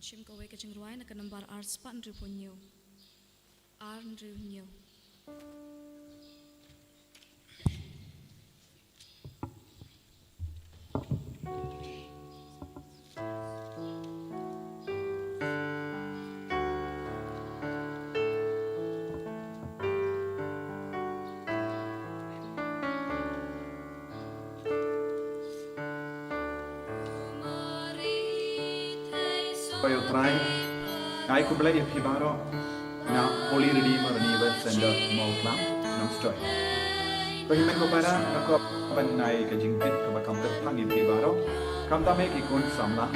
Shim ko wake ching ruai na kanambar art span ripunyo. Arn ripunyo. Payo try, I could play a pibaro, now Holy Redeemer Never Sender Moklam, no story. Pagimeko para, nako banay ka jingpit ka makamdat pangin pibaro, kamta me kikon samla.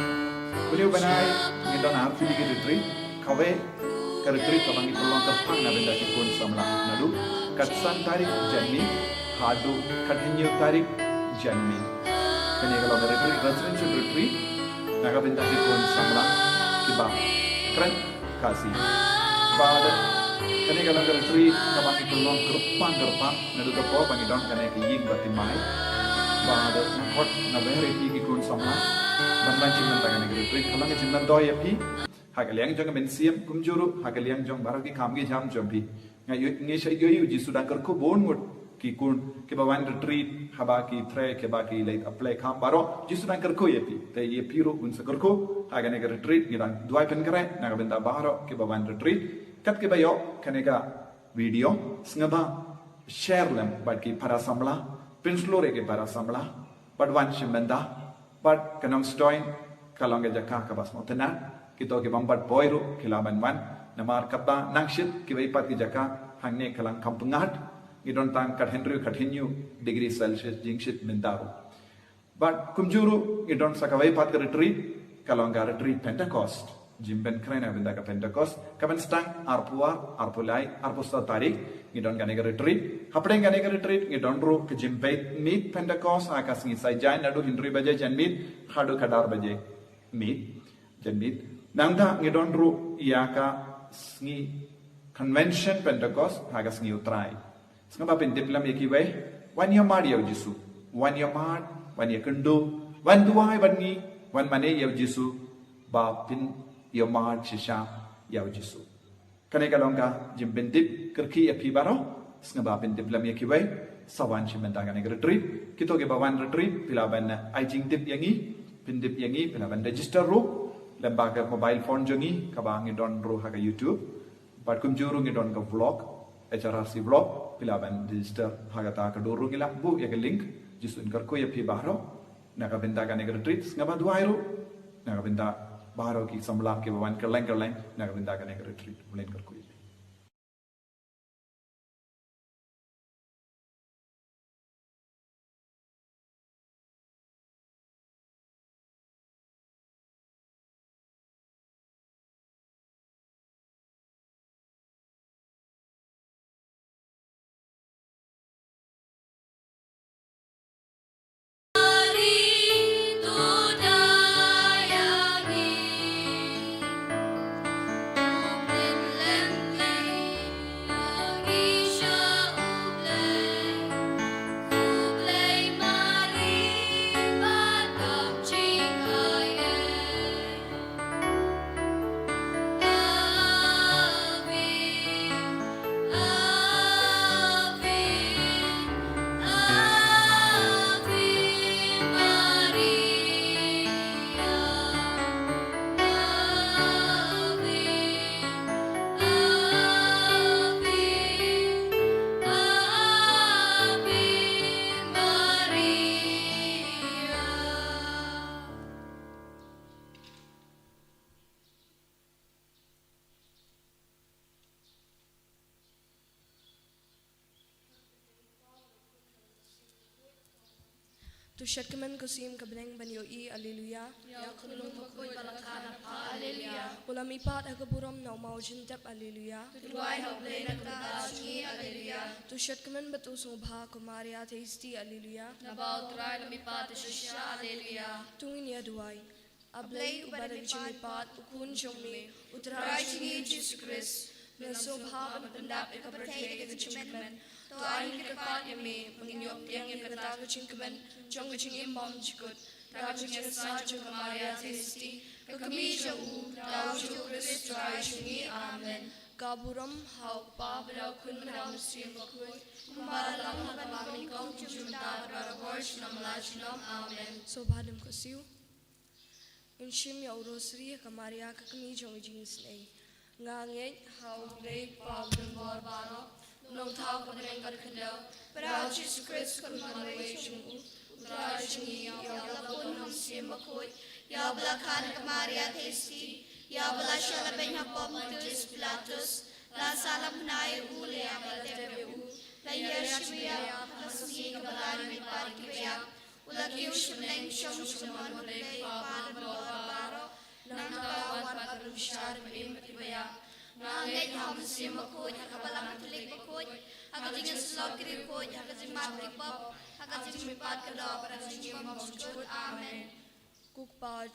Kuliw banay, ngidon arti digi retreat, kawe ka retreat ka bangi tulong ka pang na benda kikon samla. Nadu, katsan tarik janmi, hadu kathinyo tarik janmi. Kanegalo ka retreat, residential retreat, nakabenda kikon samla. Kiba, keren kasih. Pada kini kalau retreat, kapan itu long gerpang, nado kepo pangidon kene kiying batimai. Pada nakot nabere pi kikun samla, banban cimnan kene retreat, kalau cimnan doy pi, hagaliang jong mensiam kumjuru, hagaliang jong baru ki kamgi jam jompi. Ngai yoyu jisu dah kerku bonmut kikun kebawan retreat, habaki tre kebaki late apply kam baro jisu dah kerku yepi. Te ye piru unsa kerku. Haga nega retreat ngirang dua pen kere naga benda baharo ke bawan retreat kat ke bayo kanega video sngaba share lem bad ki para samla pinslore ke para samla bad wan shimenda bad kanam stoin kalonga jaka ka bas motena kito ke bambat boyru kilaban man namar kapta nangshit ke baipat ki jaka hangne kalang kampungat ngidon tang kat henry continue degree celsius jingshit mendaru bad kumjuru ngidon sakawai pat ke retreat kalau enggak retreat Pentecost, jimben keren ya benda ke Pentecost, kapan stang arpuar, arpulai, arpusta tarik, ngidon gane ke retreat, hapdeng gane ke retreat, ngidon ru ke jimpet meet Pentecost, akas ngisai jain nadu hindri baje jan meet, hadu kadar baje meet, jan meet, nangda ngidon ru iaka ngi convention Pentecost, akas ngi utrai, sengapa pendip lam yekiwe, wan yamad yaw jisu, wan yamad, wan yakendu, wan duai wan ngi. Wan mane yaw jisu ba pin yomar chisha yaw jisu kane kalonga jimbendip kerki epi baro snga ba pin dip lam yekiwe sawan chimenda gane retreat kito ke bawan retreat pilaban ajing dip yangi pin dip yangi pilaban register ru lembaga mobile phone jongi kabang don ru haga youtube bat kumjuru ngi don ka vlog HRC vlog pilaban register haga ta ka doru ngila bu ya link jisu kerko epi baro naga benda gane retreat ngaba duairu naga benda baharo ki samla ke bawan kerleng naga benda gane retreat bulan kerkui Tu syatkaman kusim kabeneng banyo I alleluia. Ya kulung makoi balakana pa alleluia. Ulam ipat agaburam na umaujin tap alleluia. Tuduai hoblay na kadasungi alleluia. Tu syatkaman batu sungbha kumaria teisti alleluia. Nabaw try lumipat Yesusya alleluia. Tungin ya duai. Ablay ubadag jumipat ukun jumi Try utray chingi Jesus Christ. Nasubha pendap ikapertay ikachimmen. To ayin kapat yami manginyop yang ikatago chingkamen. Jong ching imam chikut. Tago ching sa chung kamaria testi. kami jauh dau Kristus Rasulnya amen kaburam hau pa berau kun berau sim bakui kumbalang haban kong jumta berabor shinam lajinam amen Sobhadam kasiu. Unshim ya urosri kamaria kakami jong jeans nei. Nganget hau grei pa berbor baro nong thau kadreng kadkendau berau Jesus Kristus kumbalwe jungu Rajni ya labun ham sim bakui ya belakang kemaria testi ya belasya lebih hapom tus Pilatus la salam naik ule ya belatebu la yashmiya hasmi kebalan mitpar kibaya ulagi ushmeng shom shuman ulei papan baro nangkawan parushar bim kibaya nangay ham sim bakui hakabalang tulik bakui hakajing slok kiri bakui hakajing matrik bab hakajing mitpar kedau hakajing mamujud amen kukpa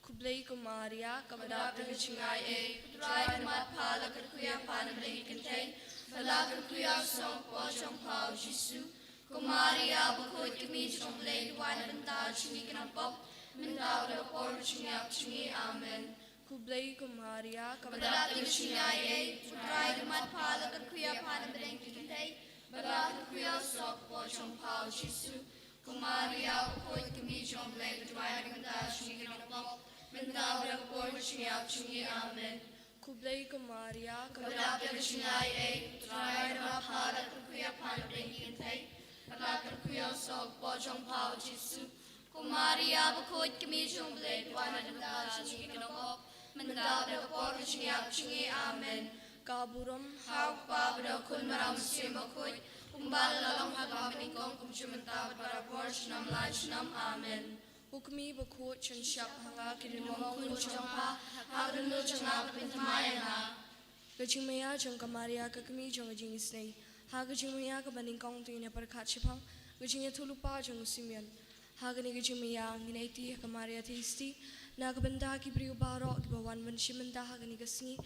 kublai kumaria Kabada Pagachingai A, Try Mat Pala Kuya Panabling Contain, Pala Kuya Song Pochong Pao Jisu, Kumaria Bukut Kami Chong Blade Wine and Dad Chinikan of Bob, Mindao the Port Chingap Chingi Amen. kublai kumaria Kabada Pagachingai A, Try Mat Pala Kuya Panabling Contain, Pala Kuya Song Pochong Pao Jisu, Kumaria Bukut Kami Chong Blade Wine and Dad Chinikan of Bob, Mindao the Port Chingap Chingi Amen. kublai kumaria Kabada Pagachingai A, Try Mat Pala Kuya Panabling Contain, Pala Kuya Song Pochong Pao Jisu, Kumaria Bukut Kami Chong Blade Wine and Dad Chinikan of Bob, Mindao the Port Chingap Chingi Amen. kaburam Hau pa bro kun maram sim bakut kumbal lalong hagam kong kumchumenta para porch nam lajnam amen. hukmi bakut chanshap hanga Kilimong kun chongpa hagnu changap pintamayana. gachimaya jong kamaria kakami jong jeans nei. Ha gachimaya kabaning kong tuina parkhat chipang gachinya thulupa jong simian. Ha gani gachimaya nginaiti kamaria thisti na kabanda ki priu baro ki bawan man shimanda ha gani gasni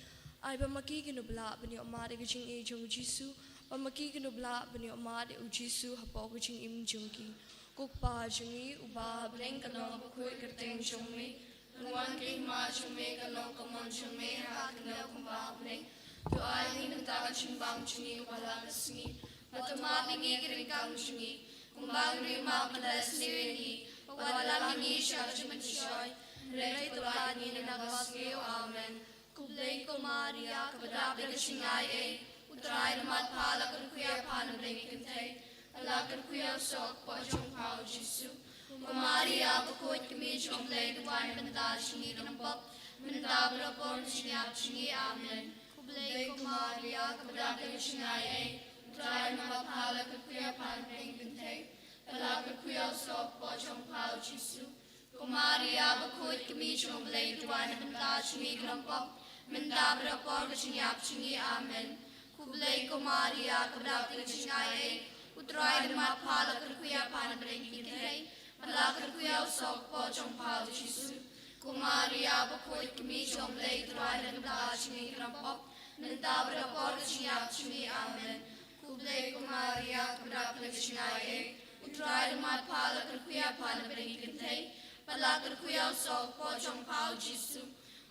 ai ba maki ki nubla bani omade gaching e jong jisu ba maki ki nubla bani omade u jisu hapo gaching im jongki kukpa jongi uba Bleng kanong bakut kerteng chongme nuan ke ma chongme kanong kamon chongme hakna kumba bleng tu ai hin ta chimbang chungi wala kasni matama bingi kirikang chungi kumbang ri ma palas ni wala bingi shal chumachoy rei tu ani na basgeo amen kublai kumaria kabada pagachingai A, Utray Mat Pala Kuya Panabling Contain, Ala Kuya Sok Pochong Pao Jisu, Kumaria Bakut Kami Chong Blade Wine Banda Chingi Nampop, Mandabra Porn Chingap Chingi Amen. Kublai Kumaria kabada pagachingai A, Utray Mat Pala Kuya Panabling Contain, Ala Kuya Sok Pochong Pao Jisu, Kumaria Bakut Kami Chong Blade Wine Banda Chingi Nampop, Mandabra Porn Chingap Chingi Amen. Kublai Kumaria kabada pagachingai A, Utray Mat Pala Kuya Panabling Contain, Ala Kuya Sok Pochong Pao Jisu, Kumaria Bakut Kami Chong Blade Wine Banda Chingi Nampop, Mandabra Porn Chingap Chingi Amen. Kublai Kumaria kabada pagachingai A, Utray Mat Pala Kuya Panabling Contain, Ala Kuya Sok Pochong Pao Jisu,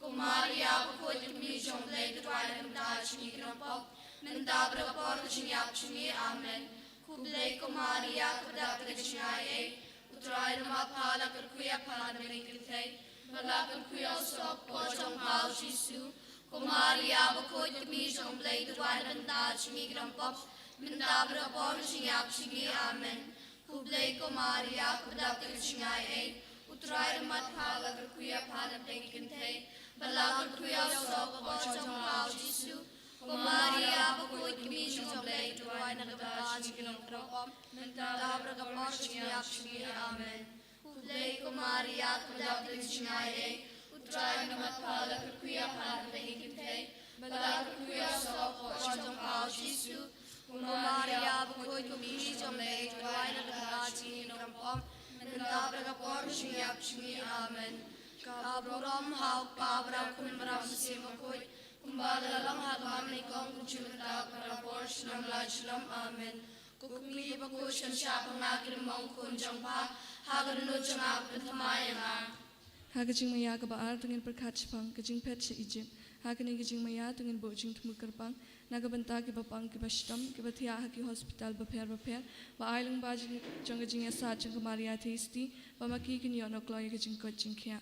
Kumaria Bakut Kami Chong Blade Wine Banda Chingi Nampop, Mandabra Porn Chingap Chingi Amen. Kublai Kumaria kabada pagachingai A, Utray Mat Pala Kuya Panabling Contain, Ala Kuya Sok Pochong Pao Jisu, Kumaria Bakut Kami Chong Blade Wine Banda Chingi Nampop, Mandabra Porn Chingap Chingi Amen. Kublai Kumaria kabada pagachingai A, Utray Mat Pala Kuya Panabling Contain, Ala Kuya Sok Pochong Pao Jisu, Kumaria Bakut Kami Chong Blade Wine Banda Chingi Nampop, Mandabra Porn Chingap Chingi Amen. Kublai Kumaria kabada pagachingai A, Utray Mat Pala Kuya Panabling Contain, Ala Kuya Sok Pochong Pao Jisu, Kumaria Bakut Kami Chong Blade Wine Banda Chingi Nampop, Mandabra Porn Chingap Chingi Amen. Kaburam hau pabra kun maram simakut, kumbala lang hagam ni kong kuchumenta para porsh nam lajlam amen. Kukmi bakushan siya pangakil mong kun jangpa, hagan no jangap pintamayanga. Hagajing maya ka baar tungin perkachpang kajing pet sa Egypt. Hagani gajing maya tungin bojing tumulkarpang nagabanta ki bapang ki bastam ki bathia ki hospital baper ba ailang bajing jangajing asa jang kamaria thisti ba maki ki nyono kloy gajing kojing kya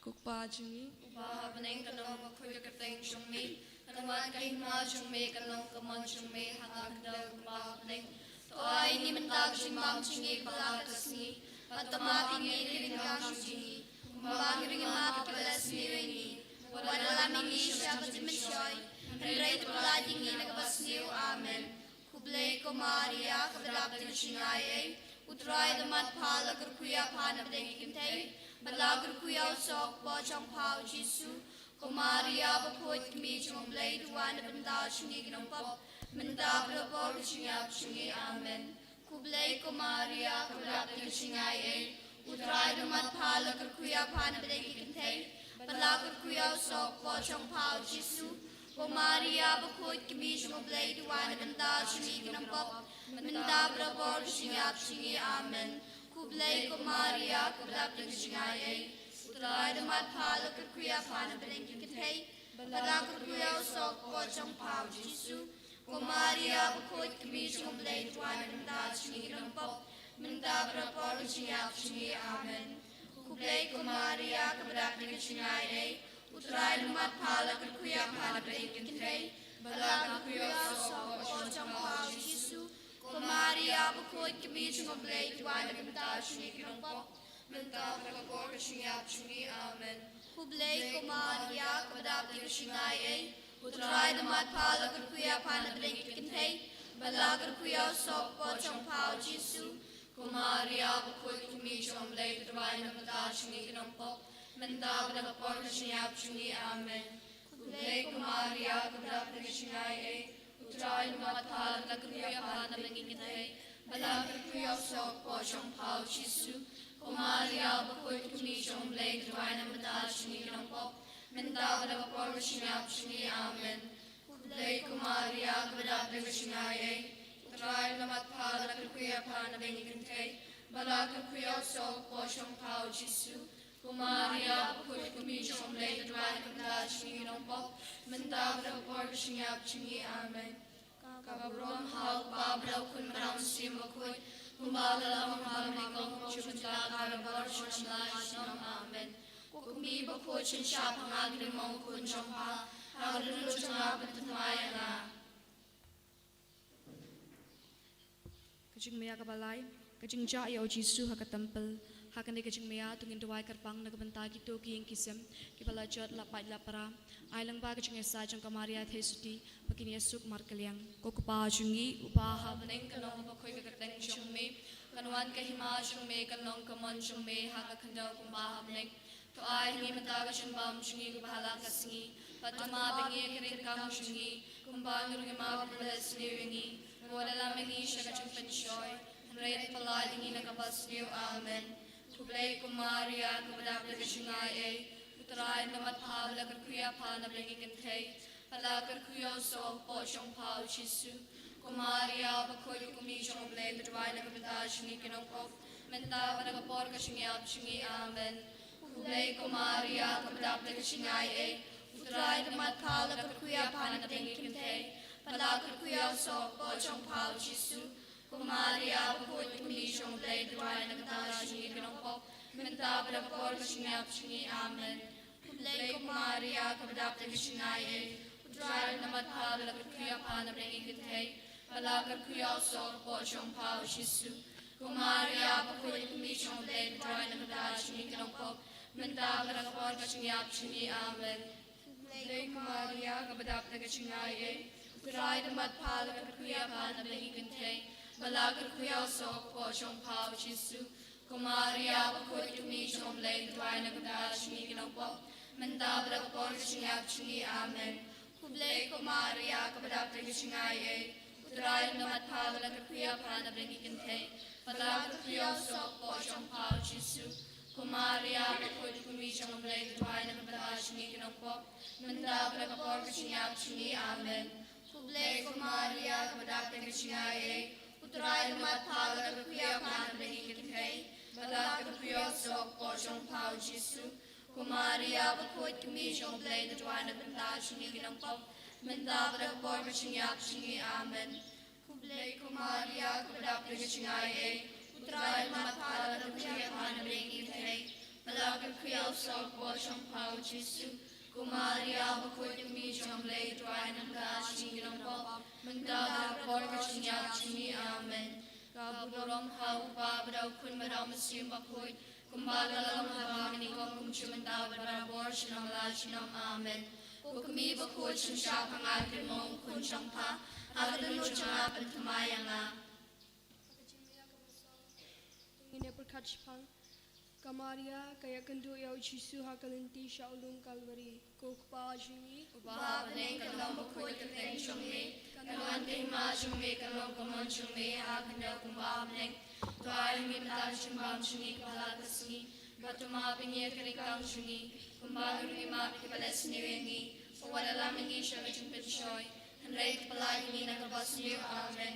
kukpa jingi Upaha beneng kanong makuya kateng syumi. Kanuan kahima syumi kanong kamon syumi hangak daw upaha beneng. Toay ni mentag simbang singi palakasni. Patamakini ringang syumi. Kumbang ringang kapalas ni ringi. Wadalaming isya patimisyoy. Henry tuladingi nagabasniw. Amen. Kublay ko Maria kabadapin singay. Utray damat pala kurkuya panabdeng ikintay. Balagur kuyaw sok po chong pao Jisu. Kumaria bapot kami chong blay duwan na banda singi ginampap. Manda brapor singap singi. Amen. Kublay Kumaria kabadapin singay. Utray damat pala kurkuya panabdeng ikintay. Balagur kuyaw sok po chong pao Jisu. Kumaria bapot kami chong blay duwan na banda singi ginampap. Manda brapor singap singi. Amen. Kublay Kumaria kabadapin singay. Utray damat pala kurkuya panabdeng ikintay. Balagur kuyaw sok po chong pao Jisu. Kumaria bapot kami chong blay duwan na banda singi ginampap. Manda brapor singap singi. Amen. Kublay Kumaria kabadapin singay. Utray damat pala kurkuya panabdeng ikintay. Balagur kuyaw sok po chong pao Jisu. Kumaria bapot kami chong blay duwan na banda singi ginampap. Manda brapor singap singi. Amen. Kublay Kumaria kabadapin singay. Utray damat pala kurkuya panabdeng ikintay. Balagur kuyaw sok po chong pao Jisu. Kumaria bapot kami chong blay duwan na banda singi ginampap. Manda brapor singap singi. Amen. Kublay Kumaria kabadapin singay. Utray damat pala kurkuya panabdeng ikintay. Balagur kuyaw sok po chong pao Jisu. Kumaria bapot kami chong blay duwan na banda singi ginampap. Manda brapor singap singi. Amen. Kublay Kumaria kabadapin singay. Utray damat pala kurkuya panabdeng ikintay. Balagur kuyaw sok po chong pao Jisu. Kumaria bapot kami chong blay duwan na banda singi ginampap. Manda brapor singap singi. Amen. Kababrom hal pabraw kun maram simakut. Kumbala maraming chunta karabar shunla. Amen. Kukumi bapot siya pangagri mong kun jompa. Hagrin chunga patumaya na. kajing maya ka balay kajing ja yaw Jisu ha ka temple hakane kajing maya tungin dawai karpang nagabanta ki to ki kisem ki bala jot la pai la para ailang ba kajing esa jang kamaria thesuti pakini suk markaliang kokpa jungi upaha Beneng kanong bakoy kagateng syumi. Kanuan kahima syumi kanong kamon syumi haka kandaw kumbaha beneng. Toay hingi mataga syumbam syungi kubahala kasingi. Patama bingi kirin kang syungi. Kumbang rungima papalas niwingi. Wadalaming isya kachang pensyoy. Henry palay hingi nakabas niyo. Amen. Kublay Kumaria kabadapin syungay. Utray namat pala kurkuya panabdeng ikintay. Palakar kuyaw sok po siyang pao Jisu. Kumaria bakoy kumi siyang blay duwan na kabita syungi kinongkop. Menta panagapor ka syungyap syungi. Amen. Kublay Kumaria kabadapin syungay. Utray namat pala kurkuya panabdeng ikintay. Palakar kuyaw sok po siyang pao Jisu. Kumaria bakoy kumi siyang blay duwan na kabita syungi kinongkop. Menta panagapor ka syungyap syungi. Amen. Kublay Kumaria kabadapin syungay. Utray namat pala kurkuya panabdeng ikintay. Palakar kuyaw sok po siyang pao Jisu. Kumaria bakoy kumi siyang blay duwan na kabita syungi kinongkop. Menta panagapor ka syungyap syungi. Amen. Kublay Kumaria kabadapin syungay. Utray namat pala kurkuya panabdeng ikintay. Palakar kuyaw sok po siyang pao Jisu. Kumaria bakoy kumi siyang blay duwan na kabita syungi kinongkop. Menta panagapor ka syungyap syungi. Amen. Kublay Kumaria kabadapin syungay. Utray namat pala kurkuya panabdeng ikintay. Palakar kuyaw sok po siyang pao Jisu. Kumaria bakoy kumi siyang blay duwan na kabita syungi kinongkop. Menta panagapor ka syungyap syungi. Amen. Kublay Kumaria kabadapin syungay. Utray namat pala kurkuya panabdeng ikintay. Palakar kuyaw sok po siyang pao Jisu. Kumaria bakoi kami jong blay the dwan of benda shini ginang pop. Menda bra bor machinyak shini amen. Kublay kumaria kubadap the chingai. Utray matala the kuya pan bring it. Malaka kuya so bosham pao jisu. Kumaria bakoi kami jong blay the dwan of benda shini ginang pop. Menda bra bor machinyak shini amen. Kaburam hau pa bra kun maram sim bakoi. Kumbagalam habangani ko kumchumanda barabor shinam la shinam amen. Kukumi bakul shinshap ang akin mong kunsyang pa, hagano changa pantamayanga. Ine perkatspang Kamaria kaya kendo yaw Jisu hakalinti shaulung kalvari kokpa jingi Ubabaning kalong bakul kateng syungmi, kanuan tima syungmi kalong kamon syungmi, hagano kumbabaning. Tuay minta simbang syungi kapalagasni, batuma pingi karikang syungi, kumbago lima pipalas niwengi, pawala mingi siya kachumpit syoy, hanray kapalay ni nakabas niyo, amen.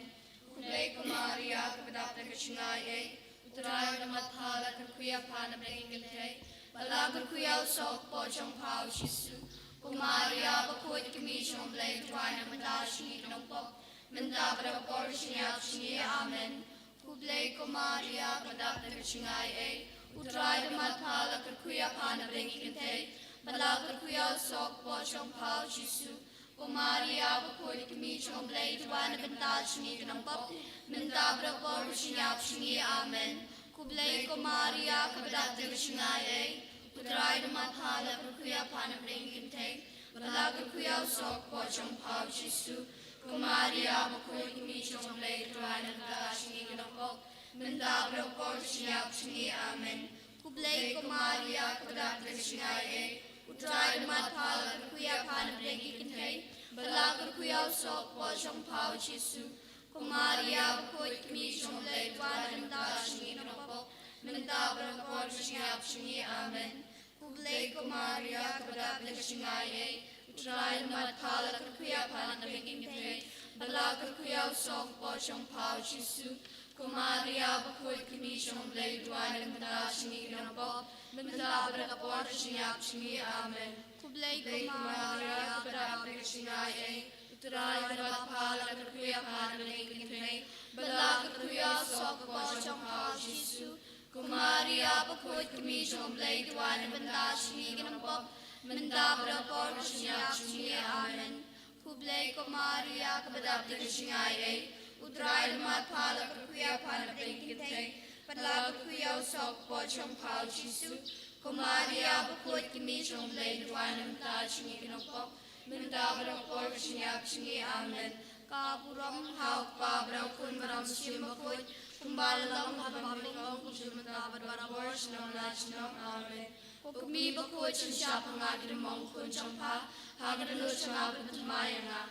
Kulay kumaria kapadap na kasyungay, utray na mathala kakuya pa na bringing gantay, balagod kuya usok po siyang pao shisu, kumaria bakut kami siyang blay, tuay na mata syungi kanong mendabra por siya syungi, amen. Kublay kumaria kadap na kachingai utray damat pala kakuya pa na bringi kante balak kakuya sok po siyang pao jisu kumaria bakul kami siyang blay tuwa na banta shingi kanang pop mendabra po sinyap shingi amen kublay kumaria kadap na kachingai utray damat pala kakuya pa na bringi kante balak kakuya sok po siyang pao jisu Kumaria bakul kami siyang blay tuwa na banta shingi kanang pop mendabra po sinyap shingi amen kublay kumaria kadap na kachingai utray damat pala kakuya pa na bringi kante balak kakuya sok po siyang pao jisu kumaria bakul kami siyang blay tuwa na banta shingi kanang pop mendabra po sinyap shingi amen kublay kumaria kadap na kachingai utray damat pala kakuya pa na bringi kante balak kakuya sok po siyang pao jisu kumaria bakul kami siyang blay tuwa na banta shingi kanang pop mendabra po sinyap shingi amen kublay kumaria kadap na kachingai utray damat pala kakuya pa na bringi kante balak kakuya sok po siyang pao jisu kumaria bakul kami siyang blay tuwa na banta shingi kanang pop mendabra po sinyap shingi amen kublay kumaria kadap na kachingai utray damat pala kakuya pa na bringi kante balak kakuya sok po siyang pao jisu kumaria bakul kami siyang blay tuwa na banta shingi kanang pop mendabra po sinyap shingi amen kapuram hawak pa braw kun maram sim bakul kumbalalam habang kumsumanda barabor sinam la sinam amen kumi bakul siya pangakin mong kun champa hagano siya pagtumayanga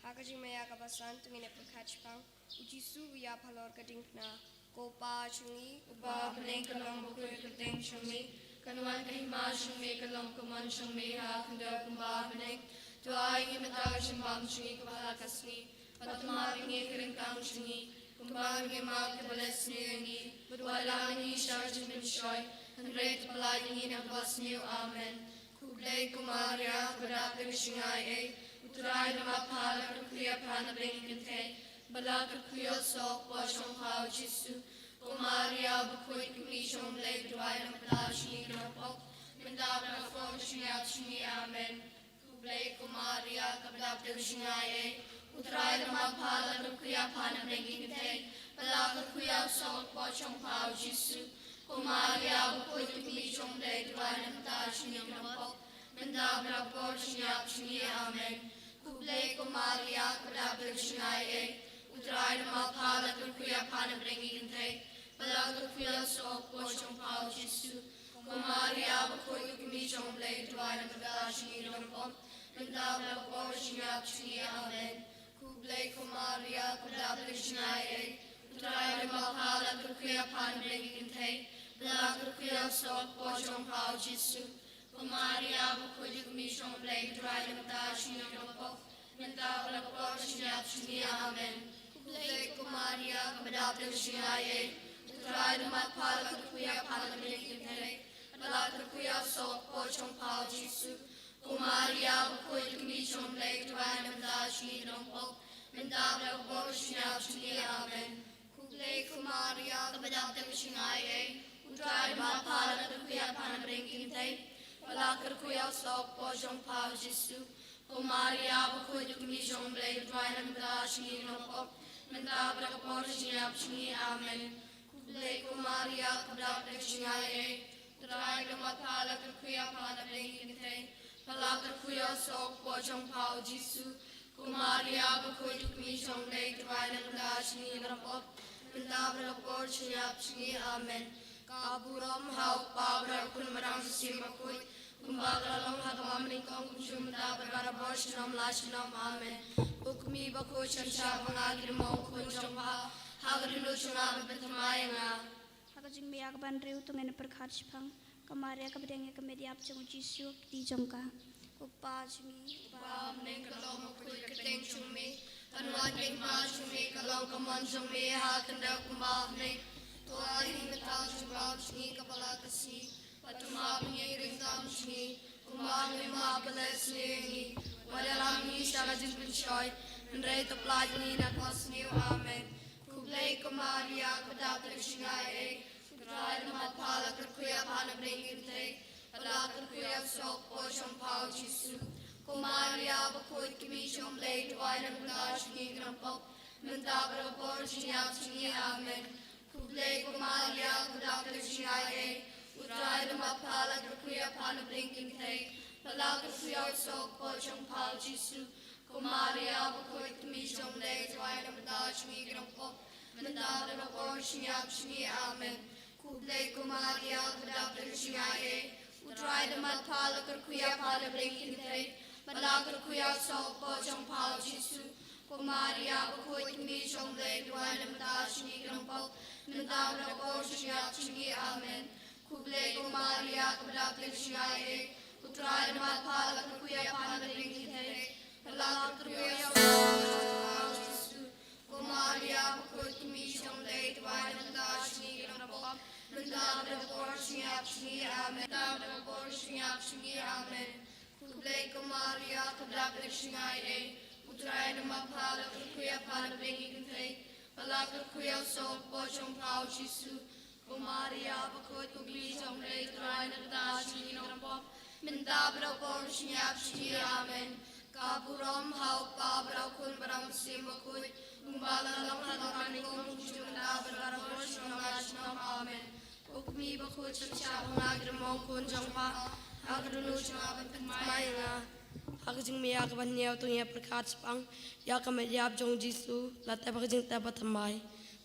Hakajing maya kabasan tumine perkatspang Jisu ya palor kadingna kopa chungi Ubabaning kalong bakul kateng syungmi, kanuan kahima syungmi kalong kuman syungmi hakandaw kumbabaning, tuay imataw simbang syungi kapalakasni, patumapingi karingkang syungi, kumbagay magkabalas niyo ni, badwala ni Sharjan bin Shoy, hanray tapalay ni nabas niyo, amen. Kublay kumaria, kadap na kachingai, utray na mapala kakuya pa na bringing kante, balak kakuya sok po siyang pao jisu, kumaria bakul kami siyang blay tuway na mata shingi kanang pop, mendabra po sinyap shingi amen. Kublay kumaria, kadap na kachingai, utray na mapala kakuya pa na bringing kante, balak kakuya sok po siyang pao jisu, kumaria bakul kami siyang blay tuway na mata shingi kanang pop, mendabra po sinyap shingi amen. Kublay kumaria, kadap na kachingai, utray na mapala kakuya pa na bringing kante, balak kakuya sok po siyang pao jisu, kumaria bakul kami siyang blay tuway na mata shingi kanang pop, mendabra po sinyap shingi amen. Kublay kumaria, kadap na kachingai, utray na mapala kakuya pa na bringing kante, balak kakuya sok po siyang pao jisu, kumaria bakul kami siyang blay tuway na mata shingi kanang pop, mendabra po sinyap shingi amen. Kublay kumaria, kadap na kachingai, utray na mapala kakuya pa na bringing kante, Malakar kuya sok po chong pao Jisu. Kumaria bukoy kami chong lay tuwan ng dashi ng po. Mendabra po siya siya amen. Kublay kumaria kabadab ng singay. Udray mapala ng kuya panabring kintay. Malakar kuya sok po chong pao Jisu. Kumaria bukoy kami chong lay tuwan ng dashi ng po. Mendabra po siya siya amen. Kublay kumaria kabadab ng singay. Udray mapala ng kuya panabring kintay. Malakar kuya sok po chong pao Jisu. Kumaria bukoy kami chong lay tuwan ng dashi ng po. Mendabra po siya siya amen. Kaburam hau pabra kun marang simakoy. Kumbaga long hagamamning kong kumsumda barabara shinam lashinam amen. Ukmi bako chansha pangagir mo kun jongha hagrilu chunga betamaya nga. Hakajing miyak ban riu tungen perkhat sipang kamaria kabedeng kemediap chung Jisu di jongka. Upa chumi Bam neng kalong makoy kateng chumi. Tanwag neng ma chumi kalong kamon chumi hakanda kumbah neng. Tuai hingatang chubang chumi kapala kasi. Patumab ngiring tam chumi. Kumbang neng ma balas nengi. Wadalang ni siya jingpin choy. Nray taplaj ni nakos niyo amen. Kublay kumaria kadapag singay. Kudray namat pala kuya panabring intay. Malakar kuya sok po siyang pao Jisu. Kumaria bukoy kami siyang lay tuway ng dash ni grampok. Mendabra po siya siya amen. Kublay kumaria kudapag singay. Udray namat pala kuya panabring intay. Malakar kuya sok po siyang pao Jisu. Kumaria bukoy kami siyang lay tuway ng dash ni grampok. Mendabra po siya siya amen. Kublay kumaria kudapag singay. Udray namat pala kuya panabring intay. Malakar kuya sok po siyang pao Jisu. Kumaria bukoy kami siyang lay tuway ng dash ni grampok. Mendabra po siya siya amen. Kublay kumaria kudapag singay. Udray namat pala kuya panabring intay. Malakar kuya sok po siyang pao Jisu. Kumaria bukoy kami siyang lay tuway ng dash ni grampok. Mendabra po siya siya amen. Mendabra po siya siya amen. Kublay kumaria kadapag singay. Udray namat pala kuya panabring intay. Malakar kuya sok po siyang pao Jisu. Kumaria bukoy kami siyang lay tuway ng dash ni grampok. Mendabra po siya siya amen. Kaburam hau pabra kun barang simakoy. Kumbaga lang hagamamning kong kumsumda barabara shinam amen. Ukmi bako chansha pangagir mo kun jongha hagrilu chunga betamaya nga. Hakajing miyak ban niyaw tung ya perkat spang yakamediap jong Jisu latte hakajing tabatamay.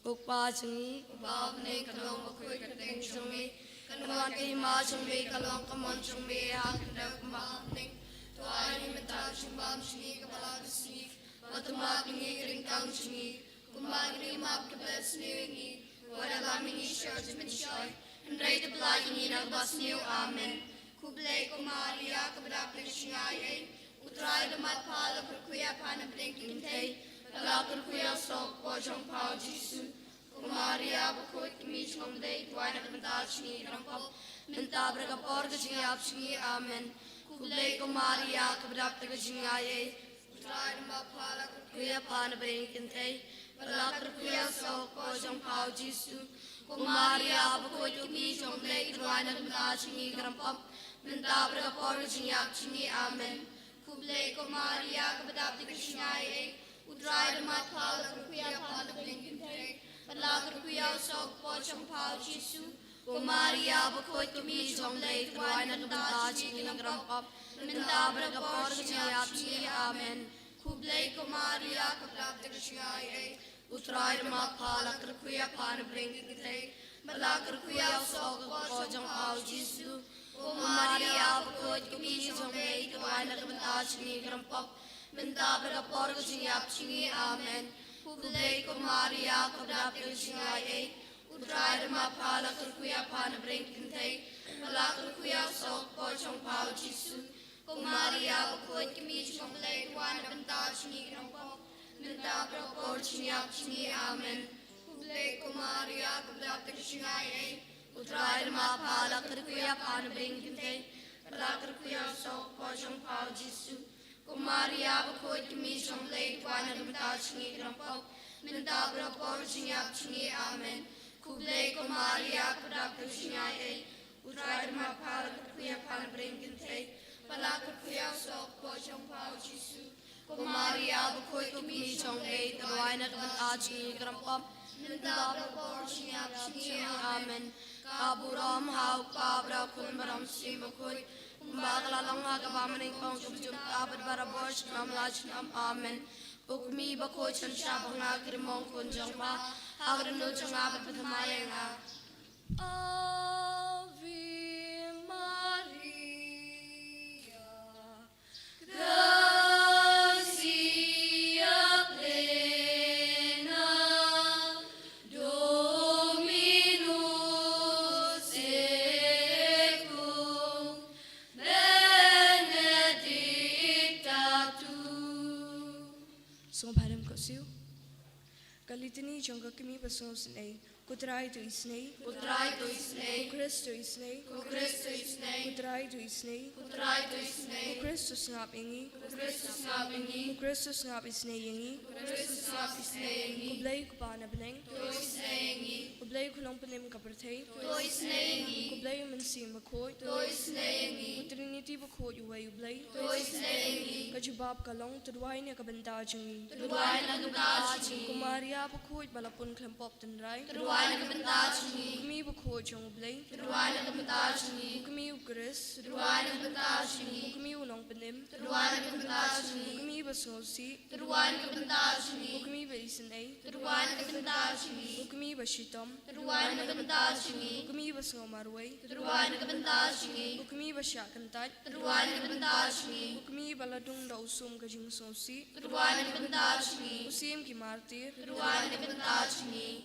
Ukpa chungi bab ne kalong bakoy kateng chungi. Kanwan kay ma chungi kalong kamon chungi hakanda kumbang ning. Tuay himatang chumbang chungi kapala kasi. Matumag ngiring kang chungi. Kumbang rimap kabes niyo wadalang mingi judgment shoy. Nray taplaj ni nagbas niyo amen. Kublay kumaria kabadapag singay. Udray namat pala kuya panabring kintay. Malakar kuya sok po siyang pao Jisu. Kumaria bukoy kami siyang lay tuway na kandash ni grampok. Mentabra kapor kasingap singi amen. Kublay kumaria kabadapag singay. Udray namat pala kuya panabring kintay. Malakar kuya sok po siyang pao Jisu. Kumaria bukoy kami siyang lay tuway na kandash ni grampok. Mentabra kapor kasingap singi amen. Kublay kumaria kabadapag singay. Udray namat pala kuya panabring kintay. Malakar kuya sok po siyang pao Jisu. Kumaria bukoy kami siyang lay tuway na kandash ni grampok. Mentabra kapor kasingap singi amen. Kublay kumaria kabadapag singay. Udray namat pala kuya panabring kintay. Malakar kuya sok po siyang pao Jisu. Kumaria bukoy kami siyang lay tuway na kandash ni grampok. Mentabra kapor kasingap singi amen. Kublay kumaria kabadapag singay. Udray namat pala kuya panabring kintay. Malakar kuya sok po siyang pao Jisu. Kumaria bukoy kami siyang lay tuway na kandash ni grampok. Mentabra kapor kasingap singi amen. Kublay kumaria kabadapag singay. Utrai ma pala kerkuya pan bring kinte. Pala kerkuya sok pojong pau Jisu. Kumaria bakoi kimi jong late wana lumta chingi grampok. Minta berapor jingyap chingi amen. Kuble kumaria kudak kushinyai ei. Utrai ma pala kerkuya pan bring kinte. Pala kerkuya sok pojong pau Jisu. Kumaria bakoi kimi jong late wana lumta chingi grampok. Minta berapor jingyap chingi amen. Kaburam hau kabra kun baram simakoi. Baglalang agamaning pang jumjum abad barabosh nam lajnam amen. Ukmi bako chansha banga grimong kunjang pa. Agranu jang abad pathamayanga. Ave Maria, Gracia plena, Dominus tecum, benedicta tu. Song padam ko siu. Kalitini jong kakimi pasong sinay. Kutray to isnay. Utrai to isnei, Kristo isnay. Kristo isnei, Kutray to isnay. Utrai to isnei, Kristus ngap ingi. Kristus ngabingi, Kristus ngap isnay ingi. Kristus ngab isnei, Kublay kupana beneng. to isnei, Kublay kulong panim kapertay. to isnei, Kublay mansim bakoy. to isnei, Trinity bakoy uway ublay. to isnei, Kajubab kalong tudway niya kabanda jangi. Tuduai na kabentachi, Kumaria bakoy balapun klempop tenray. Tuduai na kabentachi, Kumi bakoy jong ublay. Tuduai na kabentachi, Kumi ukris. Tuduai na kabentachi, Kumi unong panim. Tuduai na kabentachi, Kumi basosi. Tuduai na kabentachi, Kumi baisinay. Tuduai na kabentachi, Kumi bashitom. Tuduai na kabentachi, Kumi basomarway. Tuduai na kabentachi, Kumi basyakantat. Tuduai na kabentachi, Kumi baladung dausum kajing sosi. Tuduai na kabentachi, Usim ki martir. Tuduai na kabentachi,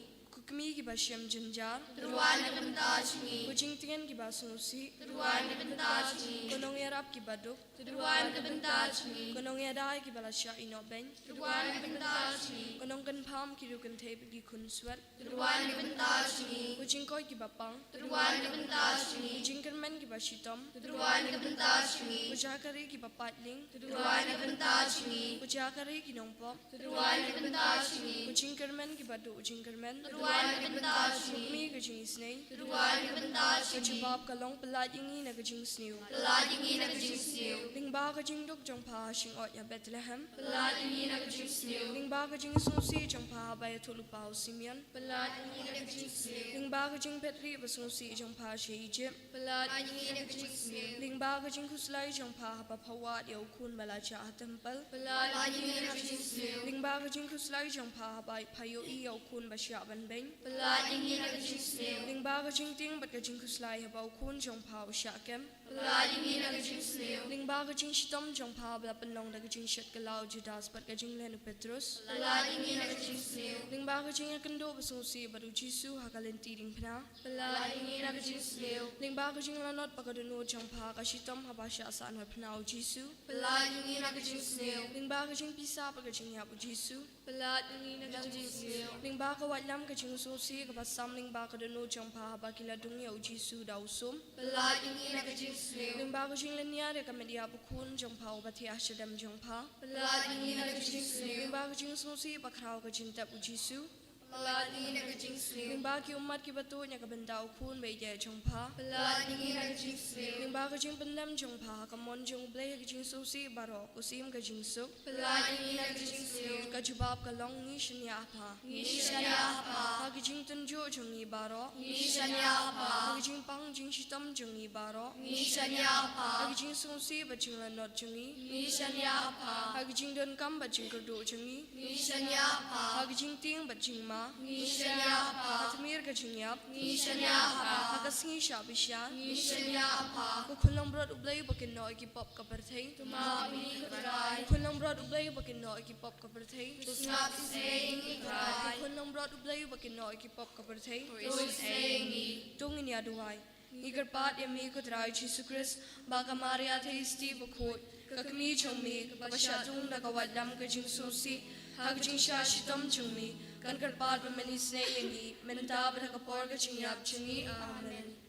Kumi ki basyam janjar. Tuduai na kabentachi, Kucing tiyan ki basosi. Tuduai na kabentachi, Konong yarap ki baduk. Tuduai na kabentachi, Konong yaday ki balasya inobeng. Tuduai na kabentachi, Konong kanpam ki rukan tape ki kunswat. Tuduai na kabentachi, Kucing koy ki bapang. Tuduai na kabentachi, Kucing kanman ki basyitom. Tuduai na kabentachi, Kujakari ki bapatling. Tuduai na kabentachi, Kujakari ki nongpop. Tuduai na kabentachi, Kucing kerman ki badu ucing kerman. Tuduai na kabentachi, Kumi kajing isnay. Tuduai na kabentachi, Kajubab kalong palat ingi na kajing sniw. Paladingi na kajingsiw, Lingba kajing duk jong pa shing ot ya Bethlehem. Paladingi na kajingsiw, Lingba kajing susi jong pa bay tulupaw Simeon. Paladingi na kajingsiw, Lingba kajing Petri basusi jong pa siya Egypt. Paladingi na kajingsiw, Lingba kajing kuslay jong pa hapapawat yaw kun balacha temple. Paladingi na kajingsiw, Lingba kajing kuslay jong pa bay payo iyaw kun basya banbeng. Paladingi na kajingsiw, Lingba kajing ting bat kajing kuslay habaw kun jong pa usyakem. Paladingi na kajingsiw, Lingba kajing shitom jong pa balapanlong da kajing syat kalaw Judas bat kajing lenu Petrus. Paladingi na kajingsiw, Lingba kajing akendo basusi badu Jisu hakalenti ding pna. Paladingi na kajingsiw, Lingba kajing lanot pagkaduno jong pa kashitom habasya saan hapnaw Jisu. Paladingi na kajingsiw, Lingba kajing pisa pagkajing yapo Jisu. Paladingi na kajingsiw, Lingba kawatlam kajing susi kapasam lingba kaduno jong pa habakila yaw Jisu dausum. Paladingi na kajingsiw, Lingba kajing lanyari kamedia bukun jong pa ubati asyadam jong pa. Paladingi na kajingsiw, Lingba kajing susi pakraw kajing tap Jisu. Paladingi na kajingsiw, Lingba ki umat ki batu nya kabanda ukun bayde jong pa. Paladingi na kajingsiw, Lingba kajing pendam jong pa kamon jong blay kajing susi baro kusim kajing suk. Paladingi na kajingsiw, Kajubab kalong ni shanya pa. Nishanya pa, Kajing tenjo jong ni baro. Nishanya pa, Kajing pang jing shitam jong ni baro. Nishanya pa, Kajing susi bajing lanot jong ni. Nishanya pa, Kajing don kam bajing kerdo jong ni. Nishanya pa, Kajing ting bajing ma. Nishanya pa, Katmir kajing yap. Nishanya pa, Kasingi shabisya. Nishanya pa, Kukulang brod ublay bakin no ikipop kapertay. Tumami ikray, Kukulang brod ublay bakin no ikipop kapertay. Tusngap isaying ikray, Kukulang brod ublay bakin no ikipop kapertay. Tusaying Tung ini aduai. Ikerpat yami kutray Jesus Christ baka Maria theisti bakot. Kakmi chongmi kapasya tung nakawadlam kajing susi. Hagajing siya shitam chongmi. kan karpat pemanis na iyangi, menentap at kapor ka chingyap chingi. Amen.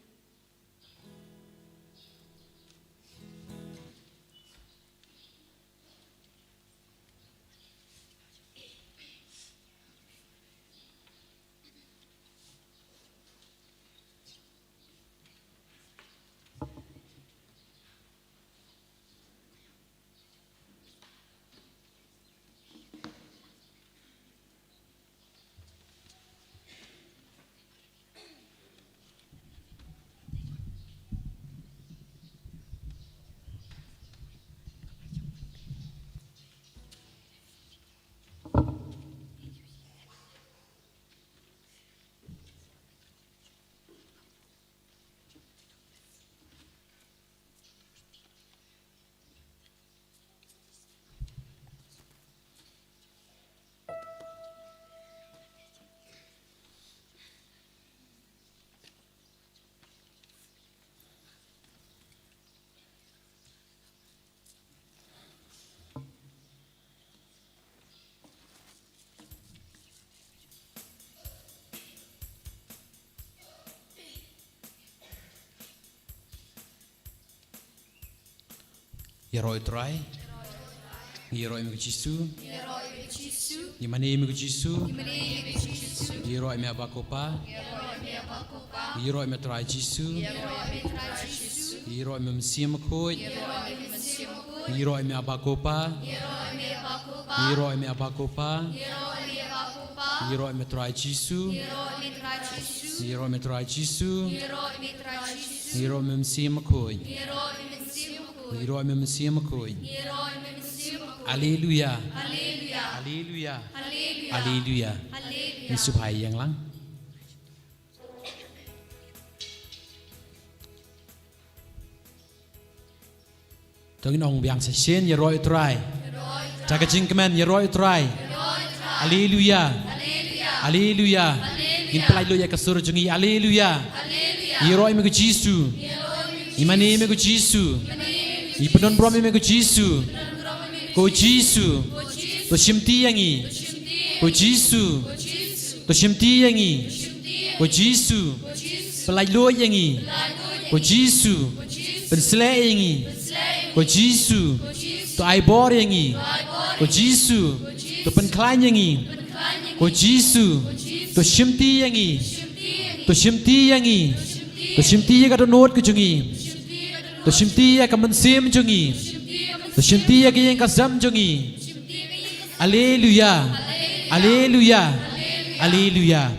Yeroi trai, yeroi me Jisu, imani me Jisu, yeroi me abakopa, yeroi me trai Jisu, yeroi me msiam koi, yeroi me abakopa, yeroi me abakopa, yeroi me trai Jisu, yeroi me trai Jisu, yeroi me msiam koi. Yeroi me mesiam koi. Haleluya. Haleluya. Haleluya. Yesus hai yang lang. Tengin ong biang sesien yeroi trai. Jaga jingkemen yeroi trai. Haleluya. Haleluya. In pelai lo ya kasur jungi haleluya. Yeroi me Jisu. Imani me Jisu. I penon brome me Jisu. Ko Jisu. To shimti yangi. Ko Jisu. To shimti yangi. Ko Jisu. Pelai lo yangi. Ko Jisu. Pensle yangi. Ko Jisu. To aibor yangi. Ko Jisu. To penklain yangi. Ko Jisu. To shimti yangi. To shimti yangi. To shimti ka donot ko jungi. To shimti ka mensim jungi. To shimti ka yang kasam jungi. Haleluya. Haleluya. Haleluya.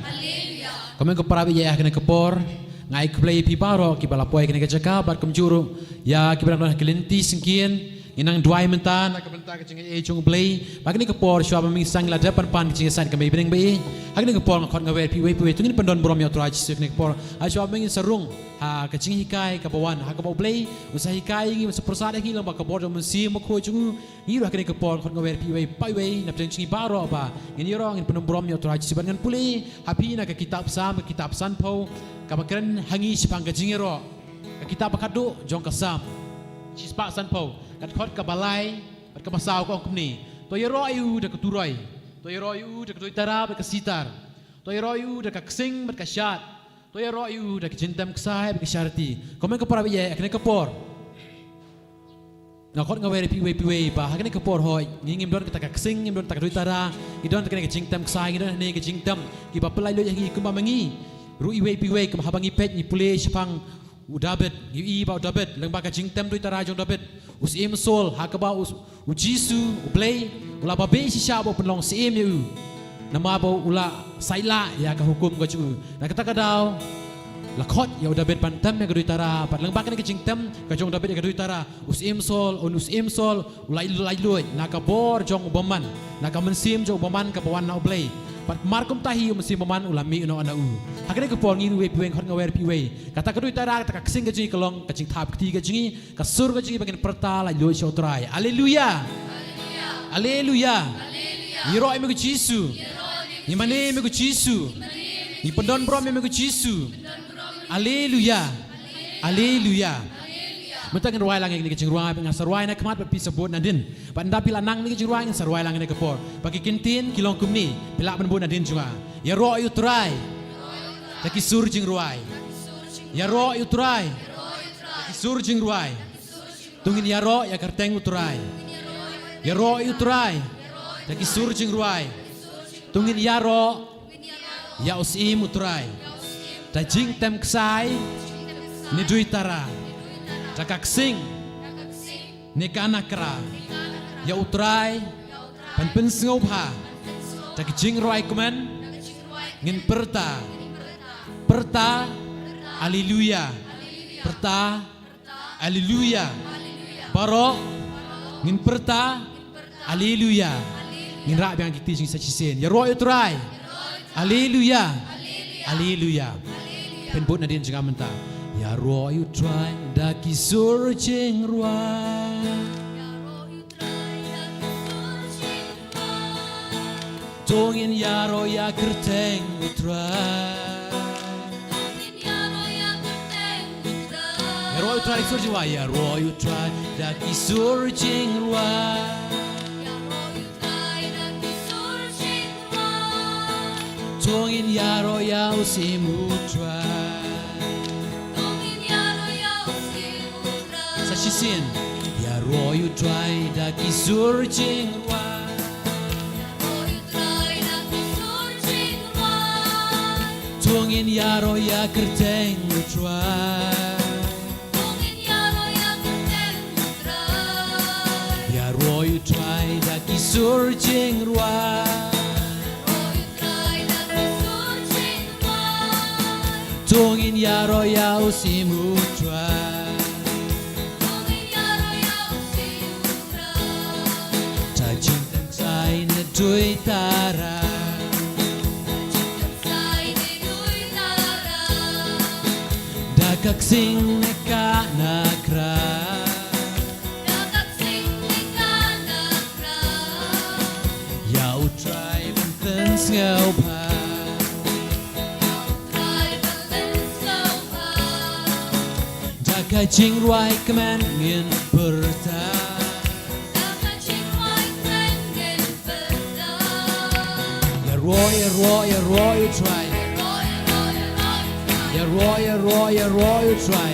Kami ko parabi ya kena kepor ngai kuplay piparo ki balapoi kena kejaka bar kumjuru ya ki barang kelenti singkien inang duai mentan ka benta ka jingai chung play bagni kepor syaba mi sang la depan pan jingai san ka mai beneng bei agni kepor ngakot ngawe pi we tungin pendon brom yo traj sik ne kepor a syaba mi sarung ha ka jingai kai ka bawan ha ka bau play usahi kai ngi sepersada ngi lamba ka bor mo si mo ko chung ngi ro ka kepor ngakot ngawe pi we pai we na jingai baro ba ngi ro ngin pendon brom yo traj sik ngan puli hapi na ka kitab sam kitab san pau kamakren hangi sipang ka jingai ro ka kitab kadu jong kasam sispa san pau kat khot ka balai kat ka pasau ko kumni to yero ayu de kuturoi to yero ayu de kutoi tara ka sitar to yero ayu de ka ksing mat ka shat to yero ayu de ka jintam ksai ka sharti komen ka parabi ye akne ka por na khot ngawe pi pa hakne ka por hoi ngim don ka ksing ngim don ta kutoi tara idon ta ka jintam ksai ngidon ne ka jintam ki ba pelai lo yang ki mangi ru iwe pi we ka habangi pet ni pule sipang David, i ba David, lang ba ka jingtem tu itara jong David, us im sol, hakaba us Jisu, play, ula ba be si siapa penlong si im yu, nama ba ula saila ya ka hukum ka chu, na kata kadau, lakot ya David pantem ya ka itara, pat lang ba ka jingtem ka jong David ya ka itara, us im sol, ulai lui, na ka bor jong ubaman, na ka mensim jong ubaman ka bawan na play. Pat markum tahi mesti maman ulami uno ana u hakane ko por ngi we piweng khot ngawer piwe kata kedui tara kata ksing ka jingi kolong ka jing thap kti ka jingi ka sur ka jingi bagen perta la lo sho trai haleluya haleluya yero me ko Jisu ni mane me ko Jisu ni pendon bro me ko Jisu haleluya haleluya Mentang ruai lang ni kecing ruai pengas ruai nak kemat pi sebut nadin. Banda pila nang ni kecing ruai ruai lang ni kepor. Bagi kintin kilong kumni pila ben nadin juga. Ya ro you try. Taki surjing ruai. Ya ro you try. Taki surjing ruai. Tungin ya ro ya kerteng utrai. Ya ro you try. Taki surjing ruai. Tungin ya ro ya usim utrai. Tajing tem ksai ni duitara. Takak sing ni kanakra ya utrai pen sngopha tak jing roi kuman ngin perta haleluya perta haleluya baro ngin perta haleluya ngin ra bang kiti sing sachisen ya roi utrai haleluya haleluya pen bot nadin jang menta ya ro you try da ki surjing ruai tongin ya ro ya kerteng try ya ro you try surjing ruai ya ro you try da ki surjing ruai tongin ya ro ya usimu try Sashisin ya ro you try da ki surjing ruai tongin ya ro ya kerteng try ya ro you try da ki surjing ruai tongin ya ro ya usimu try Dui tara Dakak sing neka nakra Ya utrai benten ngaupa Dakak jing ruai kemen ngin berta Roy, try. Ya Roy, try.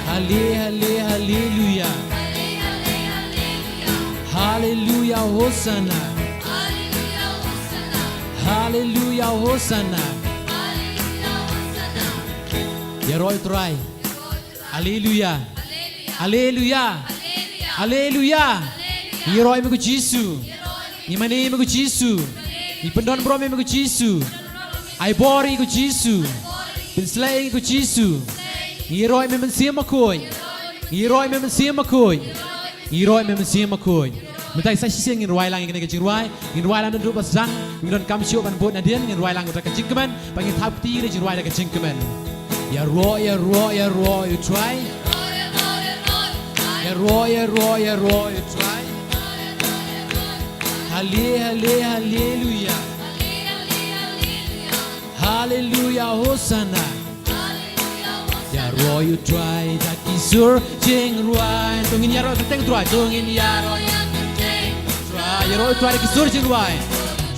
Hallelujah. Hallelujah, Hosanna. Hallelujah, Hosanna. Ya Roy, try. Hallelujah. Hallelujah. Hallelujah. Ya Roy, me Jesus. Ni mani me Jesu. Ni pendon bro me Jesu. Ai bori ku Jesu. Bin slay ku Jesu. Ni roi me mensia makoi. Ni roi me mensia makoi. Ni roi me mensia makoi. Mentai sa sising ngin roi lang ngin ke jirwai. Ngin roi lang ndu basang. Ngin kam sio ban bot nadien ngin roi lang uta ke jingkemen. Pangin thap ti re jirwai da ke jingkemen. Ya roi you try. Ya roi you try. Hallelujah. Hallelujah, Hosanna. Ya Roy you try da ki surjing ruai. Tungin ya Roy kerteng try. Tungin ya Roy try. Ya Roy try da ki surjing ruai.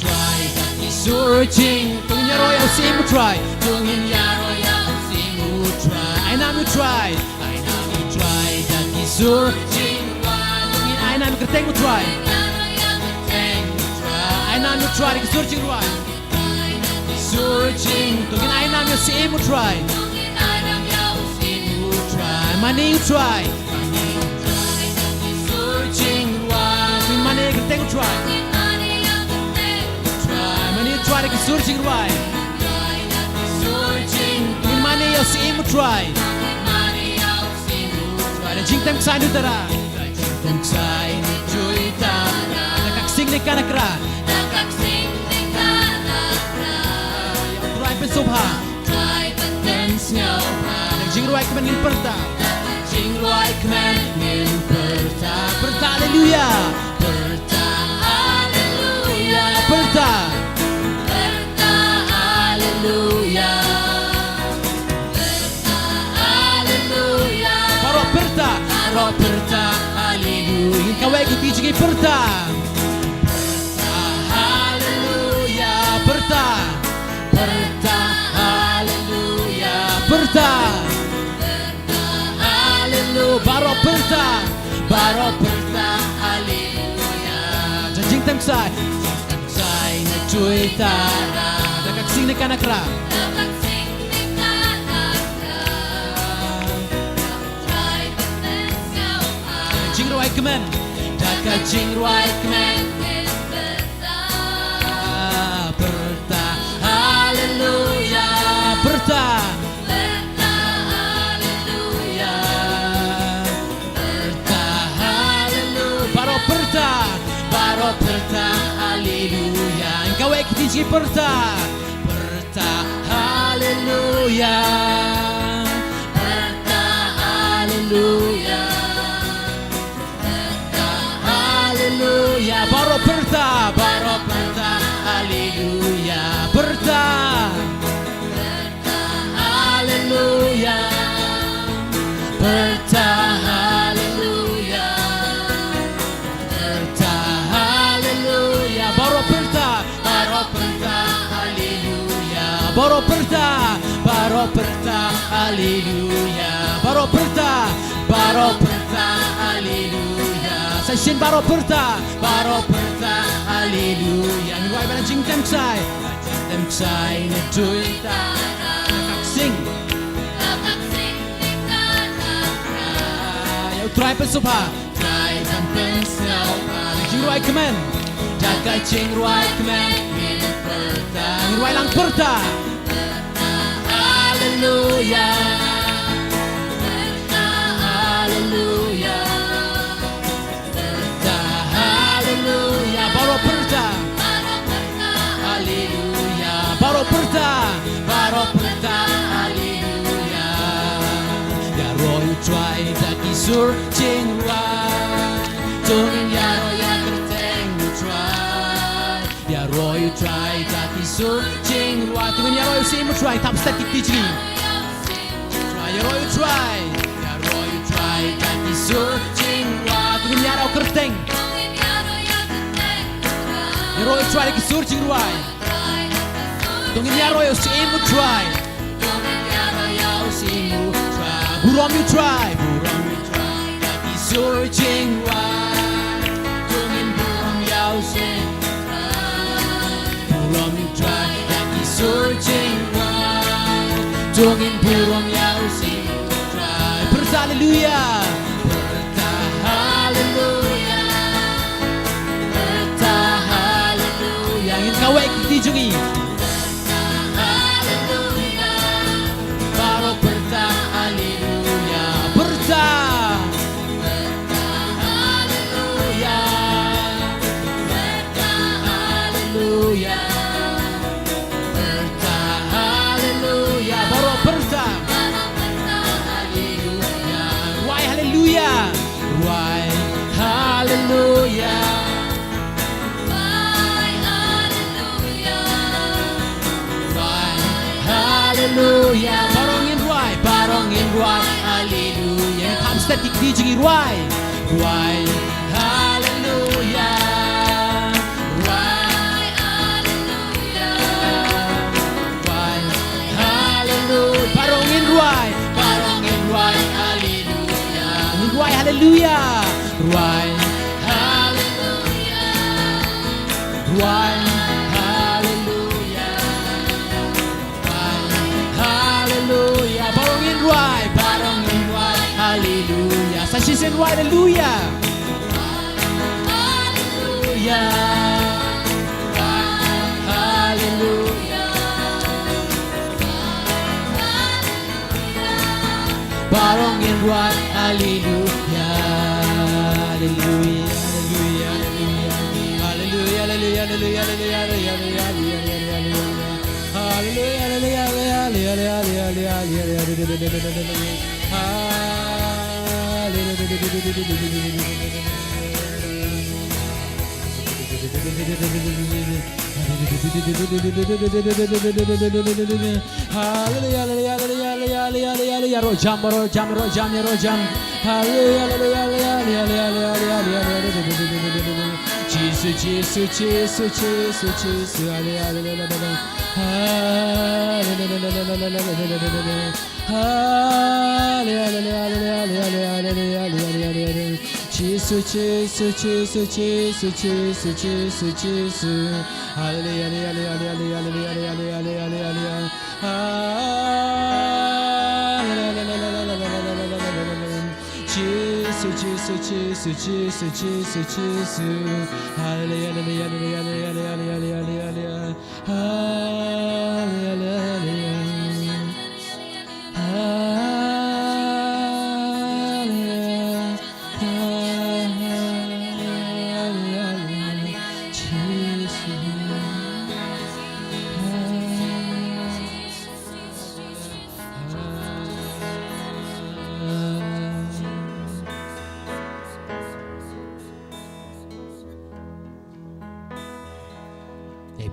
Try da ki surjing. Tungin ya Roy usimu try. Tungin ya Roy usimu try. I know you try. I know you try da ki surjing ruai. Tungin I know kerteng try. I know you try to searching ruai. Searching, tungin I know you see mu try. Money you try. Searching ruai. Tungin money kerteng try. Money you try to searching ruai. Searching, tungin money you see mu try. Dan jingtem ksai nu tara. Jingtem ksai nu jui tara. Nakak sing ni kanakra. Sopa dan siapa yang jing ruai kemen ngin perta jing ruai kemen ngin perta perta haleluya perta haleluya perta perta haleluya perta haleluya jigi perta. Haleluya, perta. Perta, haleluya, perta. Haleluya, baro perta. Baro perta, haleluya. Janjing tem sai. Sai na chui ta. Dakak sing ni kanakra. Jing ruai kemen. Dakak jing ruai kemen. Perta, haleluya, perta. Haleluya, perta, haleluya. Baro perta, baro perta, haleluya. Engkau ekdiji perta, perta, haleluya, perta, haleluya, perta, haleluya. Baro perta, haleluya, perta, haleluya, perta, haleluya, perta, haleluya. Baro perta, haleluya, baro perta, haleluya, baro perta, haleluya. Session baro perta, haleluya. Ngwai bana jing tem sai na chui ta. Sing. Yo try pen sopa, try pen sopa. Jing ruai kemen, jaga jing ruai kemen. Ruai lang perta. Haleluya, haleluya, perta, haleluya. Baro perta, haleluya, baro perta, haleluya. Ya roy try tak isur jing ruai. Tungin ya roy ya kerteng try. Ya roy try tak isur jing ruai. Tungin ya roy sim try tap static tijri. Try ya roy try. Ya roy try tak isur jing ruai. Tungin ya roy kerteng. Ya roy try tak isur jing ruai. Tungin ya roy sim try. Buram you try, tak isur jing ruai. Tungin buram yau sim. Buram you try, tak isur jing ruai. Tungin buram yau sim try. Perta haleluya, perta haleluya, perta haleluya. Ingin kau ikuti jungi. Baro perta haleluya, perta, haleluya, perta haleluya, perta haleluya. Baro perta haleluya. Why haleluya, why haleluya, why haleluya. Barongin ruai, haleluya. Tam static dijingi ruai, ruai, haleluya, ruai, haleluya, ruai, haleluya. Barongin ruai, haleluya. Ruai, haleluya, ruai, haleluya, ruai, haleluya, ruai, haleluya. Barongin ruai, haleluya. Sashisin ruai, haleluya, haleluya, haleluya. Barongin ruai, haleluya, haleluya, haleluya, haleluya, haleluya, haleluya, Rojam. Hallelujah.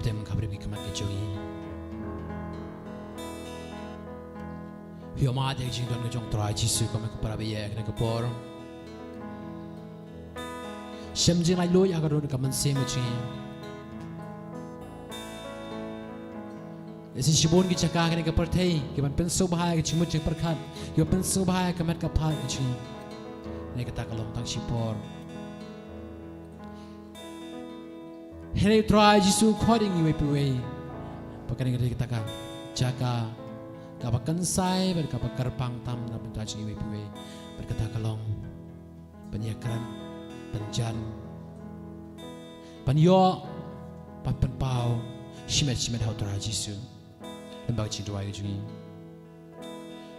Tem kabri bi kamat ke jogi. Hiyo ma de jing don ke jong trai Jisu ko me ko para be ye ne ko por. Shem jing lai lo ya ka ro ka man se mo chi. Esi shibon ki chaka ke ne ka par thei ke man pen so bha ke chimu chek par khat. Yo pen so bha ka mat ka pha chi. Ne ka ta ka long tang shi por. Hele try Jisu according you way. Pakai dengan kita kan jaga, kapakan sai, berkapakar pang tam na bentaj you way. Berkata kalong penyakaran, penjan, penyo, penpau, shimet hau try Jisu. Lembag cinta you jungi.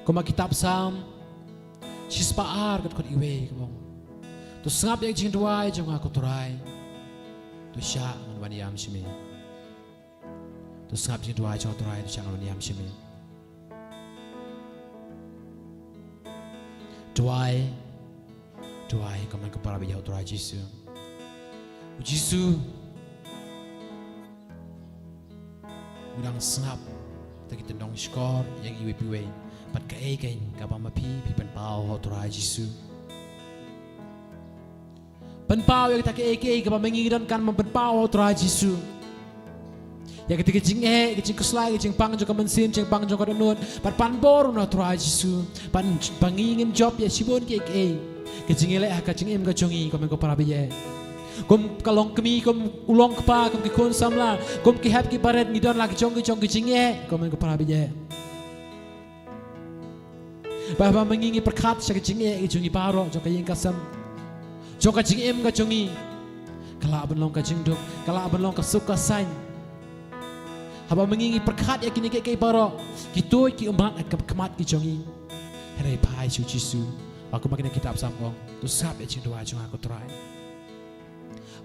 Koma kitab Sam, cispaar kat iwe kabong. Tu sangap yang cinta you junga aku try. Tu sya ngan waniam shimi. Tu sangap jing dua jong turai tu sya ngan waniam shimi. Tuai kaman kepala bijau turai Jisu. Jisu udang sangap tak kita dong skor yang iwe piwe. Pat kai kapam mapi pen pau ho turai Jisu. Penpau yang tak ke kapa mengiran kan mempenpau trai Jisu. Ya ketika jing kecing keslai kecing pang jong mensin jing pang jong kadonut pan panbor na trai Jisu pan pangingin job ya sibon ke kecing ele ka jing em ka jongi ko men ko para biye kom kalong kemi kom ulong kpa kom ki kon samla kom ki hap ki baret ngidon la ki jong jing ko men ko para biye bahwa mengingi perkat sa kecing jongi paro jong kayeng kasam jong ka jing em ka jongi kala benlong ka jing dok kala benlong ka suka sain haba mengingi perkat ya kini ke paro kitoi ki umat ka kemat ki jongi herai pai chu Jisu aku makin kitab samkong tu sap ya jing doa jong aku try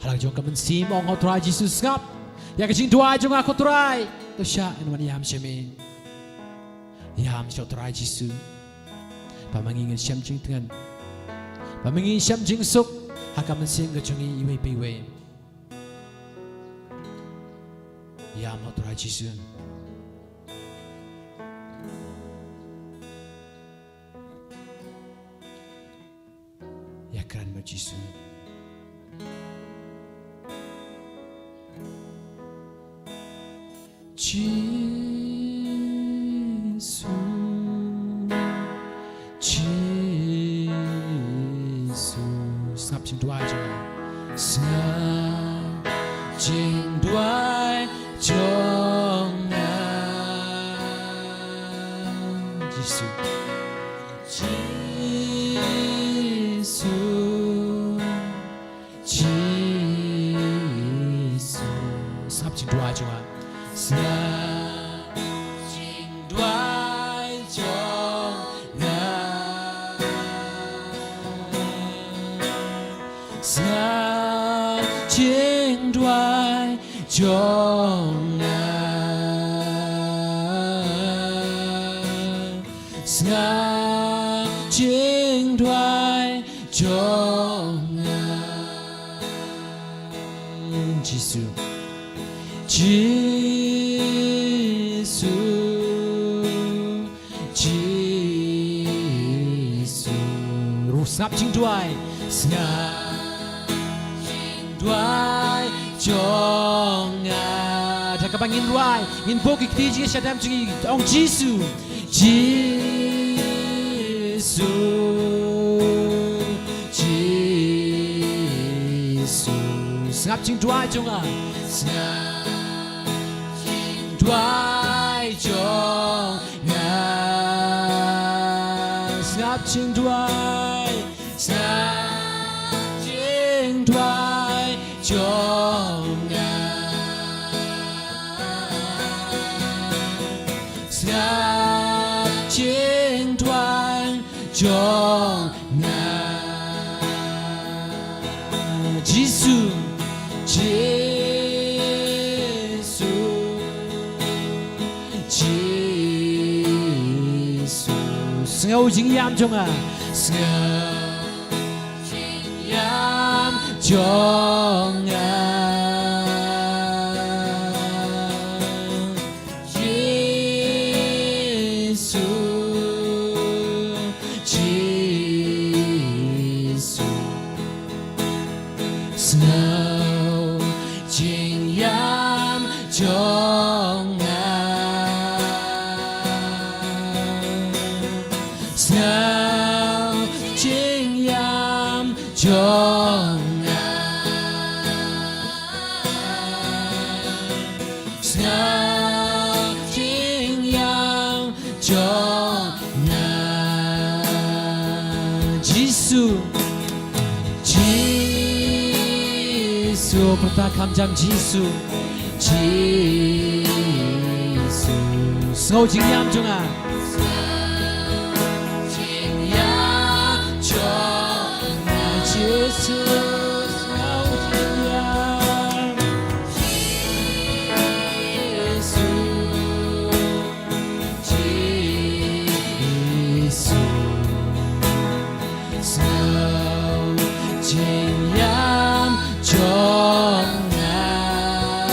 halang jong ka mensim ong aku try Jisu sap ya ka jing doa jong aku try tu sya en man yam sheme yam sho try Jisu pa mengingi syam jing tengan pa mengingi syam jing suk hakam mensim ka jongi iwe piwe yam ho try Jisu ya kran mo Jisu Jisu Snap jing dua jong Snap jing dua jong Jisu Jisu Jisu Snap jing dua jong Snap jing dua jong Snap jing dua jong Snap jing dua jong Jisu Jisu Jisu Snap jing dua Snap jing dua trong ta các bạn nhìn ruai nhìn vô kịch tí chỉ sẽ đem chừng ông Giêsu ngập chừng ruai trong đoái trong ngập chừng đoái trong ngập chừng đoái trong Giêsu ngầu chính yam trong ngầu chính yam trong Giêsu ngầu chính yam trong sao chính yam trong sao chính yam trong Giêsu Giêsu kita kamjam Giêsu ngầu chính yam trong Jesus, ngầu chính yam Giêsu ngầu chính yam trong ngầu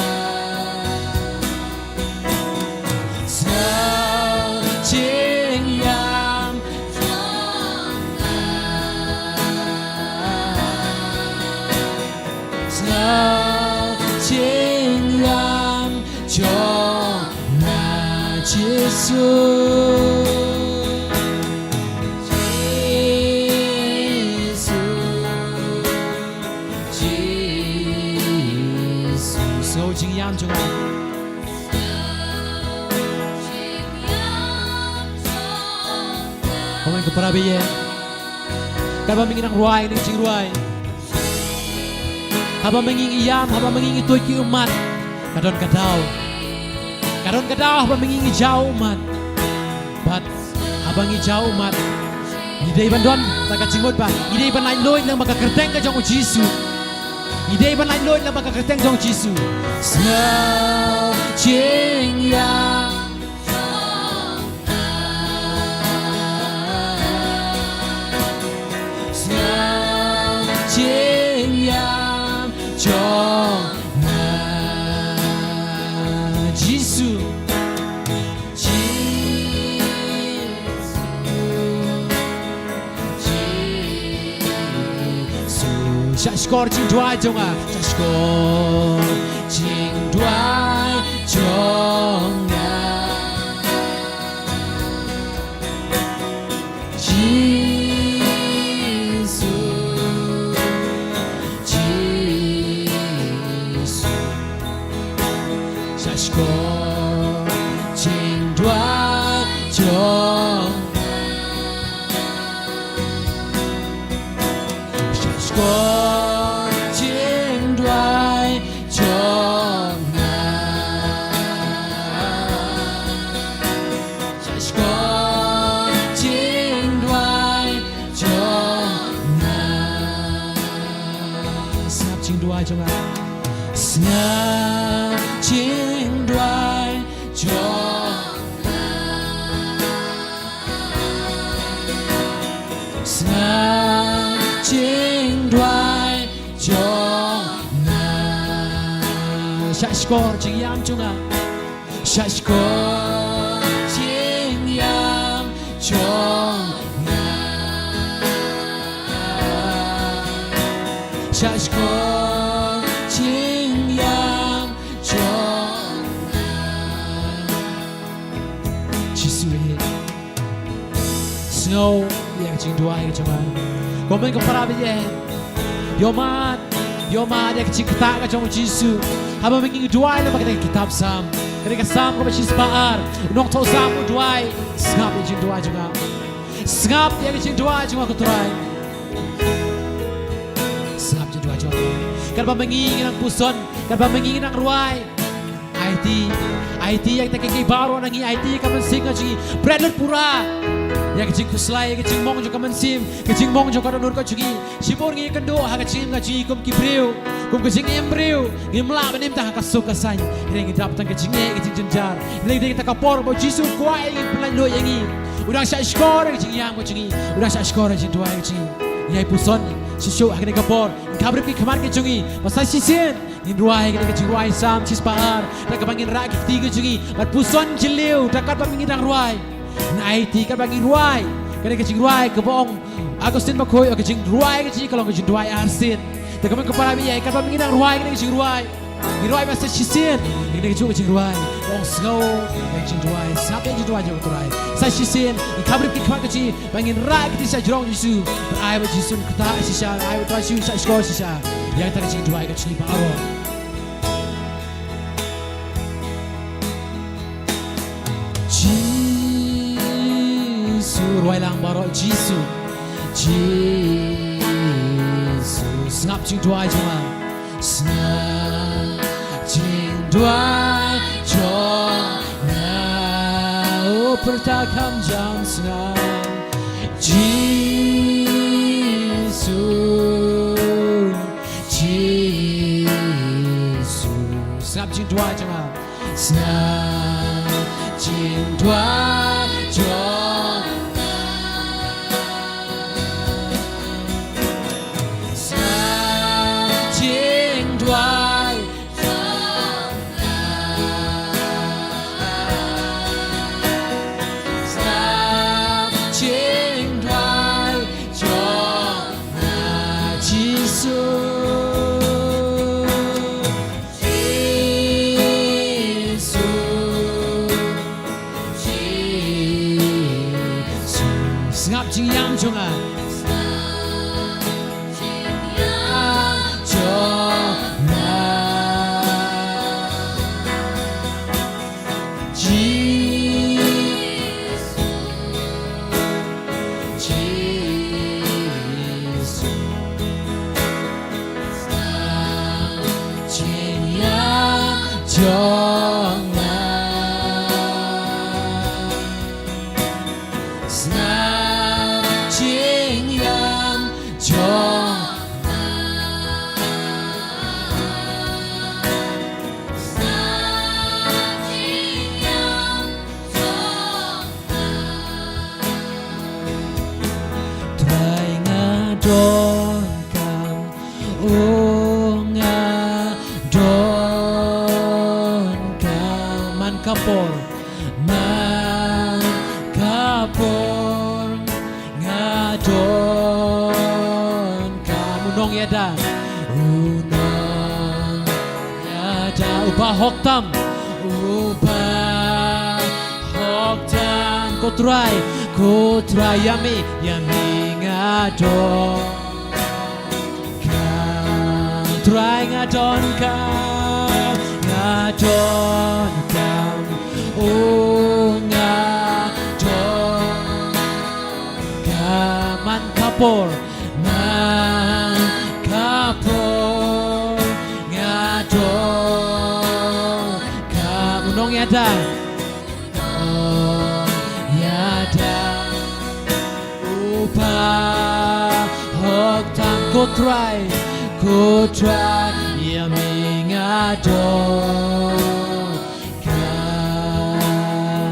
chính yam ngầu chính yam trong Giêsu ngầu chính yam trong Hôm nay có para bây giờ các bạn mình đang ruai đang chinh ruai haba mengingi yam haba mengingi toy ki umat kadon kadau haba mengingi jauh umat bat haba mengingi jauh umat idei bandon takat cimot ba idei ban lain loy lang baka kerteng ka jong Giêsu idei ban lain loy lang baka kerteng jong Giêsu ngầu chính yam ngầu chính yam trong Giêsu Shashkor chinh đoái trong Shashkor chinh đoái trong Shashkor chinh đoái trong Shashkor chinh đoái trong Shashkor chinh đoái trong Snap chinh đoái trong Snap chinh đoái trong Snap chinh đoái trong Shashkor chinh yam trong Shashkor chinh yam trong Shashkor chinh yam snow yang jing dua yang cuma komen ke para biye yomat yang jing kata ke cuma Yesus haba mengi dua yang pakai kitab Sam ketika Sam ke bacis baar nong tau Sam dua sengap yang jing dua juga sengap yang jing dua juga keturai sengap jing dua juga kan mengi nang puson kan mengi nang ruai IT yang tak kiki baru nangi IT kaman sing aji Bradley pura yang kecing kuslai kecing mong juga mensim kecing mong juga nur kecing sibor ngi kendo ha kecing ngaji kum kibreu kum kecing embreu ngimla benim tah kasuk kasai ring dap tang kecing jenjar ning ding tak kapor bo jisu kuai ngi pelan lo yangi udang sa skor kecing yang kecing udang sa skor kecing dua kecing yai puson sisyo akan kapor kabrip ki khamar kecing masai sisen in ruai kecing ruai Sam cispaar nak bangin rak tiga kecing mat puson jeliu dakat bangin dang ruai na IT kan bagi ruai kan kecing ruai ke bohong Agustin bakoi kecing ruai kecing kalau kecing ruai arsin tak kemana kepala biaya kan bagi nang ruai kan kecing ruai di ruai masa sisin ini kecing ruai bohong snow kecing ruai sampai kecing ruai jauh ruai saya sisin di kabrik kita kecing bangin rai kita saya jorong Yesus berai bagi Yesus kita sisa air tuan Yesus saya skor sisa yang tak kecing ruai kecing baru ruai lang baro Jisu ngap jing dua cuma ngap jing dua cuma oh pertakam jam ngap Jisu ngap jing dua cuma ngap jing dua cuma ngap jing yang jonga kapor ngadon kamu nong yada upah hoktam kotrai yami ngadon try ngadon oh ngadon man kapor ngadon kamu nong yada upah hoktam kotrai yami ngadon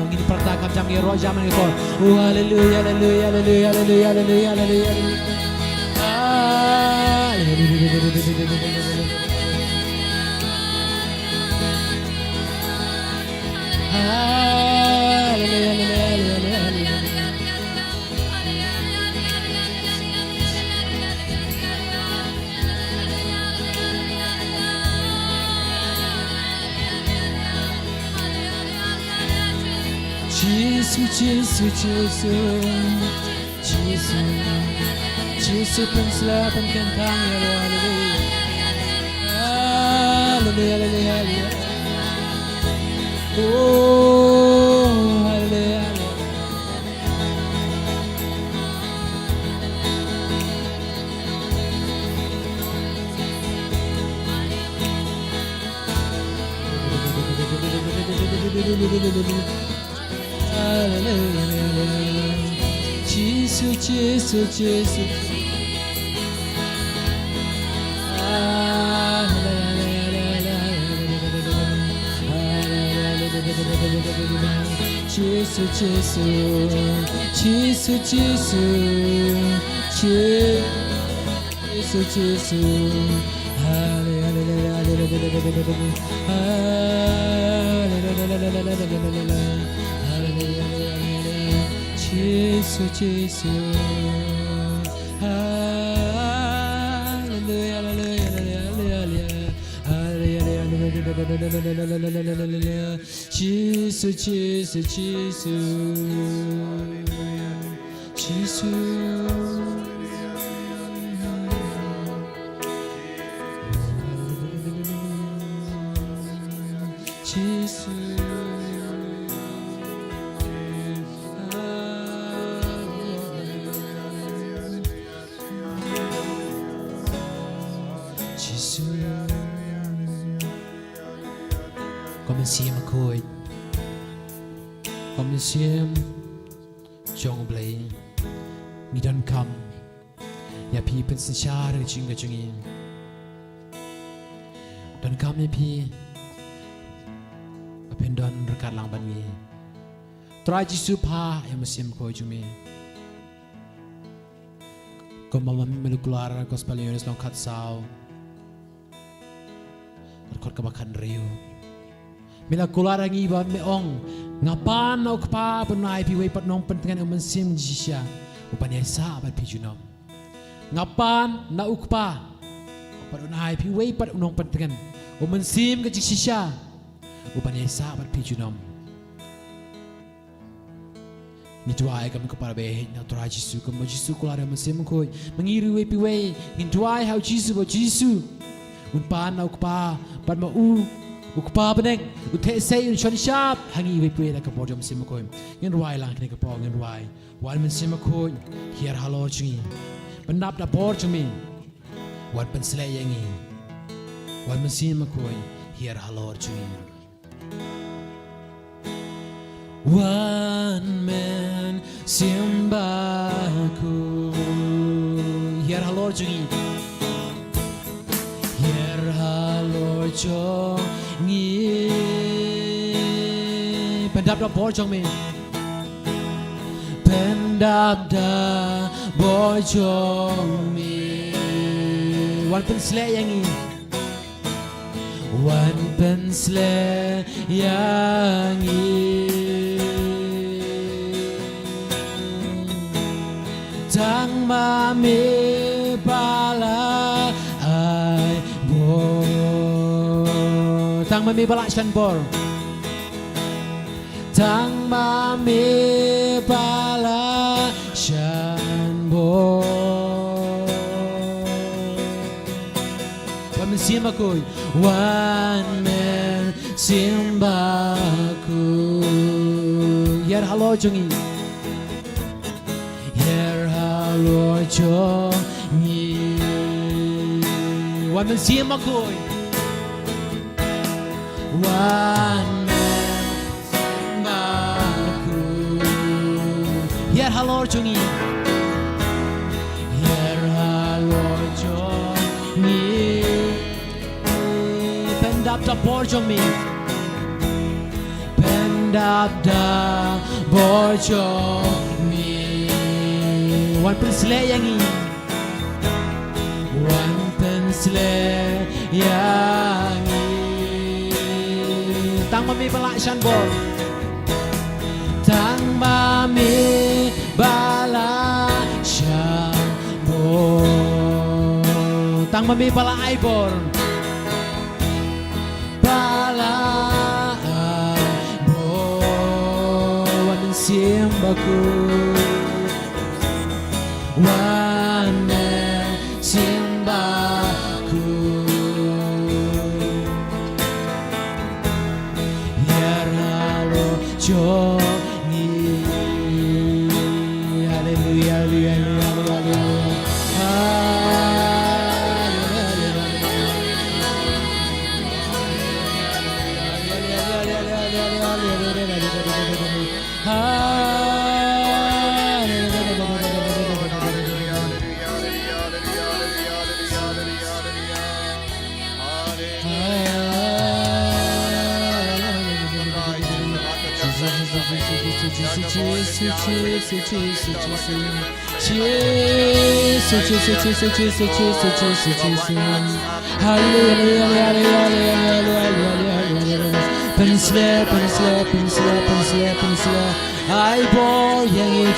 ini pertakam jam roh zaman itu haleluya haleluya haleluya haleluya haleluya haleluya Jesus Jesus penslapan kentang ya Roh haleluya haleluya haleluya oh haleluya Jesus, Jesus, Jesus. Jesus, Jesus, Jesus, Jesus, Jesus. Jesus, Jesus, hallelujah, hallelujah, hallelujah, Jesus, Jesus, Jesus, Jesus, Kom sim khôi Kom sim Jong blay Ni don kam Ya pi pen sin sha re ching ga ching in Don kam ya pi Pen don rekat lang ban ngi Try Jisu pa ya sim khôi chung me Kom mama melu keluar gospel Yohanes long khat sao Kot ka makan riu Mila kulara ngi ba me ong ngapan au kpa penai pi wei pat nong pentengan umen sim jisya upan ya sa bat pi junom ngapan na ukpa pat unai pi wei pat nong pentengan umen sim ke jisya upan ya sa bat pi junom ni tuai kam kepada be na tura Jisu kam Jisu kulara umen sim koi mengiru wei pi wei ni tuai hau Jisu bo Jisu unpan au kpa pat ma u ukpa beneng uthe sei un shon sharp hangi we pwe la ka bodom sim ko ngin ruai lang kne ka po ngin ruai wal men sim ko hier halo chingi benap da bor chumi wat pen sle yangi wal men sim ko hier halo chingi one man simbaku hier halo chingi hier halo chingi Ngi Pendap da bor chong me Pendap da bor chong me Wan pen sle yangi Wan pen sle yangi Tang ma me pala ai bo Tang mami balak shan bor Tang mami balak shan bor Wan men sim aku Wan men sim aku Yer halo jongi Yer halo jongi Wan men sim aku One man sembaku Yer halor chungi Yer halor chungi Pendap da bor chungi Pendap da bor chungi Wan pen sle yangi Wan pen sle yangi Tang mami balak shan bor Tang mami balak shan bor Tang mami balak ai bor Balak ai bor Wan sim baku Wane simbaku Yaralo Joni Hallelujah Hallelujah I bore yang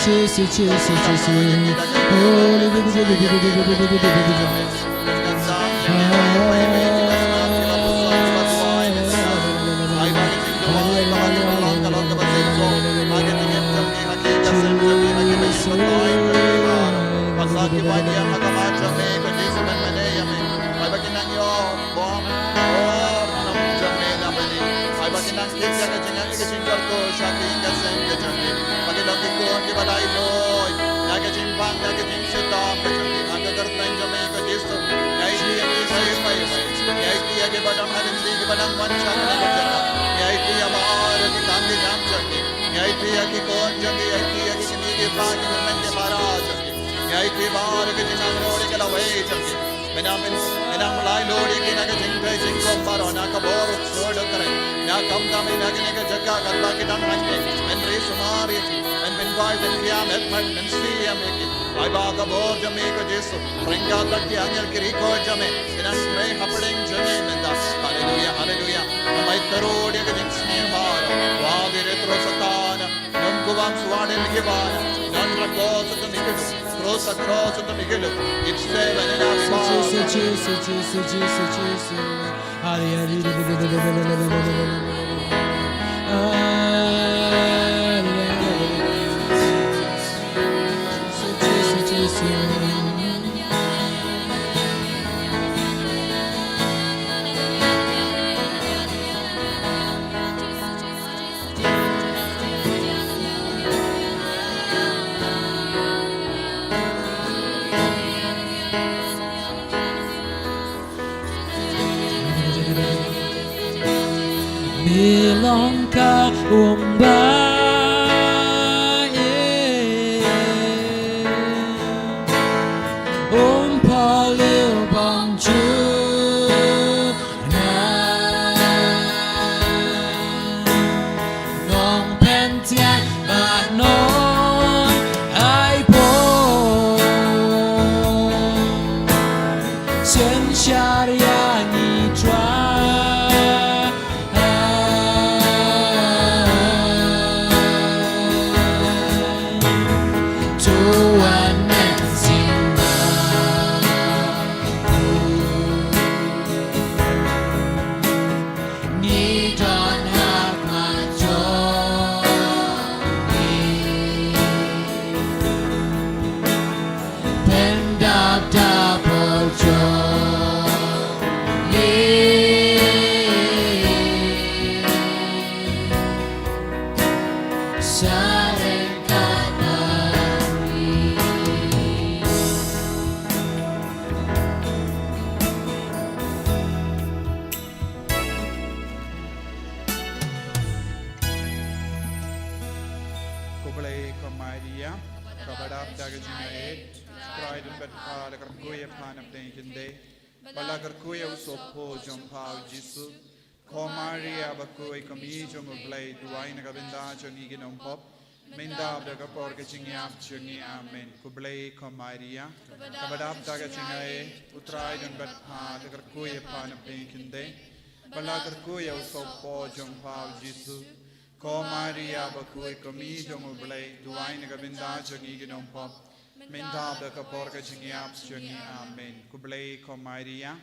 Bilongkah Palil bangju Nong pentian bak non ai bo Chen sharia ni try Amen. Kublai Komaria, Kabadab Dagachingae, Utrai and Batpa, the Garkuya Pana Pinkinde, Balagarkuya Sopo Jumpa Jisu, Komaria Bakui Comedium of Blade, Duaina Gavinda Janigin Pop, Minda the Kaporga Chingiaps Juni, Amen. Kublai Komaria,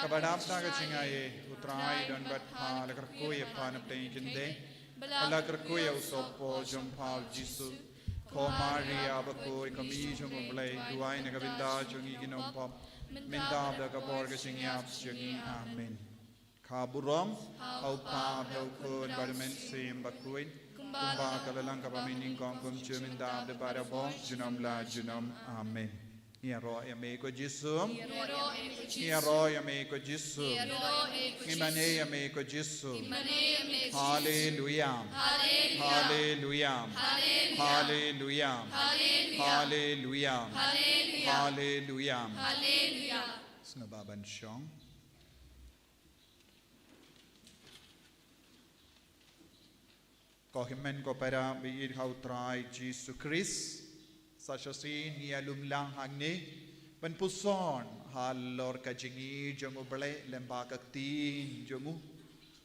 Kabadab Dagachingae, Utrai and Batpa, the Garkuya Pana Pinkinde, Balagarkuya Sopo Jumpa Jisu. Ko Maria bakoi kami jong blai duai na kabinda jong iginom pom minda da kapor ka singyap jong amen. Kaburong au pa au kun barmen sim bakuin kumba kalalang kapamining kong kum juminda da para bo junom la junom amen. Hiero ame ko Jesu. Hiero ame ko Jesu. Imane ame ko Jesu. Hallelujah. Hallelujah. Hallelujah. Hallelujah. Hallelujah. Hallelujah. Snababan siyong. Kohimen ko para biir hautray Jesu Christ. Sasasi niya lumlang hangni penpuson halor kajingi jongu bele lembaka tin jongu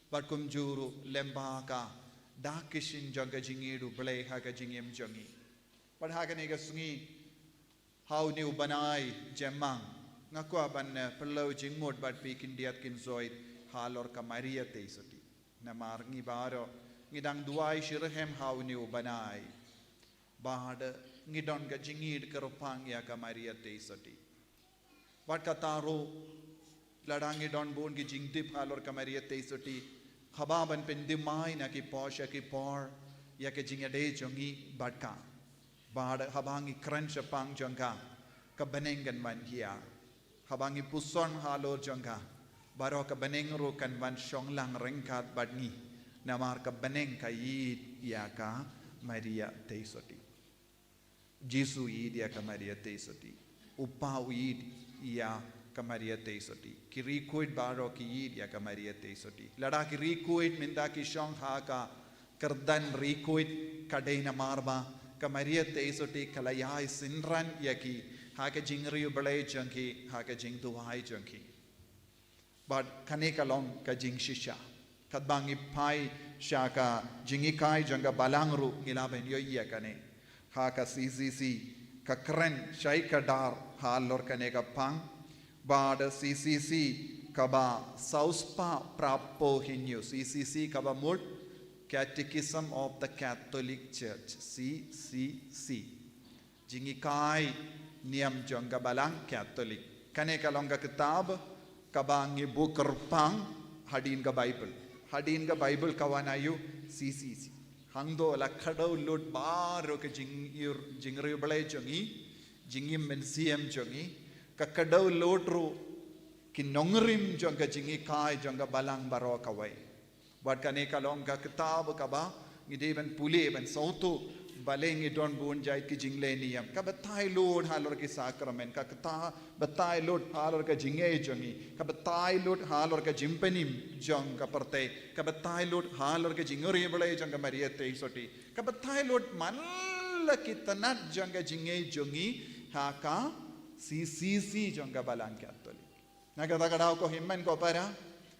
barkum juru lembaka dakishin jonga jingi ru bele haga jingim jongi padhaga nega sungi how ni ubanai jemang ngakwa ban perlo jingmod bad pikin diat kin zoid halor ka Maria teisoti namar ngi baro ngidang duai shirhem how ni ubanai bahada ngidon ka jingid keropang ya ka Maria teisoti wat kataro ladangi don bon ki jingdip halor ka Maria teisoti khababan pendimai na ki posha ki por ya ke jingade jongi batka bahada habangi crunch pang jonga ka benengan man hia habangi puson halor jonga baro ka benengro kan van shonglang rengkat badngi namar ka beneng ka yid ya ka Maria teisoti Jesu idia ka Maria teisoti upau id ia ka Maria teisoti kirikuit baro ki idia ka Maria teisoti lada kirikuit minda ki shong ha ka kerdan rikuit kadeina marba ka Maria teisoti kalayai sinran yaki ha ka jingri balai jangki ha ka jing tuwai jangki but kane kalong ka jing shisha kadbangi pai shaka jingikai janga balangru ilaben yo iya kane Haka CCC kakren shai kadar halor kanega pang bada CCC kaba sauspa prapo hinyu CCC kaba mud Catechism of the Catholic Church CCC jingikai niam jonga balang Catholic kane kalonga kitab kabangi book pang hadin ga Bible kawanayu CCC Hangdo la kadau lut baro ke jingri balai jongi jingim mensiam jongi ka kadau lotru ki nongrim jonga jingi kai jonga balang baro kawai buat kane kalong ka kitab ka ba ngide ben pule ben sautu baleng don bun jai ki jingle niam ka batai lord halor ki sakrament ka kata batai lord halor ka jinge jongi ka batai lord halor ka jimpenim jong ka perte ka batai lord halor ka jingori balai jong ka Maria teisoti ka batai lord manla ki tanat jong ka jinge jongi ha ka CCC jong ka balang Catholic nagata kadau ko himmen ko para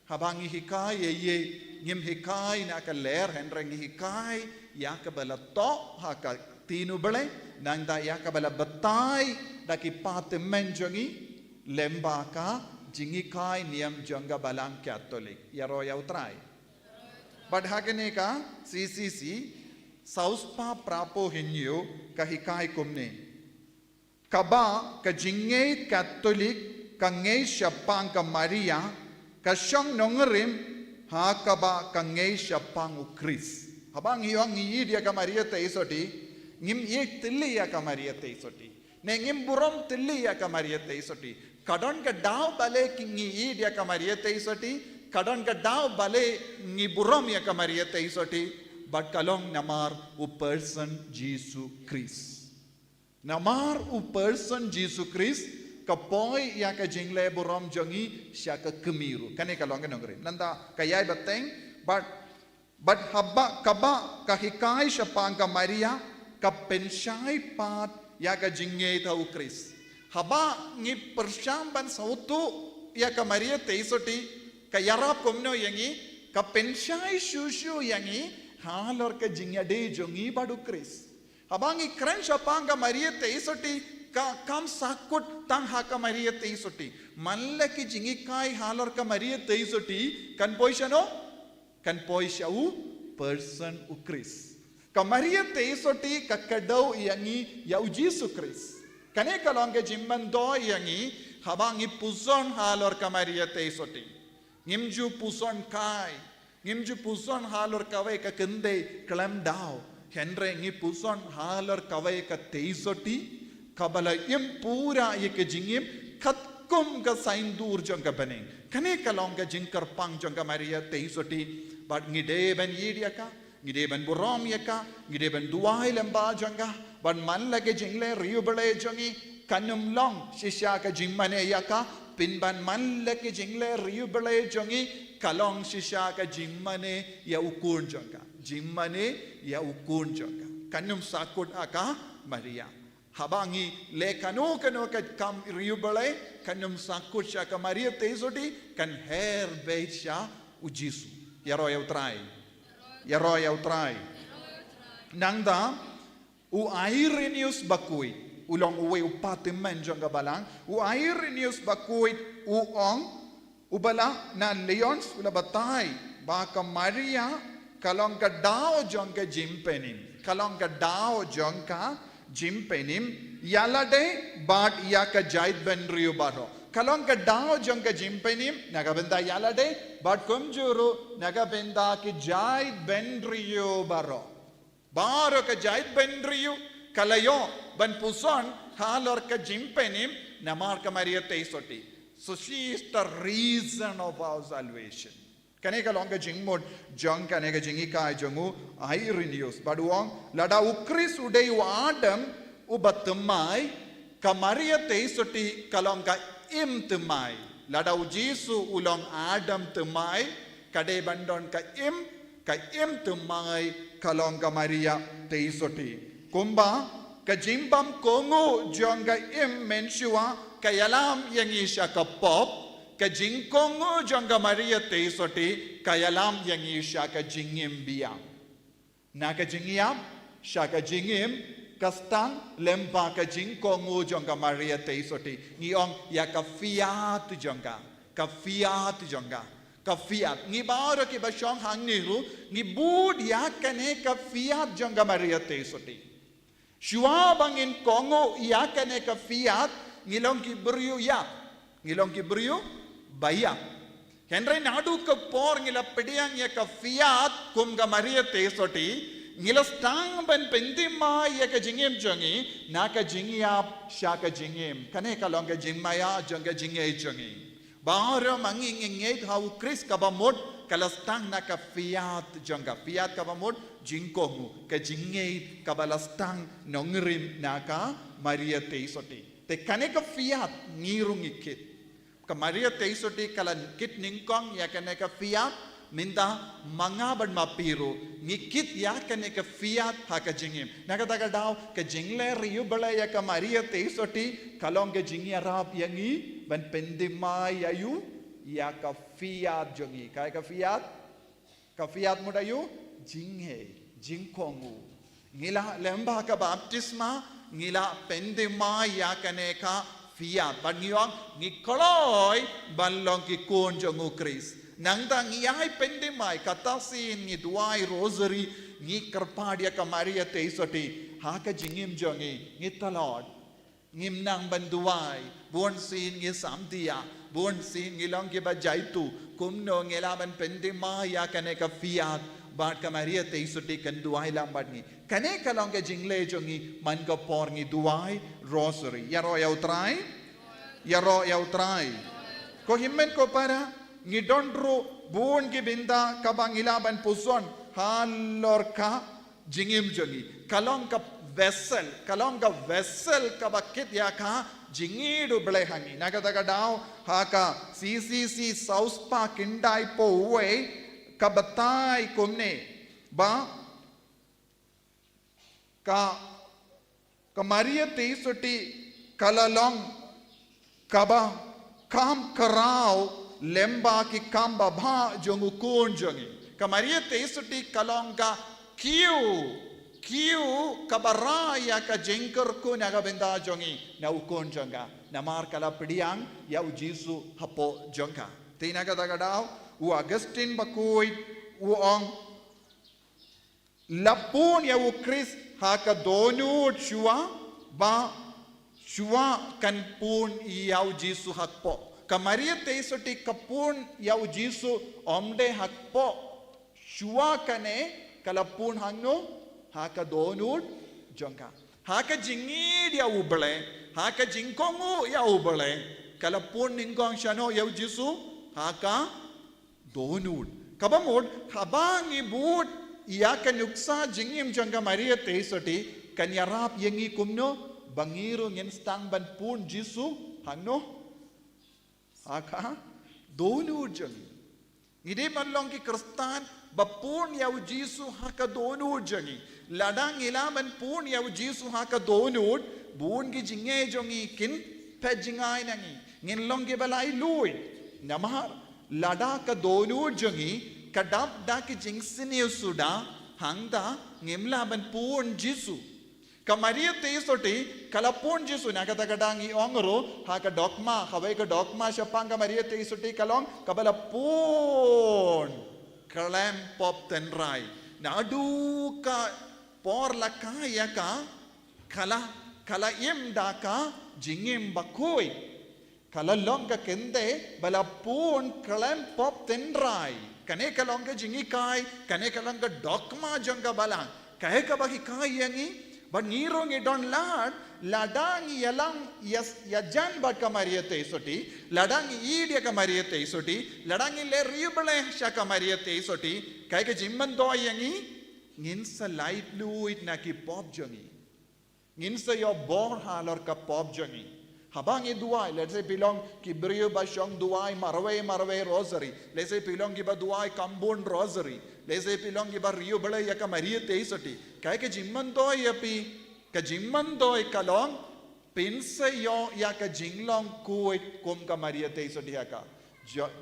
habangi hikai ye ngim hikai na ka ler henreng hikai ya ka bala to ha ka tinu bale nang da ya ka bala batai da ki pat men jongi lemba ka jingi kai niam jonga balang Catholic yaro ya utrai but hagene ka CCC sauspa prapo hinyu ka hikai kumne kaba ka jinge Catholic ka ngei shapang ka Maria ka shong nongrim ha kaba ka ngei shapang u Chris habang hiwang dia ka Maria teisoti ngim ye tilli ya ka Maria teisoti ne ngim burom tilli ya ka Maria teisoti kadon ka daw bale ki ngi dia ka Maria teisoti kadon ka daw bale ngi burom ya ka Maria teisoti but kalong namar u person Jesus Christ namar u person Jesus Christ kapoy ya ka jingle burom jongi sya ka kemiru kane kalong ka nongre nanda kayai bateng but habba kaba kahikai shapang ka Maria ka penshai pat ya ka jinge tau Chris haba ngi persyamban sautu ya ka Maria teisoti ka yarap komno yangi ka penshai shushu yangi halor ka jingade jongi badu Chris haba ngi kren shapang ka Maria teisoti ka kam sakut tang ha ka Maria teisoti manla ki jingi kai halor ka Maria teisoti kan poishano kan poishau person u Chris Maria teisoti kakadau yangi yau Jesus Christ. Kane kalong ke jimman do yangi habangi puson halor Maria teisoti. Ngimju puson kai. Ngimju puson halor kawai ka kende kelam dao. Henry ngi puson halor kawai ka teisoti. Kabala im pura ye ke jingim katkum ka saindur jong ka baning. Kane kalong ke jingkar pang jong ka Maria teisoti. But ngide ben yidiaka. Ngide ben burom yaka. Ngide ben duai lemba jonga. But man lage jingle riubale jongi. Kanum long shisha ka jimmane yaka. Pinban man lage jingle riubale jongi. Kalong shisha ka jimmane ya ukun jonga. Jimmane ya ukun jonga. Kanum sakut aka Maria. Habangi le kano ka kam riubale. Kanum sakut sha ka Maria teisoti. Kan her beit sha ujisu. Yaro ya utrai. Yaro ya utrai. Nangda u airinius bakui. Ulong uwe upatimen jonga balang. U airinius bakui u ong ubala na leons ula batai. Baka Maria kalong ka dao jonga jimpenim. Kalong ka dao jonga jimpenim. Yalade bat yaka jaid ben riu baro. Kalong ka dao jong ka jimpenim nagabenda yalade but kumjuru nagabenda ki jaid benriyo baro baro ka jaid benriyo kalayo ban puson halor ka jimpenim namar ka Maria teisoti. So she is the reason of our salvation. Kane kalong ka jingmod jong kane ka jingikai jongu airinius baduong lada ukris udei adam ubatumai ka Maria teisoti kalong ka im temai lada ujisu ulong adam temai kade bandon ka im temai kalong ka Maria teisoti kumba ka jimbam kongu jonga im mensua ka yalam yangi sha ka pop ka jingkongu jonga Maria teisoti ka yalam yangi sha ka jingim biam na ka jingiam sha ka jingim Kastang lempa ka jingkongu jonga Maria teisoti. Ngiong ya ka fiat jonga. Ka fiat jonga. Ka fiat. Ngi baro ki basyong hangiru. Ngi bud ya kane ka fiat jonga Maria teisoti. Shua bangin kongo ya kane ka fiat. Ngilong ki beriu ya. Ngilong ki beriu baya. Henry nadu ka por ngila pediang ya ka fiat kum ka Maria teisoti. Ngila stang ban pendima ya ka jingim jongi na ka jingiap sha ka jingim kane ka long ka jingmaya jonga jingei jongi baro mangi ngei hau kris ka bamod kala stang na ka fiat jonga fiat ka bamod jingkongu ka jingei ka balastang nongrim na ka Maria teisoti te kane ka fiat ngirung ikit ka Maria teisoti kala kit ningkong ya kane ka fiat minda mangaban mapiru ngikit ya kane ka fiat ha ka jingim nagadaga daw ka jingle riu bala ya ka Maria teisoti kalong ka jingi arab yangi ban pendima yayu ya ka fiat jongi ka fiat mudayu jinghe jingkongu ngila lemba ka baptisma ngila pendima ya kane ka fiat ban ngiyong ngikoloi banlong ki kun jongu Kris Nangda ngiyay pendemay katasin ni duay rosary ni karpadia ka Maria teisoti haka jingim jongi ni talod ngim nang banduay buon sin ngi samdia buon sin ngilong ki bajaitu kumno ngilaban pendemay ya kane ka fiat bat ka Maria teisoti kan duay lambat ni kane kalong ka jingle jongi man ka por ngi duay rosary yaro yaw try ko himmen ko para ngidondro buon ki binda kabang ilaban puson halor ka jingim jongi kalong ka vessel kabakit ya ka jingidu blehangi nagadaga daw haka CCC South Park indai po uwe kabatay kumne ba ka Maria teisoti kalalong kaba kam karao lemba ki kamba bha jongu kun jongi ka Maria teisoti kalong ka kiu kabara ya ka jengker ko naga benda jongi na ukon jonga namar kala pediang ya ujisu hapo jonga tinaga daga daw u Augustine bakui u ong lapun ya ukris haka donut shua ba shua kan pun yau jisu hakpo kamaria teisoti kapun yau jisu omde hakpo shua kane kalapun hanno haka donut jongka haka jingid ya ubale haka jingkongu ya ubale kalapun ningkong shano yau jisu haka donut kabamod habang ibut ia kan yuksa jingim jangga Maria teisoti kan yarap yengi kumno bangiru ngin stang ban pun jisu hanno aka donu jang ide manlong ki kristan bapun yau jisu haka donu jangi ladang ilaman pun yau jisu haka donu bun gi jinge jongi kin pejingai nangi ngin long gi balai lui namar lada ka donu jangi kadap da ki jingsini suda hangda ngimla ban pun jisu kamaria teisoti kalapun jisu na kata kadangi ongro ha ka dokma kawai ka dokma shapang kamaria teisoti kalong kabala pun kalam pop tenrai na adu ka por la kaya ka kala im da ka jingim bakoi kala long ka kende bala pun kalam pop tenrai kane kalong ka jingi kai kane kalong ka dokma janga balang kahe ka bagi kai yangi but ngirong idon ladang yalang yajan bat kamaria teisoti ladang idia kamaria teisoti ladang le riubale sha kamaria teisoti kahe ka jimman do yangi nginsa light luit na ki pop jangi nginsa yo bor halor ka pop jangi habang duai let's say pilong kibrio ba shong duai marwe rosary let's say pilong ki ba duai kambun rosary let's say pilong ki ba rio bala ya ka maria teisoti kai ke jimman do yapi ka jimman do kalong pinsa yo ya ka jinglong kuit kum ka maria teisoti ha ka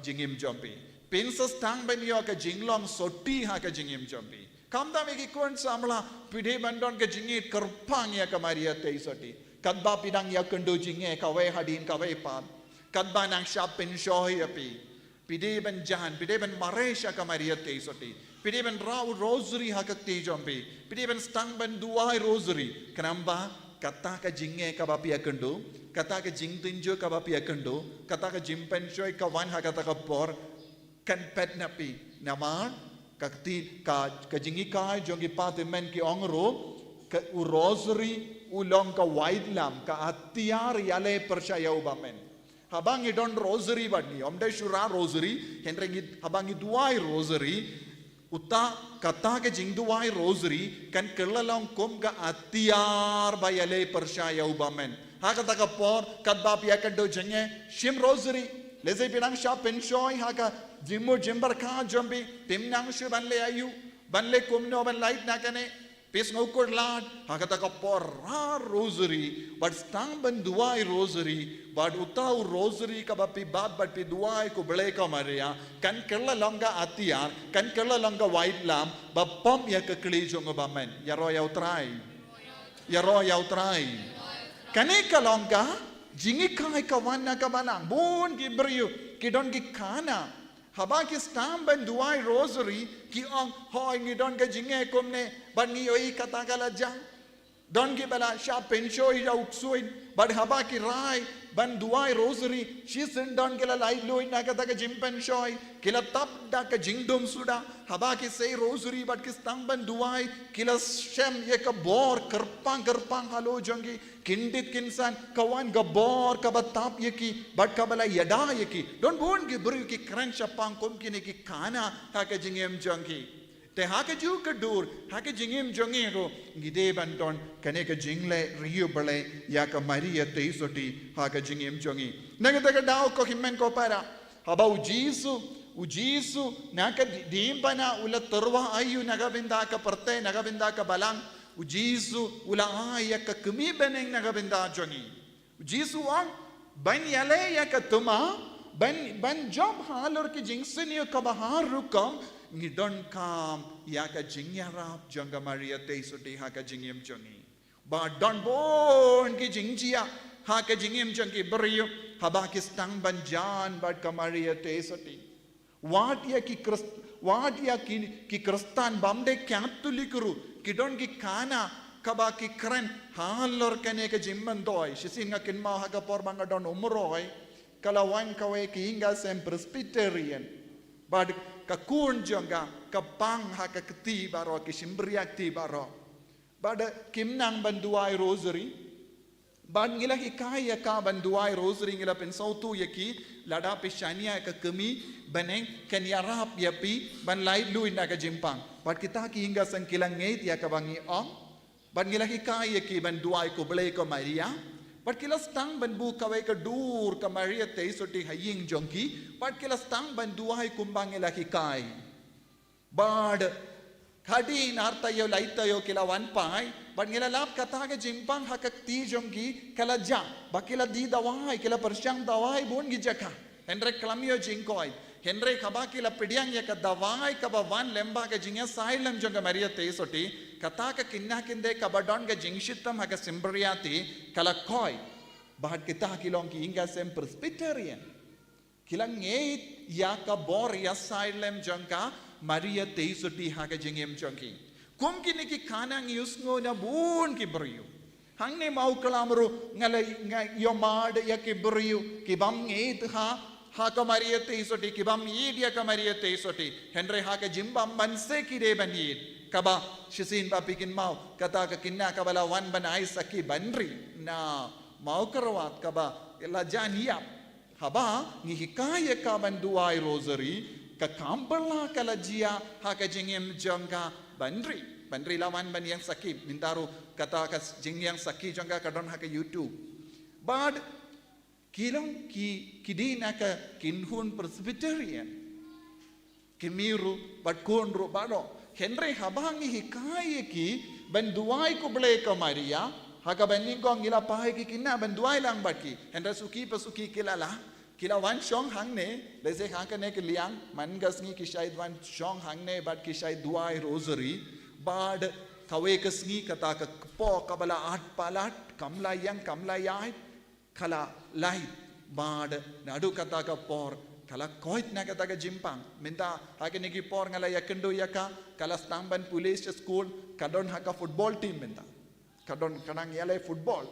jingim jompi pinsa stang ben yo ka jinglong soti ha ka jingim jompi kamda me ki kon samla pidhe bandon ka jingit karpang ya ka maria teisoti kadba pidang ya kendo jinge kawai hadin kawai pan kadba nang shapin shohi api pide ban jahan pide ban maresha kamaria teisoti pide ban rau rosary hakakti jompi pide ban stang ban duai rosary kanamba kata ka jinge kabapi akendo kata ka jingtinjo kabapi akendo kata ka jimpen shoy kawan hakata ka por kan pet napi namar kakti ka jingi kai jongi patimen ki ongro ka u rosary ulong ka white lamp ka atiar yale percaya ubamen habang idon rosary badni omde shura rosary henrengi habang duai rosary uta kata ke jing duai rosary kan kelalong kom ka atiar ba yale percaya ubamen ha kata ka por kadba pia kado jenge shim rosary leze pinang sha penshoy ha ka jimmo jimbar ka jombi timnang shu banle ayu banle komno ban light na kane pes ngukor lad hakata ka por rosary but stang ban duai rosary but utau rosary ka bapi bad but pi duai ko bele ka maria kan kella longa atiar kan kella longa white lamp ba pom ya ka kli jong ba men ya ro ya utrai kane ka longa jingi kai ka wanna ka balang bon gi brio ki don gi kana haba ki stam ban duai rosary ki ong hoi ngi don ka jinge komne ban ngi oi kata kala jang don ki bala sha pensho ya uksui but haba ki rai ban duai rosary she sin don kala lai loi na kata ka jimpen shoi kila tap da ka jingdom suda haba ki sei rosary but ki stam ban duai kila shem ye ka bor karpang halo jongi kindit kinsan kawan gabor kabatap yeki but kabala yada yeki don bon ki buru ki kran shapang kom ki ne ki kana ha ka jingem jongi te ha ka ju ka dur ha ka jingem jongi ro gide ban don kane ka jingle rio bale ya ka maria teisoti ha ka jingem jongi nagata ka dao ko himmen ko para haba ujisu naka dimbana ula terwa ayu nagabinda ka parte nagabinda ka balang ujisu ula aya ka kemi beneng nagabinda jongi ujisu ang ban yale ya ka tuma ban job halor ki jingsini ka bahar rukam ngidon kam ya ka jingyarap jonga maria teisoti ha ka jingyem jongi ba don bon ki jingjia ha ka jingyem jongi brio haba ki stang ban jan bad ka maria teisoti Wadia ki Kristan bamde Katulikuru, Kidon ki Kana, Kabaki Kren, Halor Kaneka Jimmandoi, Shisinga Kinma Hagapor Bangadon Umroi, Kalawan Kawe Kinga Sem Presbyterian, but Kakun Jonga, Kapang Hakakti Baro, Kishimbriakti Baro, but Kimnang Banduai Rosary. Ban ngila hikaya ka banduai rosary ngila pensautu yaki lada pishania ka kami baneng kanyarap yapi ban lai luin na ka jimpang bat kita ki hingga sangkilang ngait ya ka bangi ong ban ngila hikaya ki banduai ko blay ko Maria bat kila stang banbu kawai ka dur ka Maria teisoti haying jongki bat kila stang banduai kumbang ngila hikai bad Khadi nartayo laitayo kila wan pai but ngila lap kata ke jimpang hakak ti jongki kala ja bakila di dawai kila persyang dawai bon gi jaka Henry klamio jingkoi Henry khaba kila pidiang ya ka dawai ka wan lemba ke jinga silem jonga Maria teisoti kata ka kinna kinde ka badon ke jingshitam haka simbriati kala koi bahad kita kilong ki inga sem Presbyterian kila ngeit ya ka bor ya silem jonga Maria teisoti haga jingem jongki. Kum kini ki kanang yusngo na bun ki beriu. Hang ne mau kalamru ngalai yomad ya ki beriu ki bam ngeit ha ka Maria teisoti ki bam yid ya ka Maria teisoti. Henry haga jimbam manse ki de ban yid. Kaba shisin ba pikin mau kata ka kinna kabala wan banai saki banri na mau karawat kaba la janiap. Haba ni hikaya ka banduai rosary ka kampala kalajia haka jingem jongka bandri lawan ban yang sakit mintaru kata ka jing yang sakit jongka kadon haka YouTube but kilong kidina ka kinhun Presbyterian kimiru but konro bado Henry habangi hikai ki banduai ko blay ka Maria haka baning ko ngila pahay ki kinna banduai lang batki Henry suki pasuki kilala Kila wan shong hang ne, lese hang ka ne ke liang, man gasngi ki shayad wan shong hang ne, but ki shayad duai rosary, bad kawe kasngi kata ka po kabala at palat, kamla yai, kala lai, bad nadu kata ka por, kala koit na kata ka jimpang, minta hake ne ki por ngala yakendo yaka, kala stamban police school, kadon haka football team minta, kadon kanang yale football,